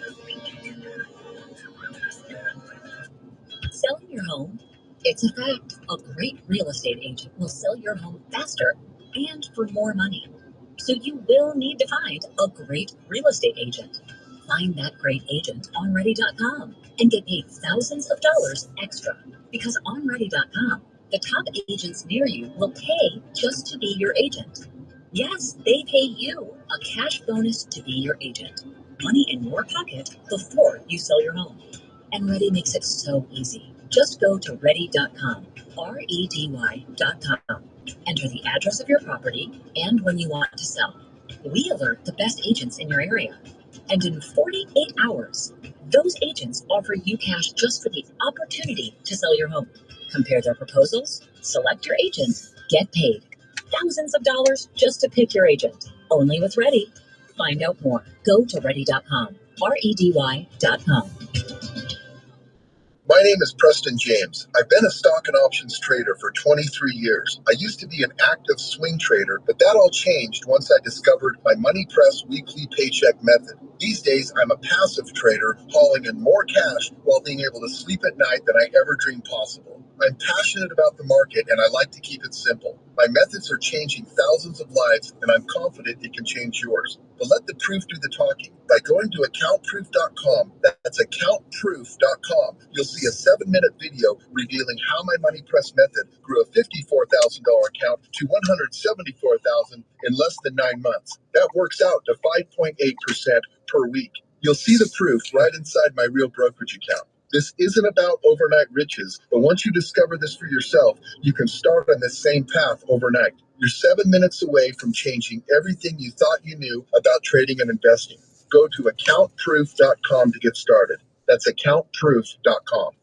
Selling your home? It's a fact. A great real estate agent will sell your home faster and for more money. So you will need to find a great real estate agent. Find that great agent on Ready.com and get paid thousands of dollars extra. Because on Ready.com, the top agents near you will pay just to be your agent. Yes, they pay you a cash bonus to be your agent. Money in your pocket before you sell your home. And Ready makes it so easy. Just go to Ready.com, REDY.com. Enter the address of your property and when you want to sell. We alert the best agents in your area. And in 48 hours, those agents offer you cash just for the opportunity to sell your home. Compare their proposals, select your agent, get paid. Thousands of dollars just to pick your agent. Only with Ready. Find out more. Go to Ready.com, REDY.com. My name is Preston James. I've been a stock and options trader for 23 years. I used to be an active swing trader, but that all changed once I discovered my Money Press weekly paycheck method. These days, I'm a passive trader, hauling in more cash while being able to sleep at night than I ever dreamed possible. I'm passionate about the market and I like to keep it simple. My methods are changing thousands of lives and I'm confident it can change yours. But let the proof do the talking. By going to accountproof.com, that's accountproof.com, you'll see a 7-minute video revealing how my Money Press method grew a $54,000 account to $174,000 in less than 9 months. That works out to 5.8% per week. You'll see the proof right inside my real brokerage account. This isn't about overnight riches, but once you discover this for yourself, you can start on this same path overnight. You're 7 minutes away from changing everything you thought you knew about trading and investing. Go to accountproof.com to get started. That's accountproof.com.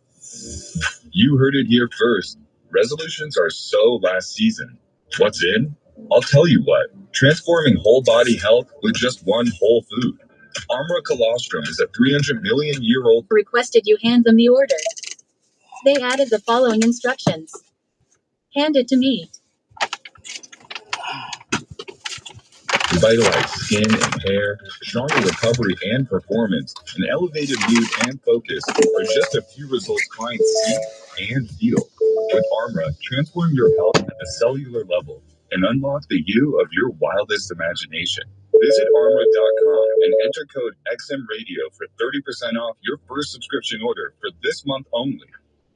You heard it here first. Resolutions are so last season. What's in? I'll tell you what. Transforming whole body health with just one whole food. Armra colostrum is a 300-million-year-old. Requested you hand them the order. They added the following instructions. Hand it to me. Revitalized skin and hair, stronger recovery and performance, an elevated mood and focus are just a few results clients see and feel. With Armra, transform your health at the cellular level and unlock the you of your wildest imagination. Visit armra.com and enter code XMRadio for 30% off your first subscription order for this month only.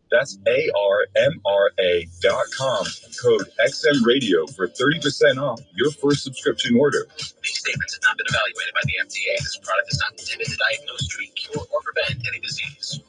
That's ARMRA.com, code XMRadio for 30% off your first subscription order. These statements have not been evaluated by the FDA. This product is not intended to diagnose, treat, cure, or prevent any disease.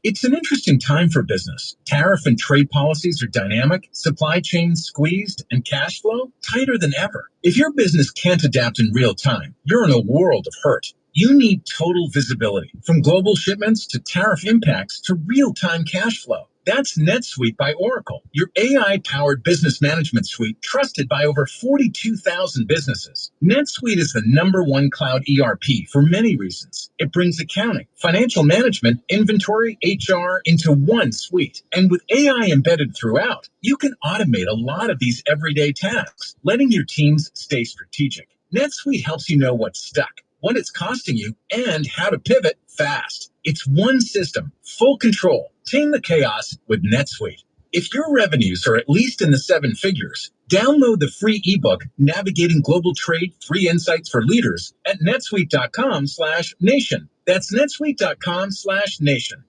It's an interesting time for business. Tariff and trade policies are dynamic, supply chains squeezed, and cash flow tighter than ever. If your business can't adapt in real time, you're in a world of hurt. You need total visibility, from global shipments to tariff impacts to real-time cash flow. That's NetSuite by Oracle, your AI-powered business management suite trusted by over 42,000 businesses. NetSuite is the #1 cloud ERP for many reasons. It brings accounting, financial management, inventory, HR into one suite. And with AI embedded throughout, you can automate a lot of these everyday tasks, letting your teams stay strategic. NetSuite helps you know what's stuck, what it's costing you, and how to pivot fast. It's one system, full control. Tame the chaos with NetSuite. If your revenues are at least in the 7 figures, download the free ebook, Navigating Global Trade, 3 Insights for Leaders at netsuite.com/nation. That's netsuite.com/nation.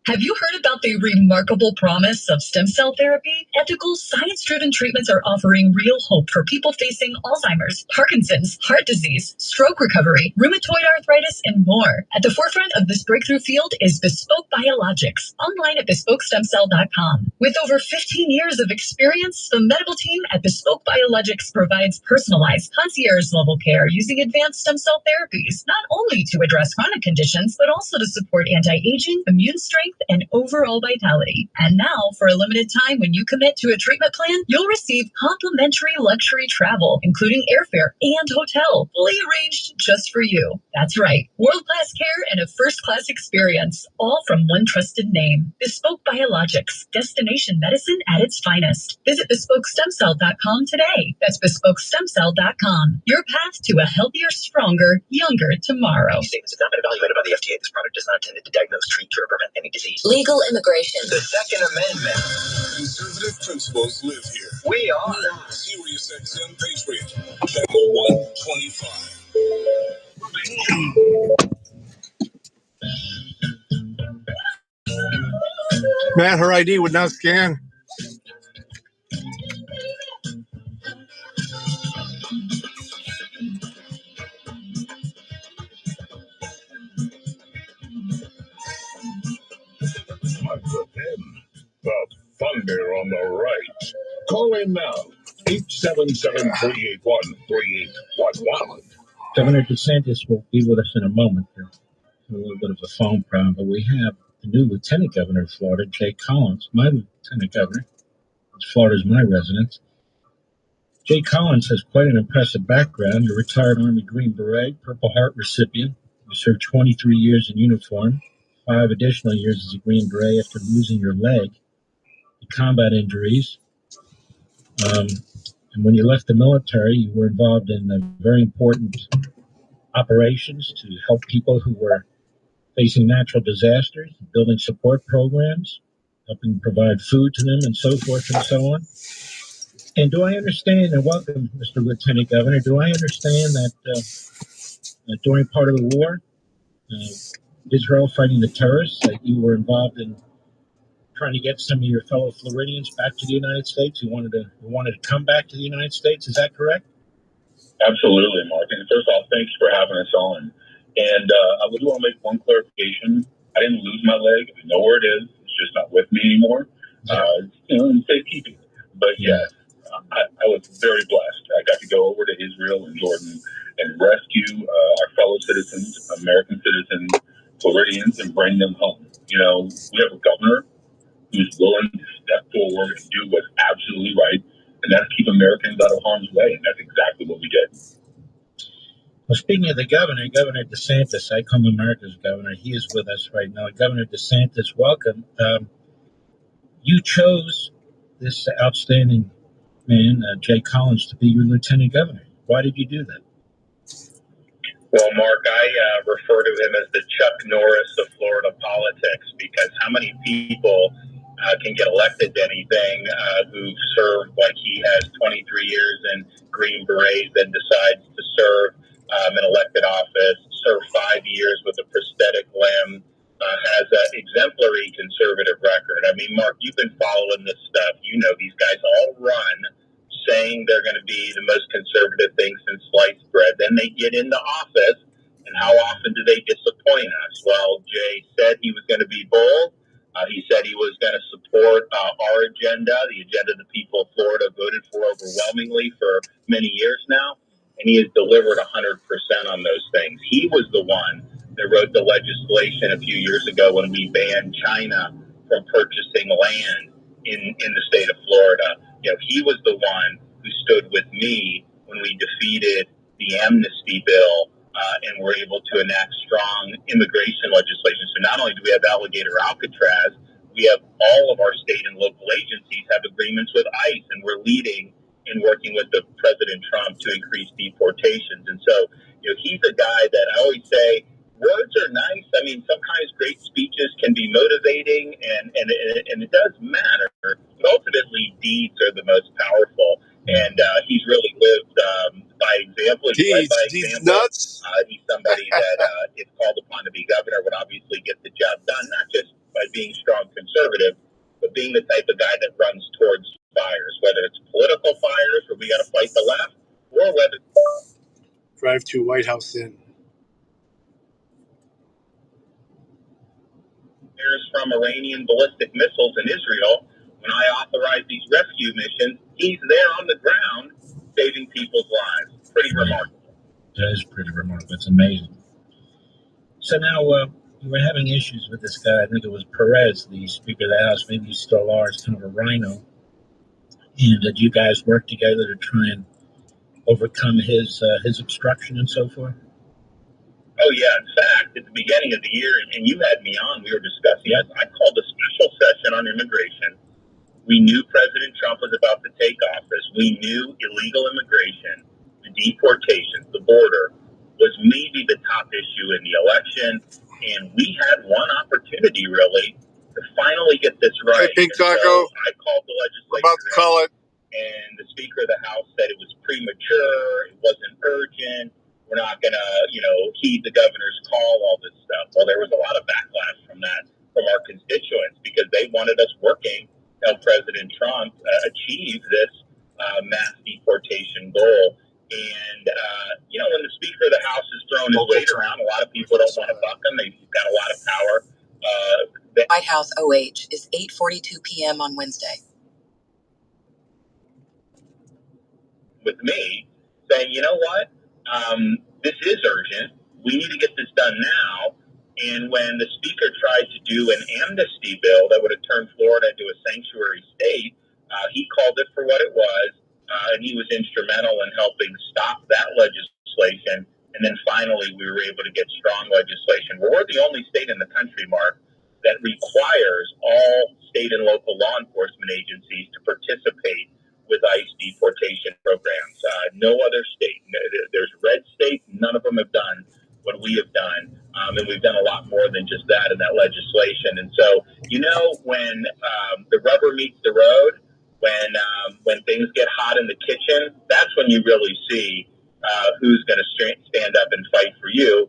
Have you heard about the remarkable promise of stem cell therapy? Ethical, science-driven treatments are offering real hope for people facing Alzheimer's, Parkinson's, heart disease, stroke recovery, rheumatoid arthritis, and more. At the forefront of this breakthrough field is Bespoke Biologics, online at BespokeStemCell.com. With over 15 years of experience, the medical team at Bespoke Biologics provides personalized, concierge-level care using advanced stem cell therapies, not only to address chronic conditions, but also to support anti-aging, immune strength, and overall vitality. And now, for a limited time, when you commit to a treatment plan, you'll receive complimentary luxury travel, including airfare and hotel, fully arranged just for you. That's right. World-class care and a first-class experience, all from one trusted name. Bespoke Biologics, destination medicine at its finest. Visit BespokeStemCell.com today. That's BespokeStemCell.com. Your path to a healthier, stronger, younger tomorrow. These statements have not been evaluated by the FDA. This product is not intended to diagnose, treat, cure, or prevent any disease. Legal immigration. The Second Amendment. Conservative principles live here. We are. Sirius XM Patriot, Channel 125. Matt, her ID would not scan. Mark the pen. The thunder on the right. Call in now. 877-381-3811. Governor DeSantis will be with us in a moment. There's a little bit of a phone problem, but we have the new Lieutenant Governor of Florida, Jay Collins, my Lieutenant Governor. Florida's my residence. Jay Collins has quite an impressive background. A retired Army Green Beret, Purple Heart recipient. You served 23 years in uniform, 5 additional years as a Green Beret after losing your leg to combat injuries. And when you left the military, you were involved in very important operations to help people who were facing natural disasters, building support programs, helping provide food to them, and so forth and so on. And do I understand, and welcome, Mr. Lieutenant Governor, do I understand that during part of the war, Israel fighting the terrorists, that you were involved in trying to get some of your fellow Floridians back to the United States who wanted to come back to the United States? Is that correct? Absolutely, Mark. And first off, thanks for having us on. And I would want to make one clarification. I didn't lose my leg. I know where it is. It's just not with me anymore. In safekeeping. But yes, I was very blessed. I got to go over to Israel and Jordan and rescue our fellow citizens, American citizens, Floridians, and bring them home. We have a governor who's willing to step forward and do what's absolutely right, and that's keep Americans out of harm's way, and that's exactly what we did. Well, speaking of the governor, Governor DeSantis, I call him America's governor. He is with us right now. Governor DeSantis, welcome. You chose this outstanding man, Jay Collins, to be your lieutenant governor. Why did you do that? Well, Mark, I refer to him as the Chuck Norris of Florida politics, because how many people can get elected to anything who've served like he has 23 years in Green Berets, then decides to serve in elected office, serve 5 years with a prosthetic limb, has an exemplary conservative record. I mean, Mark, you've been following this stuff. You know these guys all run saying they're going to be the most conservative thing since sliced bread. Then they get into office, and how often do they disappoint us? Well, Jay said he was going to be bold. He said he was going to support our agenda, the agenda the people of Florida voted for overwhelmingly for many years now, and he has delivered 100% on those things. He was the one that wrote the legislation a few years ago when we banned China from purchasing land in the state of Florida. He was the one who stood with me when we defeated the amnesty bill and were able to enact strong immigration legislation. So not only do we have Alligator Alcatraz, we have all of our state and local agencies have agreements with ICE, and we're leading in working with the President Trump to increase deportations. And so, he's a guy that I always say, words are nice. I mean, sometimes great speeches can be motivating, and it does matter. But ultimately, deeds are the most powerful. And he's really lived by example. He's led by example. Nuts. He's somebody that, if called upon to be governor, would obviously get the job done, not just by being strong conservative, but being the type of guy that runs towards fires, whether it's political fires where we got to fight the left, or whether Drive to White House in. There's from Iranian ballistic missiles in Israel. When I authorize these rescue missions, he's there on the ground saving people's lives. Pretty remarkable. That is pretty remarkable. It's amazing. So now we were having issues with this guy. I think it was Perez, the Speaker of the House. Maybe you still are. It's kind of a rhino. And did you guys work together to try and overcome his obstruction and so forth? Oh, yeah. In fact, at the beginning of the year, and you had me on, we were discussing it. I called a special session on immigration. We knew President Trump was about to take office. We knew illegal immigration, the deportations, the border was maybe the top issue in the election. And we had one opportunity, really, to finally get this right. Hey, Pink Taco. So I called the legislature. We're about to call it. And the Speaker of the House said it was premature. It wasn't urgent. We're not going to, heed the governor's call, all this stuff. Well, there was a lot of backlash from that, from our constituents, because they wanted us working to help President Trump achieve this mass deportation goal. And, when the Speaker of the House is throwing his weight around, a lot of people don't want to buck him. They've got a lot of power. White House OH is 8:42 p.m. on Wednesday. With me saying, you know what, this is urgent. We need to get this done now. And when the Speaker tried to do an amnesty bill that would have turned Florida into a sanctuary state, he called it for what it was, and he was instrumental in helping stop that legislation. And then finally, we were able to get strong legislation. We're the only state in the country, Mark, that requires all state and local law enforcement agencies to participate with ICE deportation programs. No other state. There's red states. None of them have done what we have done. And we've done a lot more than just that in that legislation. And so, when the rubber meets the road, when things get hot in the kitchen, that's when you really see who's going to stand up and fight for you.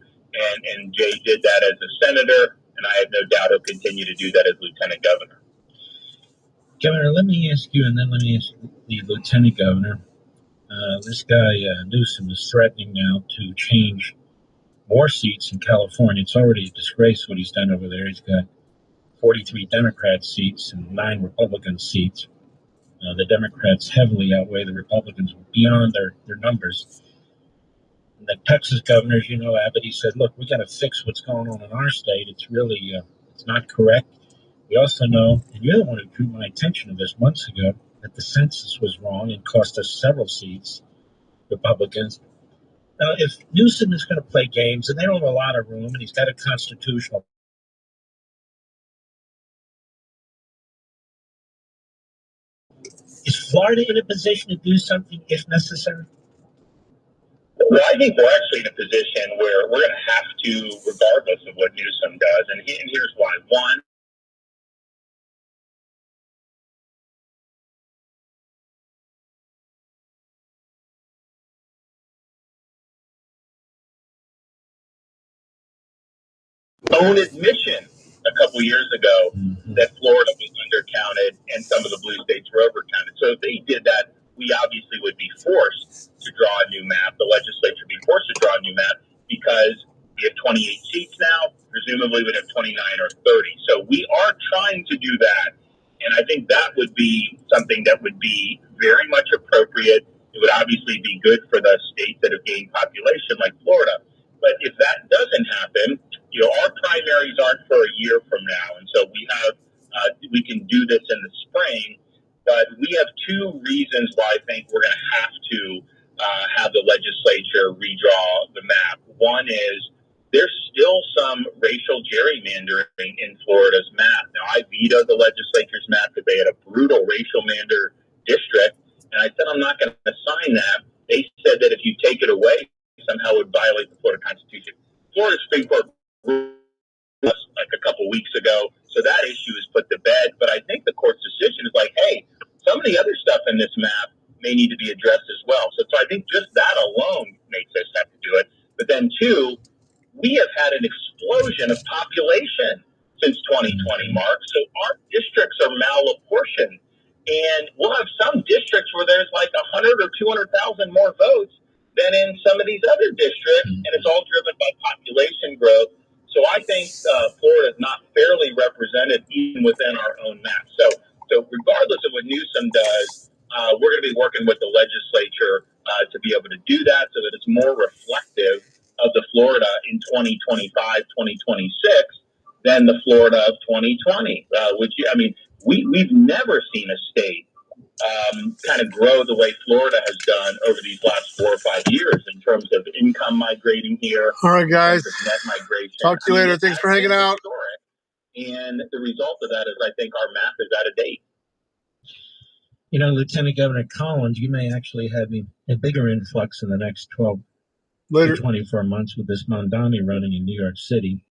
And Jay did that as a senator, and I have no doubt he'll continue to do that as lieutenant governor. Governor, let me ask you, and then let me ask the lieutenant governor. This guy, Newsom, is threatening now to change more seats in California. It's already a disgrace what he's done over there. He's got 43 Democrat seats and 9 Republican seats. The Democrats heavily outweigh the Republicans beyond their numbers. And the Texas governor, Abbott, he said, look, we got to fix what's going on in our state. It's really, it's not correct. We also know, and you're the one who drew my attention to this months ago, that the census was wrong and cost us several seats, Republicans. Now, if Newsom is going to play games, and they don't have a lot of room, and he's got a constitutional... Is Florida in a position to do something if necessary? Well, I think we're actually in a position where we're going to have to, regardless of what Newsom does, and here's why. One, own admission a couple years ago that Florida was undercounted and some of the blue states were overcounted. So if they did that, we obviously would be forced to draw a new map. The legislature would be forced to draw a new map because we have 28 seats now. Presumably we'd have 29 or 30. So we are trying to do that. And I think that would be something that would be very much appropriate. It would obviously be good for the states that have gained population like Florida. But if that doesn't happen, our primaries aren't for a year from now. And so we can do this in the spring. But we have 2 reasons why I think we're going to have to have the legislature redraw the map. One is there's still some racial gerrymandering in Florida's map. Now, I vetoed the legislature's map because they had a brutal racial mander district. And I said, I'm not going to sign that. They said that if you take it away, somehow would violate the Florida Constitution. Florida Supreme Court like a couple weeks ago, so that issue is put to bed. But I think the court's decision is like, hey, some of the other stuff in this map may need to be addressed as well. So I think just that alone makes us have to do it. But then 2, we have had an explosion of population since 2020, Mark. So our districts are malapportioned. And we'll have some districts where there's like 100 or 200,000 more votes than in some of these other districts, and it's all driven by population growth. So I think Florida is not fairly represented even within our own map. So regardless of what Newsom does, we're going to be working with the legislature to be able to do that so that it's more reflective of the Florida in 2025, 2026 than the Florida of 2020, which, I mean, we've never seen a state kind of grow the way Florida has done over these last 4 or 5 years in terms of income migrating here. All right, guys. Net migration. Talk to you later. Thanks for hanging out. And the result of that is I think our map is out of date. You know, Lieutenant Governor Collins, you may actually have a bigger influx in the next 12 to 24 months with this Mondani running in New York City.